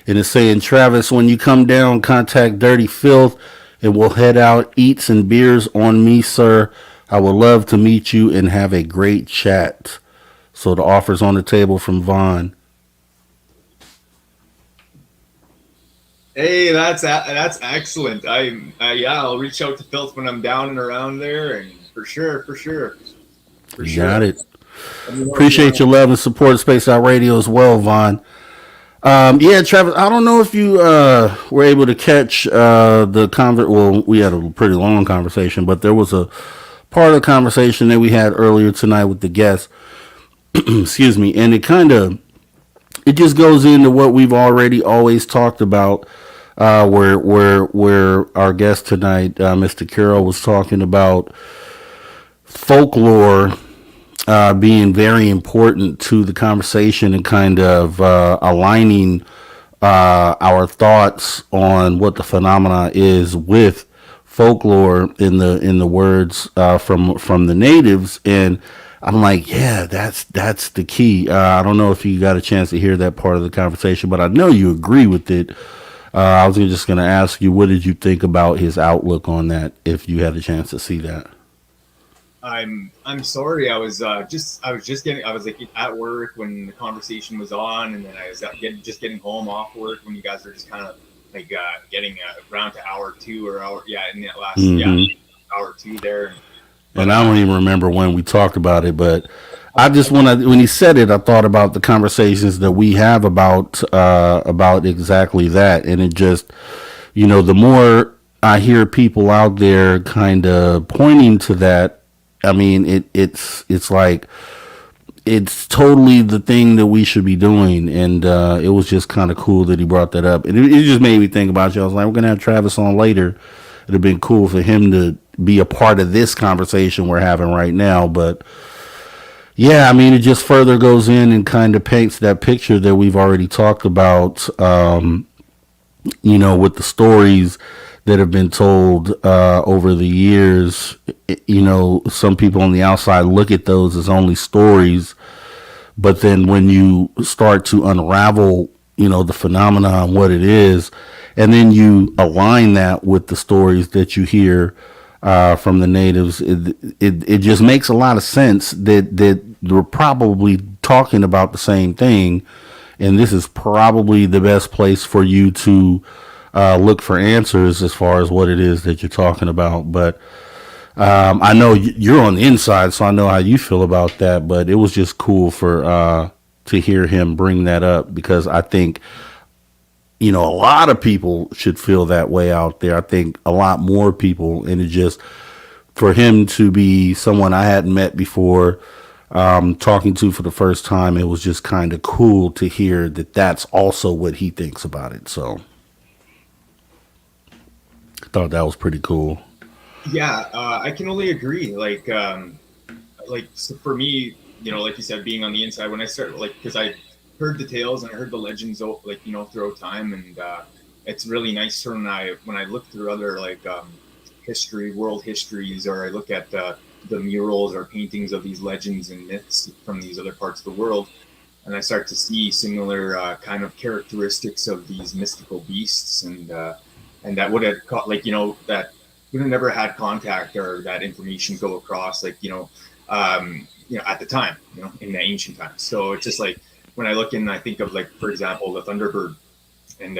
and it's saying, Travis, when you come down, contact Dirty Filth, and we'll head out, eats and beers on me, sir. I would love to meet you and have a great chat. So the offer's on the table from Vaughn. hey, that's excellent. Yeah, I'll reach out to Filth when I'm down and around there, and for sure, You got it. Let me know if you Appreciate wanna- your love and support of Space Out Radio as well, Vaughn. Yeah, Travis, I don't know if you were able to catch well, we had a pretty long conversation, but there was a part of the conversation that we had earlier tonight with the guest. Excuse me, and it just goes into what we've already always talked about. Where our guest tonight, Mr. Carroll, was talking about folklore being very important to the conversation and kind of aligning our thoughts on what the phenomena is with folklore in the words from the natives. And I'm like, yeah, that's the key. I don't know if you got a chance to hear that part of the conversation, but I know you agree with it. I was just going to ask you, what did you think about his outlook on that? If you had a chance to see that. I'm sorry. I was like at work when the conversation was on, and then I was just getting home off work when you guys were just kind of like getting around to hour 2 or hour in that last hour 2 there. And I don't even remember when we talked about it, but I just when he said it, I thought about the conversations that we have about exactly that, and it just, the more I hear people out there kind of pointing to that, I mean, it's like it's totally the thing that we should be doing, and it was just kind of cool that he brought that up, and it just made me think about you. I was like, we're gonna have Travis on later. It'd have been cool for him to be a part of this conversation we're having right now, but yeah, I mean, it just further goes in and kind of paints that picture that we've already talked about, with the stories that have been told over the years. Some people on the outside look at those as only stories, but then when you start to unravel, the phenomenon, what it is, and then you align that with the stories that you hear from the natives, it just makes a lot of sense that we're probably talking about the same thing, and this is probably the best place for you to look for answers as far as what it is that you're talking about. But I know you're on the inside, so I know how you feel about that, but it was just cool to hear him bring that up, because I think a lot of people should feel that way out there. I think a lot more people, and it just, for him to be someone I hadn't met before, talking to for the first time, it was just kind of cool to hear that that's also what he thinks about it. So I thought that was pretty cool. Yeah, I can only agree. So for me, like you said, being on the inside, when I started, because I heard the tales and I heard the legends, throughout time, and it's really nice when I look through other world histories, or I look at the murals or paintings of these legends and myths from these other parts of the world, and I start to see similar kind of characteristics of these mystical beasts, and that would have that would have never had contact or that information go across, at the time, in the ancient times. So it's just like when I look in, I think of, like, for example, the Thunderbird, and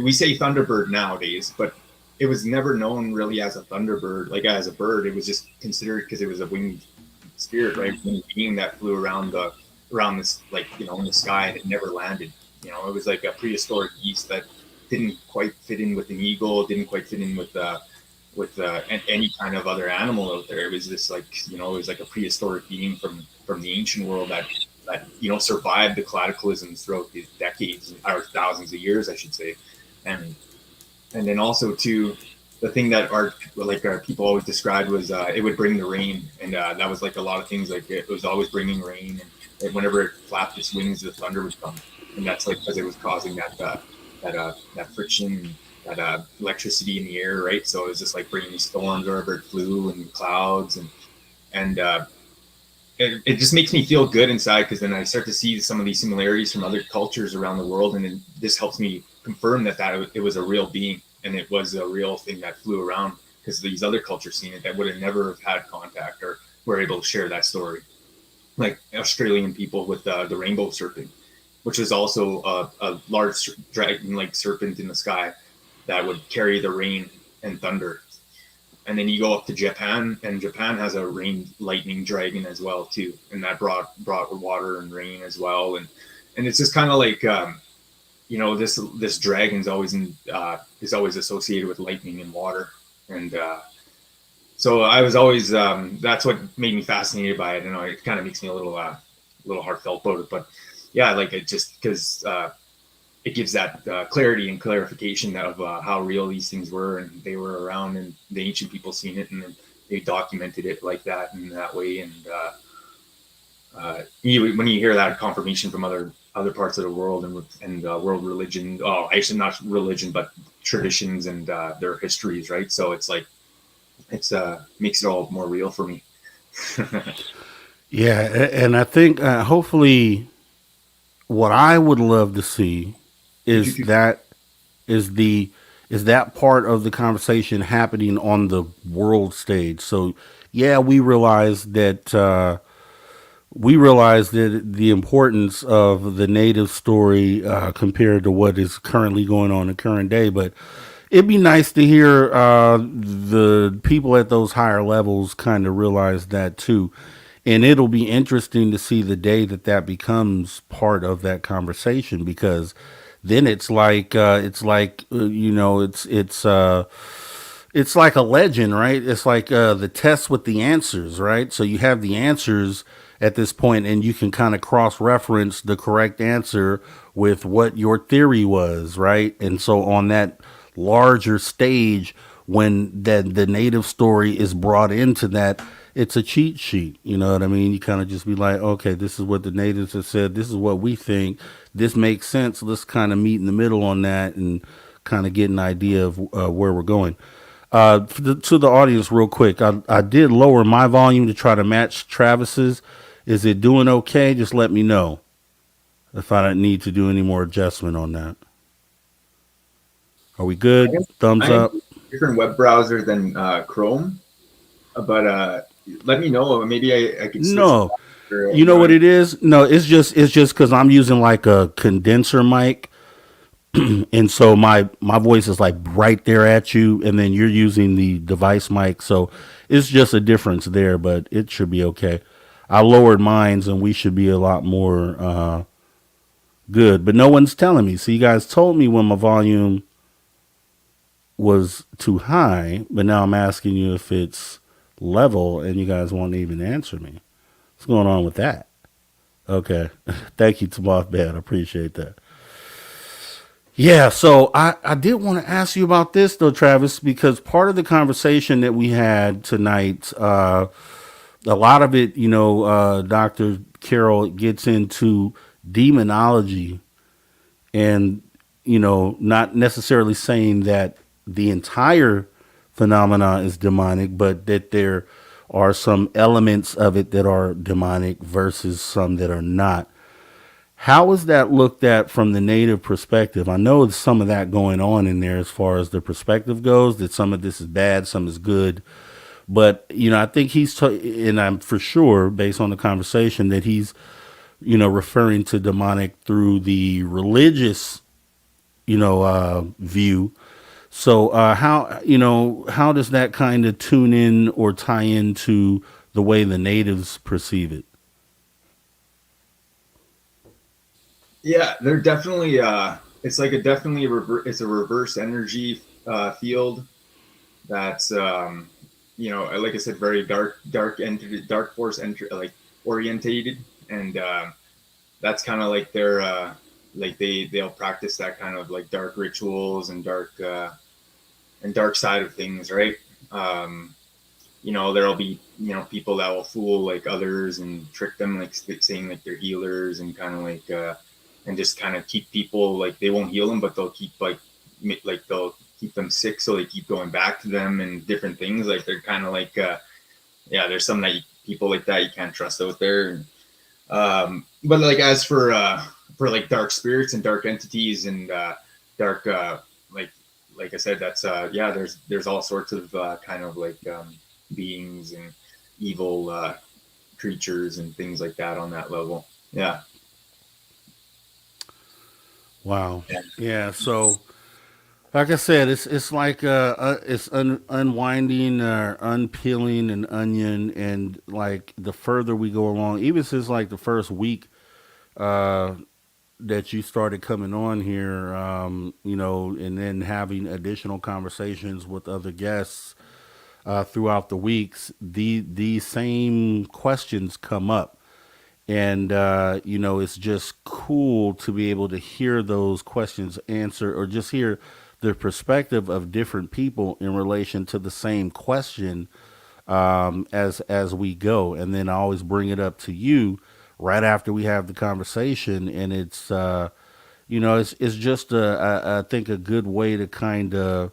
we say Thunderbird nowadays, but it was never known really as a Thunderbird, like as a bird. It was just considered because it was a winged spirit, right? Winged being that flew around this, like, in the sky, and it never landed. It was like a prehistoric beast that didn't quite fit in with an eagle, didn't quite fit in with any kind of other animal out there. It was this, like, it was like a prehistoric being from the ancient world that survived the cataclysms throughout these decades, or thousands of years, I should say. And then also too, the thing that our people always described was it would bring the rain, and that was like a lot of things. Like, it was always bringing rain, and whenever it flapped its wings, the thunder would come, and that's like because it was causing that friction, that electricity in the air, right? So it was just like bringing storms wherever it flew, and clouds, and it just makes me feel good inside, because then I start to see some of these similarities from other cultures around the world, and then this helps me confirm that it was a real being, and it was a real thing that flew around, because these other cultures seen it that would have never have had contact or were able to share that story, like Australian people with the rainbow serpent, which is also a large dragon-like serpent in the sky that would carry the rain and thunder. And then you go up to Japan, and Japan has a rain lightning dragon as well too, and that brought water and rain as well. And it's just kind of like this dragon's always is always associated with lightning and water, and so I was always that's what made me fascinated by it. And it kind of makes me a little heartfelt about it, but yeah, like, it just because it gives that clarity and clarification of how real these things were, and they were around, and the ancient people seen it, and then they documented it like that in that way. And when you hear that confirmation from other parts of the world and world religion, actually not religion, but traditions and their histories, right? So it's like makes it all more real for me. Yeah, and I think hopefully what I would love to see is that part of the conversation happening on the world stage. So yeah, we realize that the importance of the native story compared to what is currently going on in the current day, but it'd be nice to hear the people at those higher levels kind of realize that too. And it'll be interesting to see the day that becomes part of that conversation, because then it's like it's like a legend, right? It's like the test with the answers, right? So you have the answers at this point, and you can kind of cross-reference the correct answer with what your theory was, right? And so on that larger stage, when the native story is brought into that, it's a cheat sheet. You know what I mean? You kind of just be like, okay, this is what the natives have said. This is what we think. This makes sense. Let's kind of meet in the middle on that and kind of get an idea of where we're going. To the audience, real quick, I did lower my volume to try to match Travis's. Is it doing okay? Just let me know if I don't need to do any more adjustment on that. Are we good? Thumbs up. Different web browser than Chrome, but let me know. Maybe I could. No, you know what it is? No, it's just because I'm using like a condenser mic, and so my voice is like right there at you, and then you're using the device mic, so it's just a difference there. But it should be okay. I lowered mines, and we should be a lot more good. But no one's telling me. So you guys told me when my volume was too high, but now I'm asking you if it's level, and you guys won't even answer me. What's going on with that? Okay. Thank you, Tomoth Bad. I appreciate that. Yeah, so I did want to ask you about this, though, Travis, because part of the conversation that we had tonight, a lot of it, Dr. Carroll gets into demonology, and, not necessarily saying that the entire phenomena is demonic, but that there are some elements of it that are demonic versus some that are not. How is that looked at from the native perspective? I know there's some of that going on in there as far as the perspective goes, that some of this is bad, some is good. But, I think and I'm for sure, based on the conversation, that he's referring to demonic through the religious, view. So how does that kind of tune in or tie into the way the natives perceive it? Yeah, they're definitely it's like a definitely it's a reverse energy field that's like I said, very dark entity, dark force like orientated, and that's kind of like their like they'll practice that kind of like dark rituals and dark side of things, right? um there'll be people that will fool like others and trick them, like saying like they're healers, and kind of like and just kind of keep people, like they won't heal them, but they'll keep like they'll keep them sick, so they keep going back to them and different things. Like they're kind of like yeah, there's some people like that you can't trust out there. But like as for like dark spirits and dark entities and dark like like I said, that's yeah, there's all sorts of kind of like beings and evil creatures and things like that on that level. Yeah. Wow. Yeah. Yeah. So, like I said, it's like it's unwinding or unpeeling an onion, and like the further we go along, even since like the first week uh, that you started coming on here, and then having additional conversations with other guests throughout the weeks, these same questions come up. And it's just cool to be able to hear those questions answered, or just hear the perspective of different people in relation to the same question, as we go. And then I always bring it up to you right after we have the conversation, and it's just I think a good way to kind of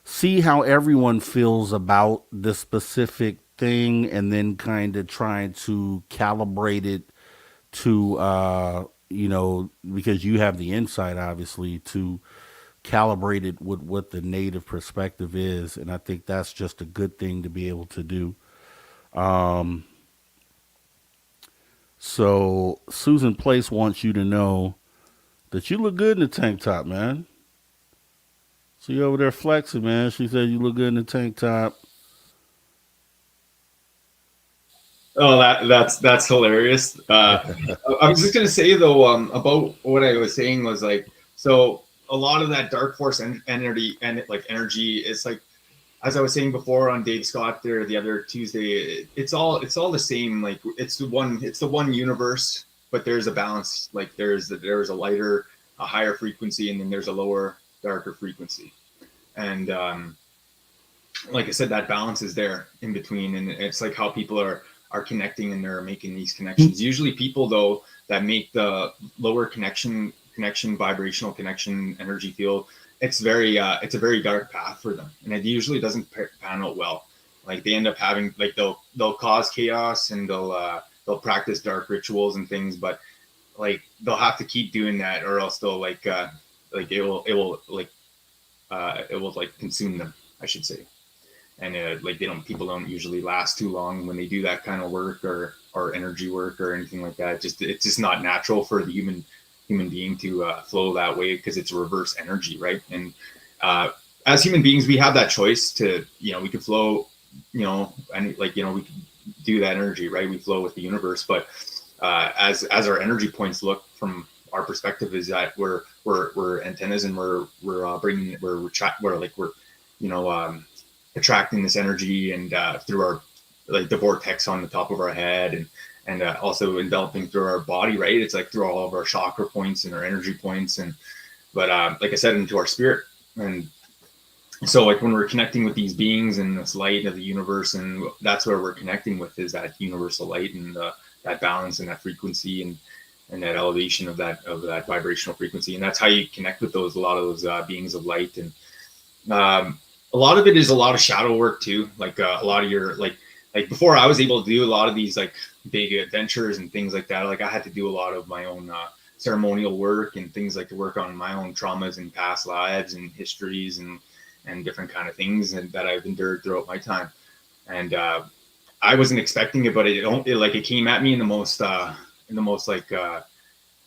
see how everyone feels about the specific thing, and then kind of trying to calibrate it to because you have the insight, obviously, to calibrate it with what the native perspective is. And I think that's just a good thing to be able to do. um so Susan Place wants you to know that you look good in the tank top, man. So you over there flexing, man. She said you look good in the tank top. Oh, that's hilarious. I was just gonna say though, about what I was saying was like, so a lot of that dark force energy and like energy is like, as I was saying before on Dave Scott there the other Tuesday, it's all the same. Like it's the one universe, but there's a balance. Like there's a lighter, a higher frequency, and then there's a lower, darker frequency. And like I said, that balance is there in between, and it's like how people are connecting, and they're making these connections. Usually, people though that make the lower connection vibrational connection energy field, it's a very dark path for them, and it usually doesn't pan out well. Like they end up having, like they'll cause chaos, and they'll practice dark rituals and things, but like they'll have to keep doing that, or else they'll like it will like consume them, I should say. And like people don't usually last too long when they do that kind of work, or energy work or anything like that. It's just not natural for the human being to flow that way, because it's reverse energy, right? And as human beings, we have that choice to, we can flow, and like we can do that energy, right? We flow with the universe. But as our energy points look from our perspective, is that we're antennas, and we're bringing we're you know attracting this energy, and through our, like the vortex on the top of our head, and also enveloping through our body, right? It's like through all of our chakra points and our energy points, and but like I said, into our spirit. And so like when we're connecting with these beings and this light of the universe, and that's where we're connecting with, is that universal light, and that balance and that frequency, and that elevation of that vibrational frequency. And that's how you connect with a lot of those beings of light. And a lot of it is a lot of shadow work too. Like a lot of your like before I was able to do a lot of these like big adventures and things like that. Like I had to do a lot of my own ceremonial work and things, like to work on my own traumas and past lives and histories, and different kind of things that I've endured throughout my time. And I wasn't expecting it, but it came at me in the most in the most like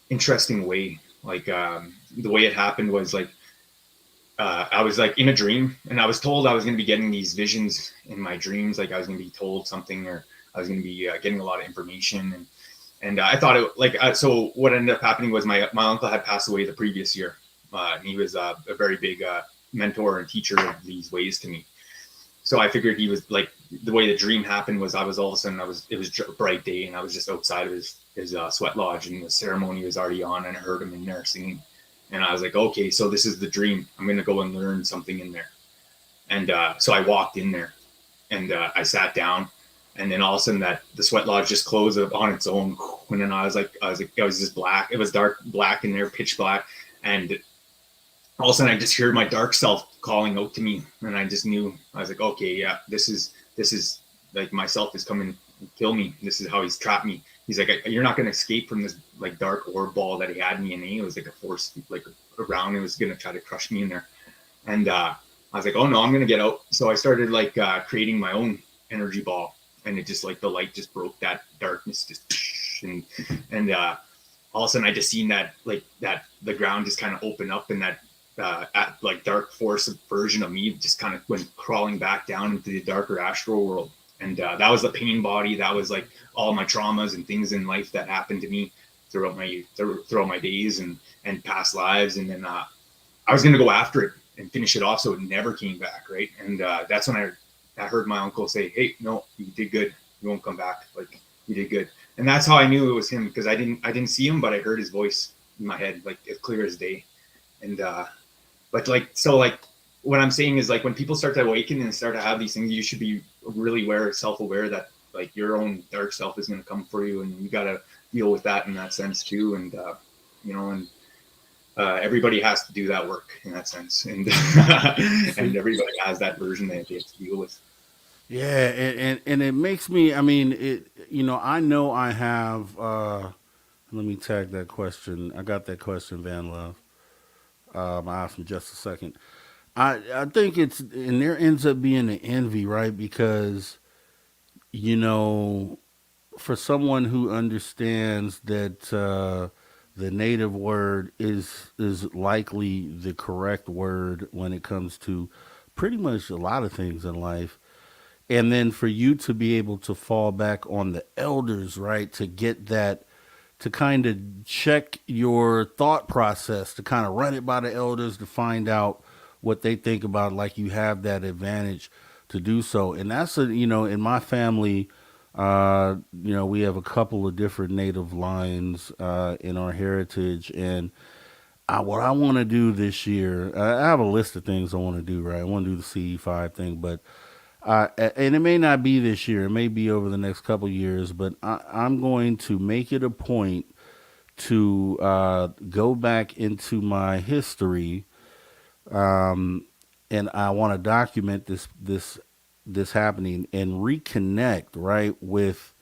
interesting way. Like the way it happened was like I was like in a dream, and I was told I was going to be getting these visions in my dreams. Like I was going to be told something, or I was going to be getting a lot of information, and I thought it like so. What ended up happening was my uncle had passed away the previous year, and he was a very big mentor and teacher of these ways to me. So I figured he was like the way the dream happened was I was all of a sudden it was a bright day, and I was just outside of his sweat lodge, and the ceremony was already on, and I heard him in there singing, and I was like, okay, so this is the dream. I'm gonna go and learn something in there, and so I walked in there, and I sat down, and then all of a sudden that the sweat lodge just closed up on its own, and then I was like, it was just black. It was dark black in there, pitch black, and all of a sudden I just heard my dark self calling out to me, and I just knew. I was like, okay, yeah, this is like myself is coming to kill me. This is how he's trapped me. He's like, you're not going to escape from this like dark orb ball that he had me in. It was like a force like around. It was going to try to crush me in there. And I was like, oh no, I'm going to get out. So I started like creating my own energy ball, and it just like the light just broke that darkness, just and all of a sudden I just seen that like that the ground just kind of open up, and that at like dark force version of me just kind of went crawling back down into the darker astral world. And that was the pain body. That was like all my traumas and things in life that happened to me throughout my days and past lives. And then I was going to go after it and finish it off, so it never came back, right? And that's when I heard my uncle say, hey, no, you did good, you won't come back, like you did good. And that's how I knew it was him, because I didn't see him, but I heard his voice in my head, like as clear as day. And but like, so like what I'm saying is like when people start to awaken and start to have these things, you should be really self-aware that like your own dark self is going to come for you, and you got to deal with that in that sense too. And you know, and everybody has to do that work in that sense, and and everybody has that version that they have to deal with. Yeah, and it makes me. I mean, it. You know I have. Let me tag that question. I got that question, Van Love. I asked him just a second. I think it's and there ends up being an envy, right? Because you know, for someone who understands that the native word is likely the correct word when it comes to pretty much a lot of things in life, and then for you to be able to fall back on the elders, right, to get that, to kind of check your thought process, to kind of run it by the elders to find out what they think about, like you have that advantage to do so. And that's in my family, we have a couple of different native lines in our heritage. And what I want to do this year, I have a list of things I want to do, right? I want to do the CE5 thing, but and it may not be this year. It may be over the next couple years. But I'm going to make it a point to go back into my history, and I want to document this happening and reconnect right with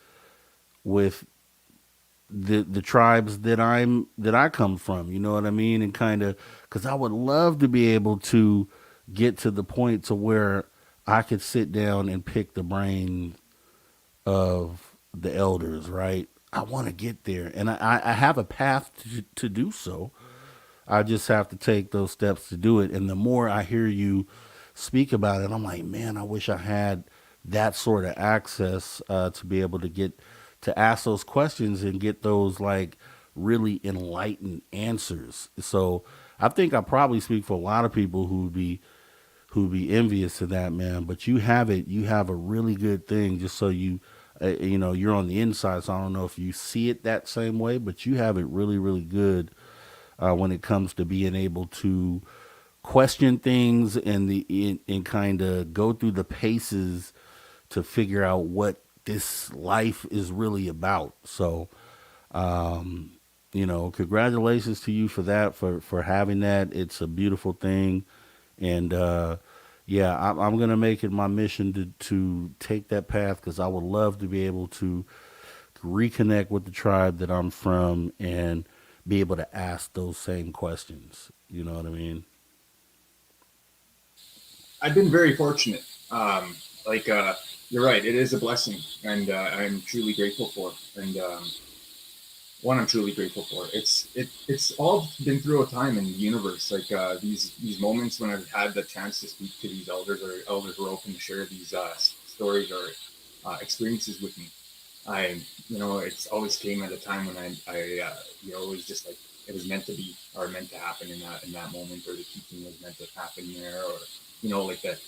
the tribes that I come from. You know what I mean? And kind of because I would love to be able to get to the point to where I could sit down and pick the brain of the elders, right? I want to get there, and I have a path to do so. I just have to take those steps to do it. And the more I hear you speak about it, I'm like, man, I wish I had that sort of access to be able to get to ask those questions and get those like really enlightened answers. So I think I probably speak for a lot of people who'd be envious of that, man. But you have it. You have a really good thing. Just so you're on the inside. So I don't know if you see it that same way, but you have it really, really good when it comes to being able to question things and kind of go through the paces to figure out what this life is really about. So, congratulations to you for that, for having that. It's a beautiful thing. And yeah, I'm gonna make it my mission to take that path because I would love to be able to reconnect with the tribe that I'm from and be able to ask those same questions. You know what I mean? I've been very fortunate. Like you're right, it is a blessing, and I'm truly grateful for. And one I'm truly grateful for. It's all been through a time in the universe, like these moments when I've had the chance to speak to these elders, or elders who are open to share these stories or experiences with me. It's always came at a time when it was just like it was meant to be, or meant to happen in that moment, or the teaching was meant to happen there, or like the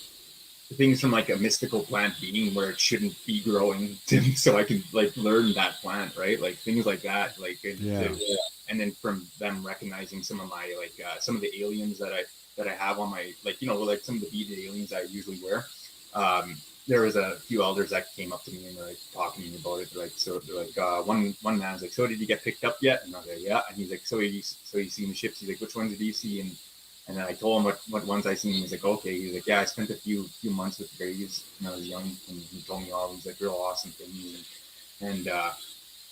things from like a mystical plant being where it shouldn't be growing, so I can like learn that plant, right? Like things like that, like and then from them recognizing some of my some of the aliens that I have on my like some of the beaded aliens I usually wear. There was a few elders that came up to me and they're like talking to me about it. One man's like, "So did you get picked up yet?" And I was like, "Yeah." And he's like, "So you seen the ships?" He's like, "Which ones did you see?" And then I told him what ones I seen. He's like, "Okay." He's like, "Yeah, I spent a few months with Graves when I was young," and he told me all these like real awesome things. And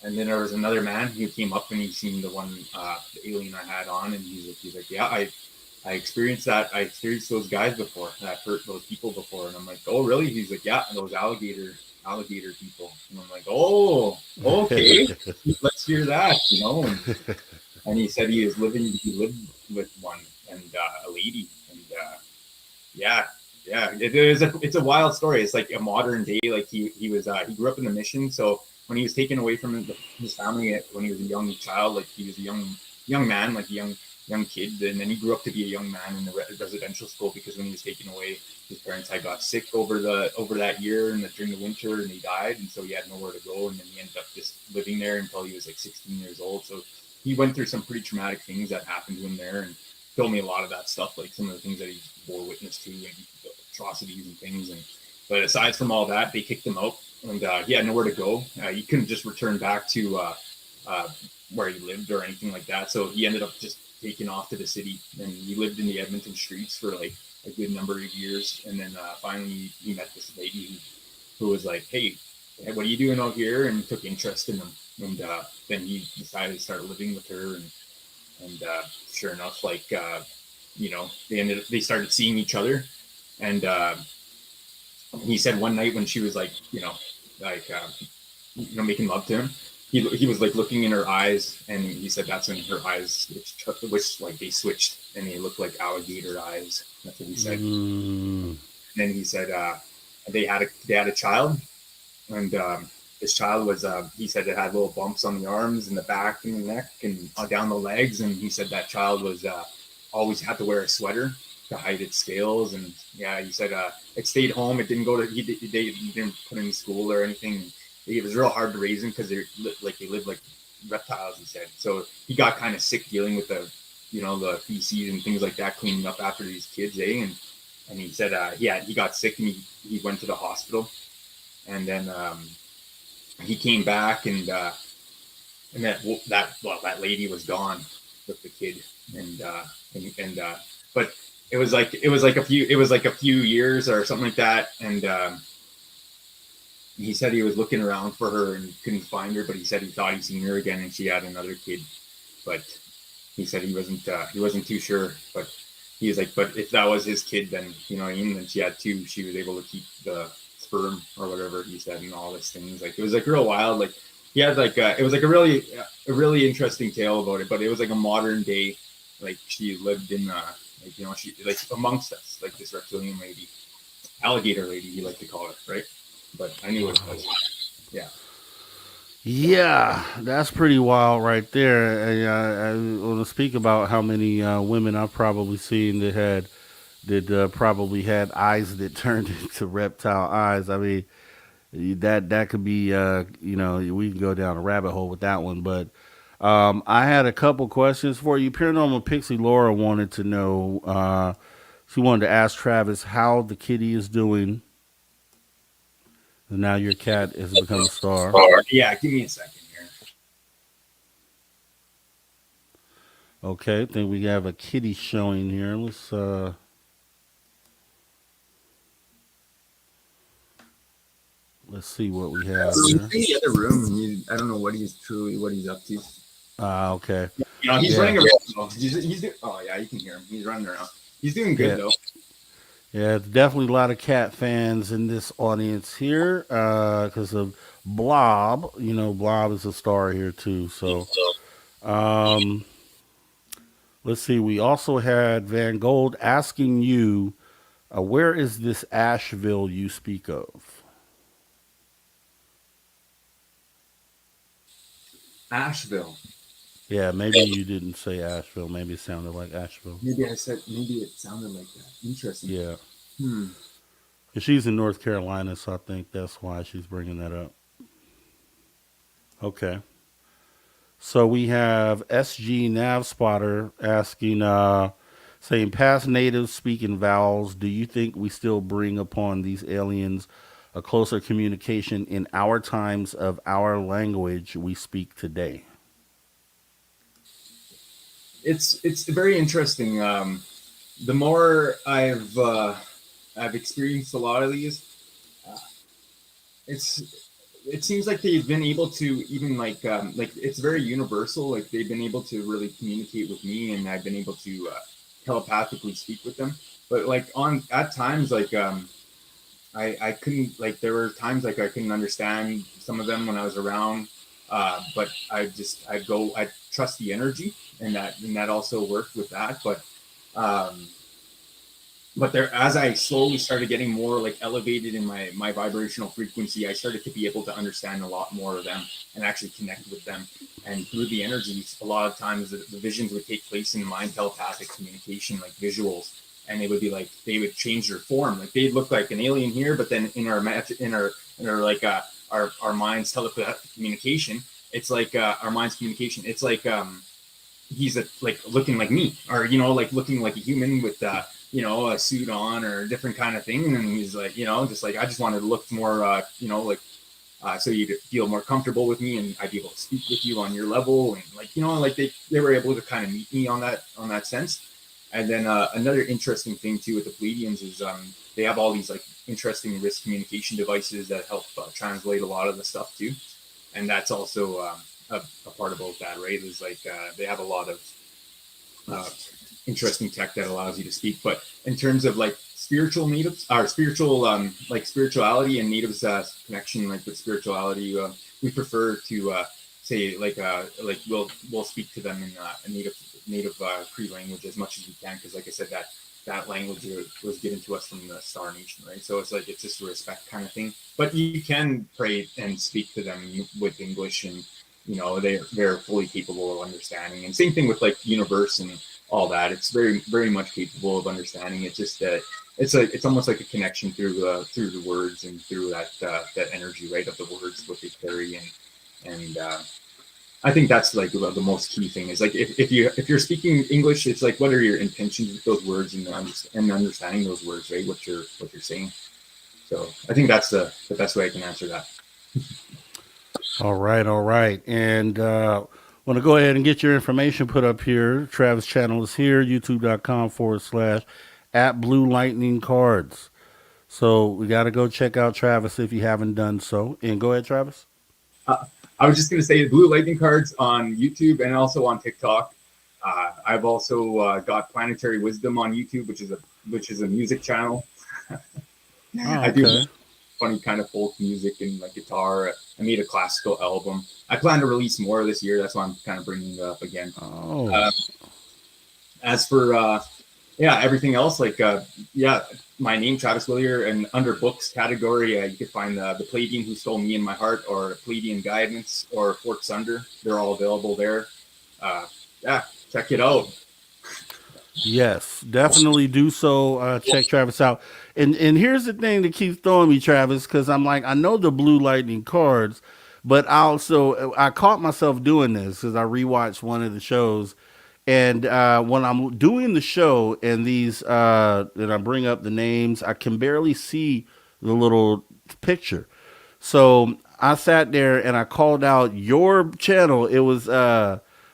then there was another man who came up and he seen the one the alien I had on, and he's like, "Yeah, I experienced that. I experienced those guys before. And I've hurt those people before." And I'm like, "Oh, really?" He's like, "Yeah, those alligator people." And I'm like, "Oh, okay, let's hear that." And he said he lived with one, and a lady, and yeah, it's a wild story. It's like a modern day. Like he grew up in the mission, so when he was taken away from his family when he was a young child, like he was a young man, like a young kid, and then he grew up to be a young man in the residential school, because when he was taken away, his parents had got sick over that year and during the winter, and he died, and so he had nowhere to go, and then he ended up just living there until he was like 16 years old. So he went through some pretty traumatic things that happened to him there, and told me a lot of that stuff, like some of the things that he bore witness to, and atrocities and things. But aside from all that, they kicked him out, and he had nowhere to go. He couldn't just return back to where he lived or anything like that. So he ended up just taking off to the city, and he lived in the Edmonton streets for like a good number of years. And then finally he met this lady who was like, "Hey, what are you doing out here?" And took interest in him. And then he decided to start living with her, and sure enough, they started seeing each other. And he said one night when she was like, making love to him, he was like looking in her eyes, and he said that's when her eyes switched, and they looked like alligator eyes. That's what he said. And then he said they had a child, and this child was he said it had little bumps on the arms and the back and the neck and down the legs, and he said that child was always had to wear a sweater to hide its scales. And yeah, he said it stayed home. It didn't go to he didn't put in school or anything. It was real hard to raise him because they lived like reptiles, he said. So he got kind of sick dealing with the feces and things like that, cleaning up after these kids, and he said he got sick, and he went to the hospital, and then he came back, and that lady was gone with the kid, and but it was like a few years or something like that, and he said he was looking around for her and couldn't find her, but he said he thought he'd seen her again, and she had another kid, but he said he wasn't too sure. But he was like, but if that was his kid, then then she had two. She was able to keep the sperm or whatever he said, and all these things. Like it was like real wild. Like he had it was like a really interesting tale about it. But it was like a modern day. Like she lived in she like amongst us, like this reptilian lady, alligator lady, he liked to call her, right? But I knew what it was. Yeah. Yeah, that's pretty wild right there. I want to speak about how many women I've probably seen that probably had eyes that turned into reptile eyes. I mean, that could be we can go down a rabbit hole with that one. But I had a couple questions for you. Paranormal Pixie Laura wanted to know. She wanted to ask Travis how the kitty is doing. And now your cat has become a star. Yeah, give me a second here. Okay, I think we have a kitty showing here. Let's see what we have He's here. in the other room. I don't know what he's up to. Okay. He's running around. Oh yeah, you can hear him. He's running around. He's doing good though. Yeah, definitely a lot of cat fans in this audience here because of Blob. Blob is a star here too. So Um, let's see. We also had Van Gold asking you, where is this Asheville you speak of? Asheville. Yeah, maybe you didn't say Asheville. Maybe it sounded like Asheville. Maybe it sounded like that. Interesting. Yeah. Hmm. 'Cause she's in North Carolina, so I think that's why she's bringing that up. Okay. So we have SG Nav Spotter asking, saying, past natives speaking vowels, do you think we still bring upon these aliens a closer communication in our times of our language we speak today? It's very interesting. The more I've experienced a lot of these, uh, it's it seems like they've been able to even like it's very universal. Like they've been able to really communicate with me, and I've been able to telepathically speak with them. But like on at times, I couldn't like there were times like I couldn't understand some of them when I was around, but I'd trust the energy, and that also worked with that. Um, but there as I slowly started getting more like elevated in my vibrational frequency, I started to be able to understand a lot more of them and actually connect with them. And through the energies, a lot of times the visions would take place in mind telepathic communication, like visuals, and they would be like they would change their form, like they'd look like an alien here, but then in our like our minds telepathic communication, it's like our minds communication, it's like he's like looking like me, or like looking like a human with a suit on or a different kind of thing, and he's like just like I just wanted to look more like so you'd feel more comfortable with me and I'd be able to speak with you on your level, and like like they were able to kind of meet me on that sense. And then another interesting thing too with the Pleiadians is they have all these like interesting risk communication devices that help translate a lot of the stuff too, and that's also a part about that, right? Is like they have a lot of uh, interesting tech that allows you to speak. But in terms of like spiritual natives, or spiritual like spirituality and natives connection, like with spirituality, we prefer to say like we'll speak to them in a native Cree language as much as we can, because like I said, that language was given to us from the Star Nation, right? So it's like it's just a respect kind of thing. But you can pray and speak to them with English, and they're fully capable of understanding. And same thing with like universe and all that. It's very much capable of understanding. It's just that it's almost like a connection through the words and through that energy, right, of the words, what they carry. And I think that's like the most key thing is like if you're speaking English, it's like what are your intentions with those words, and understanding those words, right? What you're saying. So I think that's the best way I can answer that. All right, all right. And want to go ahead and get your information put up here. Travis channel is here, youtube.com/ at Blue Lightning Cards. So we got to go check out Travis if you haven't done so. And go ahead, Travis. I was just going to say Blue Lightning Cards on YouTube and also on TikTok. I've also got Planetary Wisdom on YouTube, which is a music channel. Oh, I do okay. funny kind of folk music and like guitar. I made a classical album. I plan to release more this year. That's why I'm kind of bringing it up again. Oh, Um, as for everything else, like my name Travis Willier, and under books category, you could find the Pleiadian Who Stole Me in My Heart, or Pleiadian Guidance, or Forks Under. They're all available there. Uh, yeah, check it out. yes, definitely do so. Check Travis out. And here's the thing that keeps throwing me, Travis, because I'm like, I know the Blue Lightning Cards, but I caught myself doing this because I rewatched one of the shows. And when I'm doing the show and and I bring up the names, I can barely see the little picture. So I sat there and I called out your channel. It was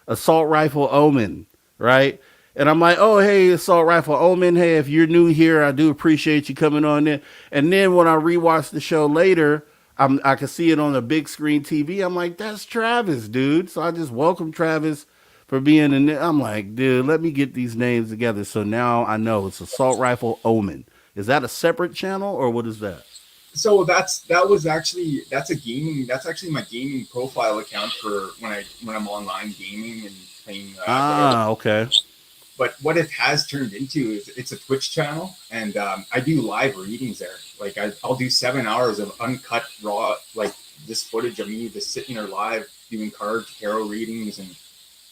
Assault Rifle Omen, right? And I'm like, oh, hey, Assault Rifle Omen. Hey, if you're new here, I do appreciate you coming on in. And then when I rewatched the show later, I could see it on the big screen TV. I'm like, that's Travis, dude. So I just welcome Travis for being in there. I'm like, dude, let me get these names together. So now I know it's Assault Rifle Omen. Is that a separate channel or what is that? So that's actually my gaming profile account for when I'm online gaming and playing whatever. Okay. But what it has turned into is it's a Twitch channel, and I do live readings there. Like I'll do 7 hours of uncut raw, like this footage of me just sitting there live doing Carroll readings, and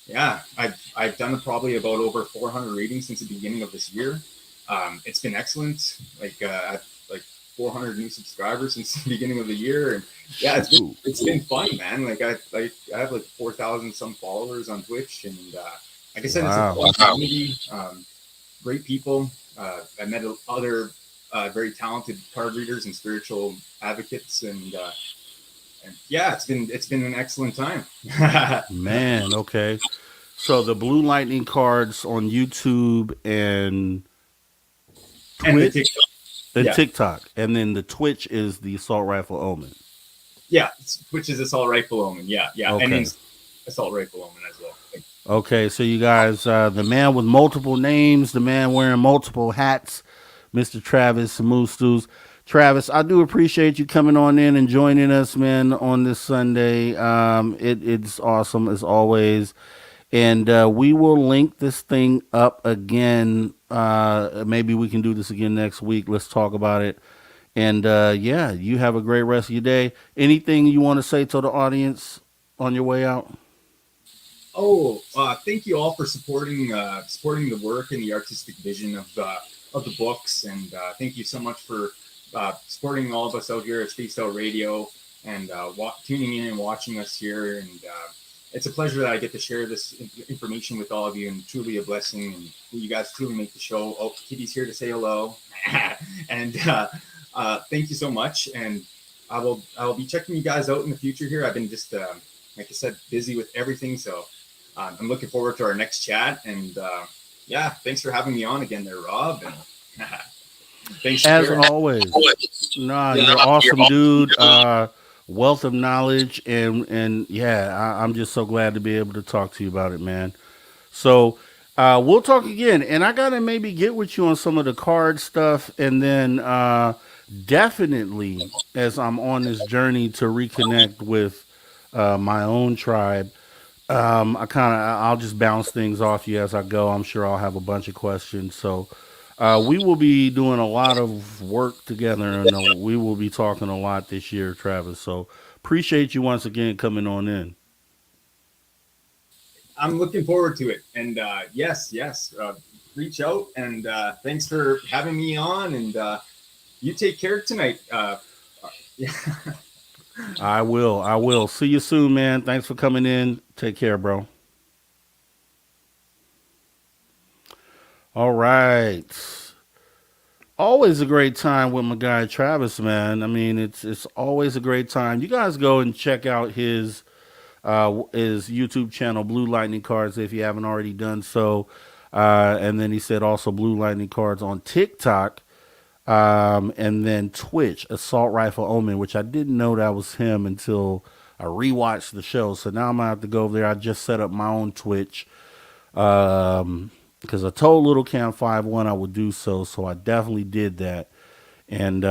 yeah, I've done probably about over 400 readings since the beginning of this year. It's been excellent. I've like 400 new subscribers since the beginning of the year, and yeah, it's been fun, man. I have like 4,000 some followers on Twitch, and like I said, it's a fun community. Great people. I met other very talented card readers and spiritual advocates, and yeah, it's been an excellent time. Man, okay. So the Blue Lightning cards on YouTube and And the Twitch TikTok. and Yeah. TikTok, and then the Twitch is the Assault Rifle Omen. Yeah, which is Assault Rifle Omen. Yeah, yeah, Okay. and then Assault Rifle Omen as well. Okay, so you guys, the man with multiple names, the man wearing multiple hats, Mr. Travis Samustus. Travis, I do appreciate you coming on in and joining us, man, on this Sunday. It's awesome as always. And we will link this thing up again. Maybe we can do this again next week. Let's talk about it. And yeah, you have a great rest of your day. Anything you want to say to the audience on your way out? Oh, thank you all for supporting the work and the artistic vision of the books, and thank you so much for supporting all of us out here at Spaced Out Radio, and tuning in and watching us here. And it's a pleasure that I get to share this information with all of you, and truly a blessing. And you guys truly make the show. Oh, Kitty's here to say hello, and thank you so much. And I will be checking you guys out in the future here. I've been just like I said, busy with everything, so I'm looking forward to our next chat. And yeah, thanks for having me on again there, Rob. And thanks As for always. Nah, you're awesome, dude. Wealth of knowledge, and yeah, I'm just so glad to be able to talk to you about it, man. So we'll talk again, and I gotta maybe get with you on some of the card stuff, and then definitely as I'm on this journey to reconnect with my own tribe. I'll just bounce things off you as I go. I'm sure I'll have a bunch of questions. So we will be doing a lot of work together, and we will be talking a lot this year, Travis. So appreciate you once again coming on in. I'm looking forward to it. And yes, reach out, and thanks for having me on. And you take care tonight. Yeah. I will. I will. See you soon, man. Thanks for coming in. Take care, bro. All right. Always a great time with my guy Travis, man. I mean, it's always a great time. You guys go and check out his YouTube channel, Blue Lightning Cards, if you haven't already done so. And then he said also Blue Lightning Cards on TikTok. And then Twitch, Assault Rifle Omen, which I didn't know that was him until I rewatched the show. So now I'm gonna have to go over there. I just set up my own Twitch because I told Little Cam 51 I would do so. So I definitely did that. And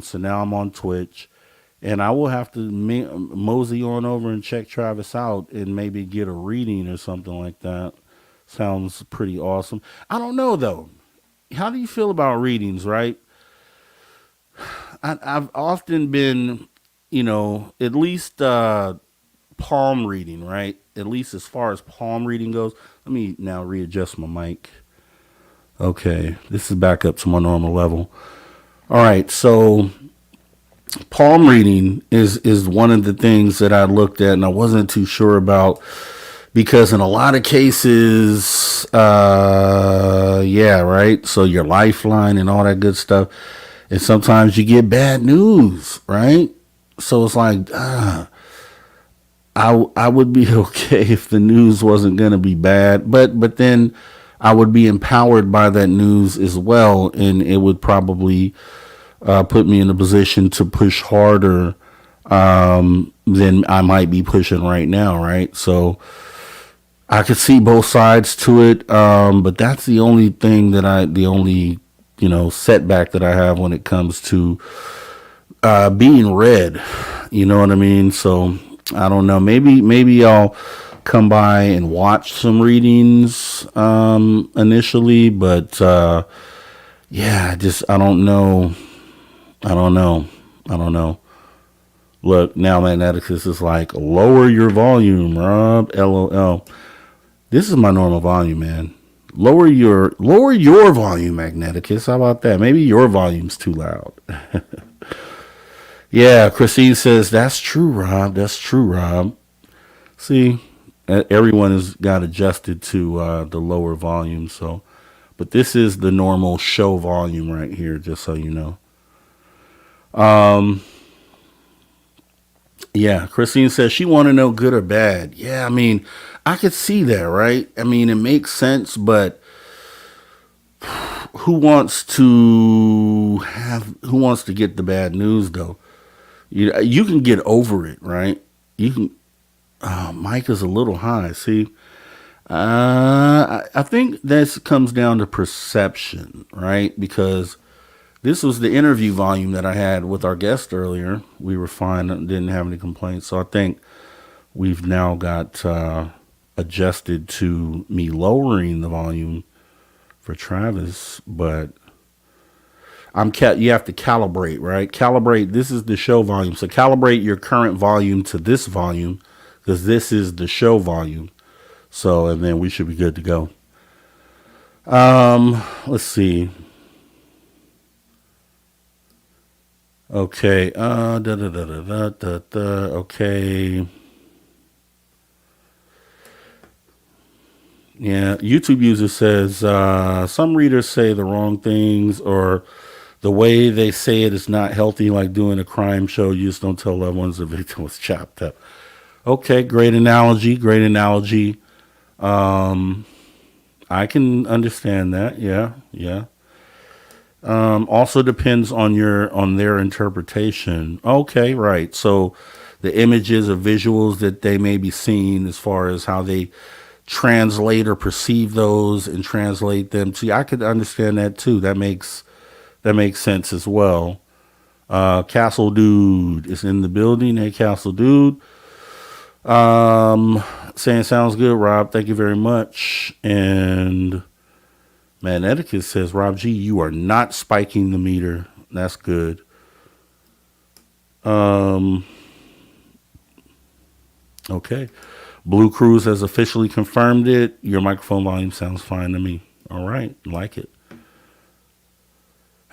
so now I'm on Twitch. And I will have to mosey on over and check Travis out and maybe get a reading or something like that. Sounds pretty awesome. I don't know, though. How do you feel about readings, right? I've often been, at least palm reading, right? At least as far as palm reading goes. Let me now readjust my mic. Okay, this is back up to my normal level. All right, so palm reading is one of the things that I looked at and I wasn't too sure about because in a lot of cases, yeah, right? So your lifeline and all that good stuff. And sometimes you get bad news, right? So it's like, I would be okay if the news wasn't going to be bad, but then I would be empowered by that news as well, and it would probably put me in a position to push harder than I might be pushing right now, right? So I could see both sides to it, but that's the only thing that the only setback that I have when it comes to being read. You know what I mean? So I don't know. Maybe I'll come by and watch some readings initially, but yeah, I don't know. I don't know. I don't know. Look, now Magneticus is like, lower your volume, Rob. LOL. This is my normal volume, man. Lower your volume, Magneticus. How about that? Maybe your volume's too loud. Yeah, Christine says, that's true, Rob. That's true, Rob. See, everyone has got adjusted to the lower volume, so. But this is the normal show volume right here, just so you know. Yeah, Christine says she want to know good or bad. Yeah, I mean, I could see that, right? I mean, it makes sense, but who wants to get the bad news though? You can get over it, right? You can. Mic is a little high. See, I think this comes down to perception, right? Because this was the interview volume that I had with our guest earlier. We were fine, didn't have any complaints. So I think we've now got adjusted to me lowering the volume for Travis, but you have to calibrate, right? Calibrate. This is the show volume. So calibrate your current volume to this volume, because this is the show volume. So, and then we should be good to go. Let's see. Okay. Okay. Yeah. YouTube user says, some readers say the wrong things, or the way they say it is not healthy, like doing a crime show. You just don't tell loved ones the victim was chopped up. Okay. Great analogy. Great analogy. I can understand that. Yeah. Yeah. Also depends on their interpretation. Okay, right. So the images or visuals that they may be seeing, as far as how they translate or perceive those and translate them to, I could understand that too. That makes sense as well. Castle Dude is in the building. Hey, Castle Dude. Saying sounds good, Rob. Thank you very much. And Magneticus says, Rob G, you are not spiking the meter. That's good. Okay. Blue Cruise has officially confirmed it. Your microphone volume sounds fine to me. All right. Like it.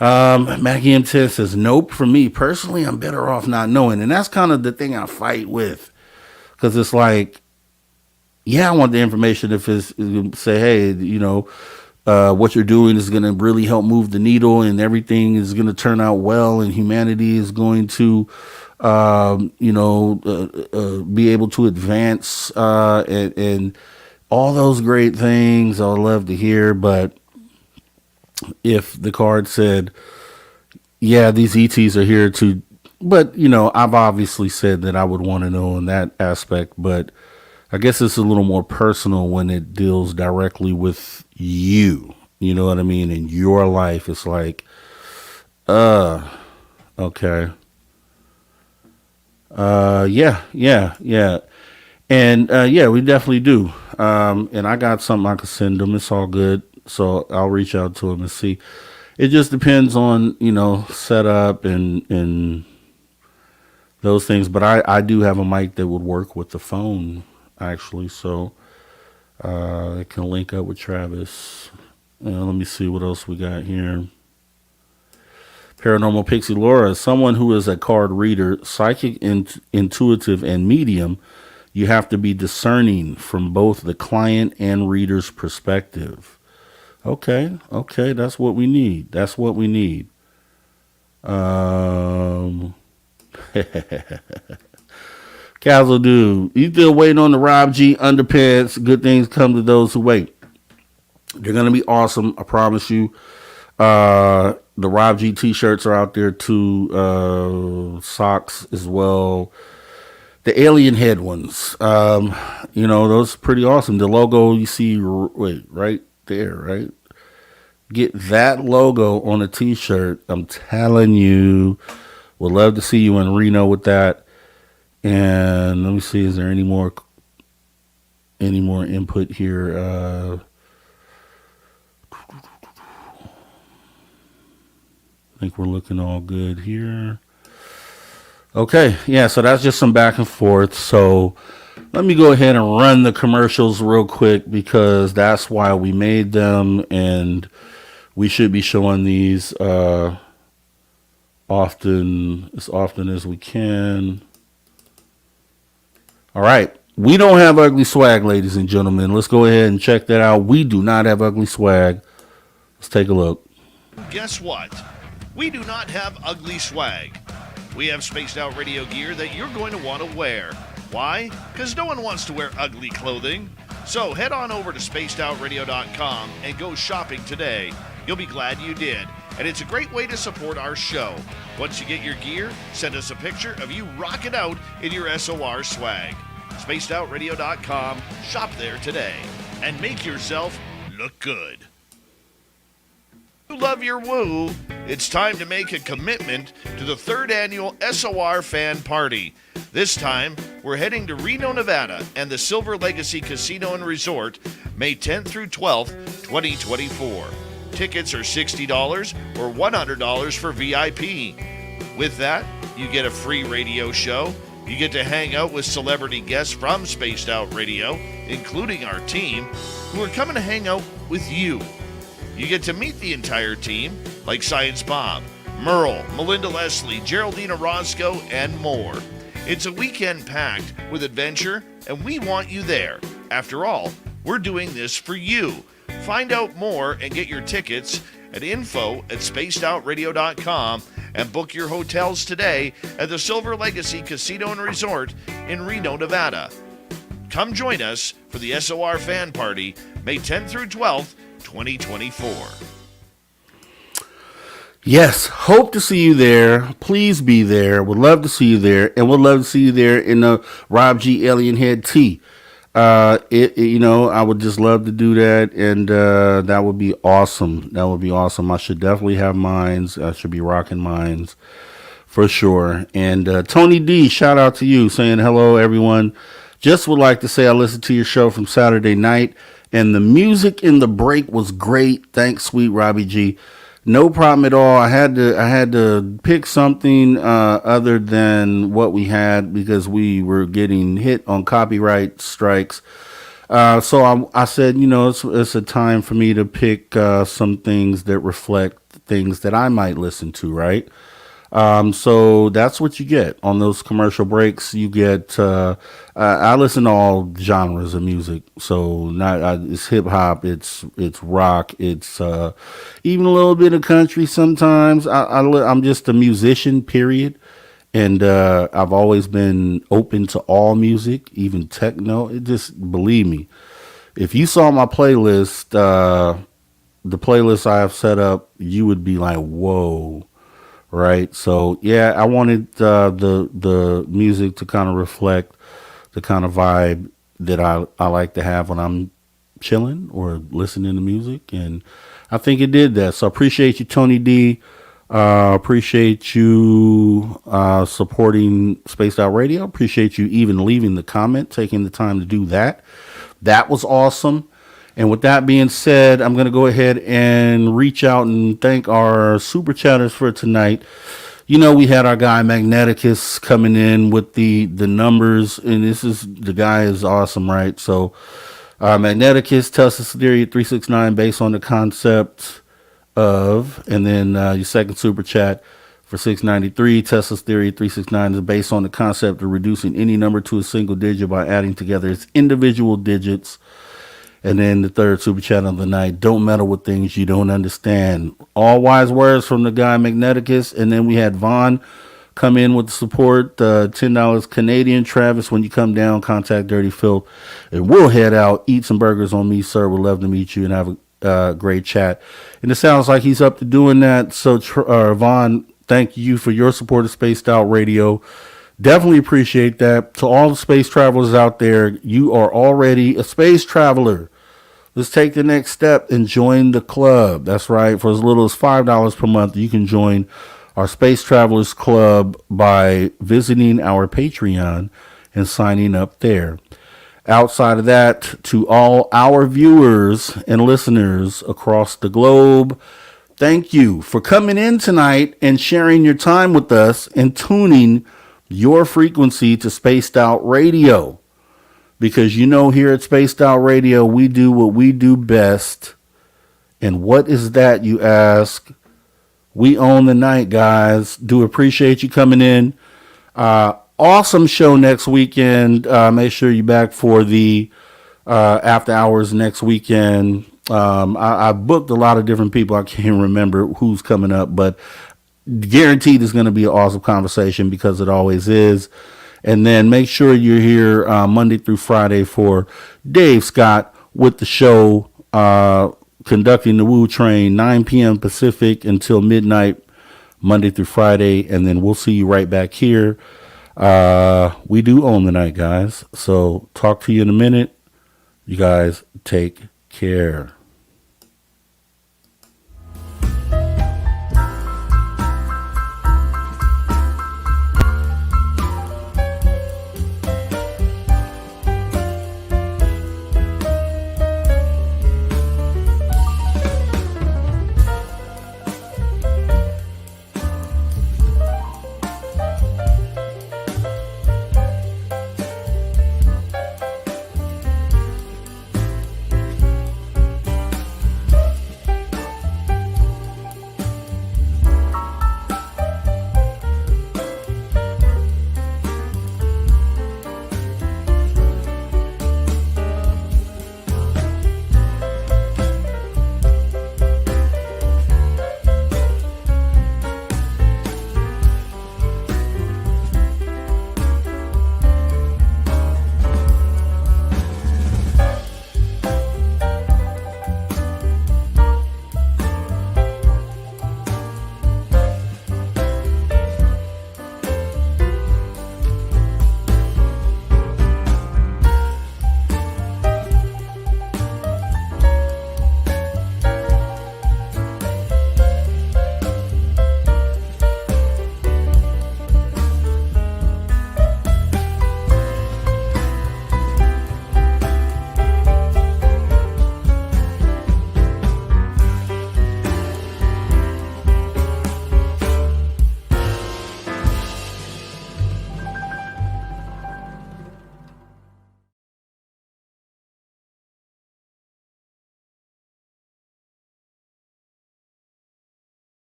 Maggie M10 says, nope. For me personally, I'm better off not knowing. And that's kind of the thing I fight with. Because it's like, yeah, I want the information if it's say, hey, what you're doing is going to really help move the needle, and everything is going to turn out well, and humanity is going to, be able to advance, and all those great things I would love to hear. But if the card said, yeah, these ETs are here to, but, I've obviously said that I would want to know in that aspect, but I guess it's a little more personal when it deals directly with you. You know what I mean? In your life, it's like, okay. Yeah. And, we definitely do. And I got something I could send them. It's all good. So I'll reach out to them and see. It just depends on, setup and those things. But I do have a mic that would work with the phone, actually, so it can link up with Travis. Let me see what else we got here. Paranormal Pixie Laura, someone who is a card reader, psychic, intuitive, and medium, you have to be discerning from both the client and reader's perspective. Okay, that's what we need. Castle Dude, you still waiting on the Rob G underpants? Good things come to those who wait. They're going to be awesome, I promise you. The Rob G t-shirts are out there too. Socks as well. The alien head ones, those are pretty awesome. The logo you see right there, right? Get that logo on a t-shirt. I'm telling you, Would love to see you in Reno with that. And let me see, is there any more input here? I think we're looking all good here. Okay, yeah, so that's just some back and forth. So let me go ahead and run the commercials real quick because that's why we made them, and we should be showing these as often as we can. All right, we don't have ugly swag, ladies and gentlemen. Let's go ahead and check that out. We do not have ugly swag. Let's take a look. Guess what? We do not have ugly swag. We have Spaced Out Radio gear that you're going to want to wear. Why? Because no one wants to wear ugly clothing. So head on over to spacedoutradio.com and go shopping today. You'll be glad you did. And it's a great way to support our show. Once you get your gear, send us a picture of you rocking out in your SOR swag. spacedoutradio.com. Shop there today. And make yourself look good. You love your woo. It's time to make a commitment to the 3rd annual SOR Fan Party. This time, we're heading to Reno, Nevada and the Silver Legacy Casino and Resort, May 10th through 12th, 2024. Tickets are $60 or $100 for VIP. With that, you get a free radio show. You get to hang out with celebrity guests from Spaced Out Radio, including our team, who are coming to hang out with you. You get to meet the entire team, like Science Bob, Merle, Melinda Leslie, Geraldina Roscoe, and more. It's a weekend packed with adventure, and we want you there. After all, we're doing this for you. Find out more and get your tickets at info@spacedoutradio.com and book your hotels today at the Silver Legacy Casino and Resort in Reno, Nevada. Come join us for the SOR Fan Party, May 10th through 12th, 2024. Yes, hope to see you there. Please be there. Would love to see you there, and would love to see you there in the Rob G. Alien Head T. I would just love to do that, and that would be awesome. That would be awesome. I should definitely have mines. I should be rocking mines for sure. And Tony D, shout out to you, saying hello, everyone. Just would like to say I listened to your show from Saturday night, and the music in the break was great. Thanks, sweet Robbie G. No problem at all. I had to pick something other than what we had because we were getting hit on copyright strikes. So I said, it's a time for me to pick some things that reflect things that I might listen to, right? So that's what you get on those commercial breaks. You get, I listen to all genres of music. So it's hip hop, it's rock, it's, even a little bit of country sometimes. I'm just a musician, period. And, I've always been open to all music, even techno. Believe me, if you saw my playlist, the playlist I have set up, you would be like, whoa. Right. So, yeah, I wanted the music to kind of reflect the kind of vibe that I like to have when I'm chilling or listening to music. And I think it did that. So I appreciate you, Tony D. Appreciate you supporting Spaced Out Radio. Appreciate you even leaving the comment, taking the time to do that. That was awesome. And with that being said, I'm going to go ahead and reach out and thank our super chatters for tonight. We had our guy Magneticus coming in with the numbers, and the guy is awesome, right? So Magneticus, Tesla's Theory 369 based on the concept of, and then your second super chat for 693, Tesla's Theory 369 is based on the concept of reducing any number to a single digit by adding together its individual digits. And then the third super chat of the night, don't meddle with things you don't understand. All wise words from the guy Magneticus. And then we had Vaughn come in with the support, $10 Canadian. Travis, when you come down, contact Dirty Filth. And we'll head out, eat some burgers on me, sir. We'd love to meet you and have a great chat. And it sounds like he's up to doing that. So, Vaughn, thank you for your support of Spaced Out Radio. Definitely appreciate that. To all the space travelers out there, you are already a space traveler. Let's take the next step and join the club. That's right. For as little as $5 per month, you can join our Space Travelers Club by visiting our Patreon and signing up there. Outside of that, to all our viewers and listeners across the globe, thank you for coming in tonight and sharing your time with us and tuning your frequency to Spaced Out Radio. Because here at Spaced Out Radio, we do what we do best. And what is that, you ask? We own the night, guys. Do appreciate you coming in. Awesome show next weekend. Make sure you're back for the after hours next weekend. I booked a lot of different people. I can't remember who's coming up, but guaranteed it's going to be an awesome conversation because it always is. And then make sure you're here Monday through Friday for Dave Scott with the show, conducting the Woo Train, 9 p.m. Pacific until midnight, Monday through Friday. And then we'll see you right back here. We do own the night, guys. So talk to you in a minute. You guys take care.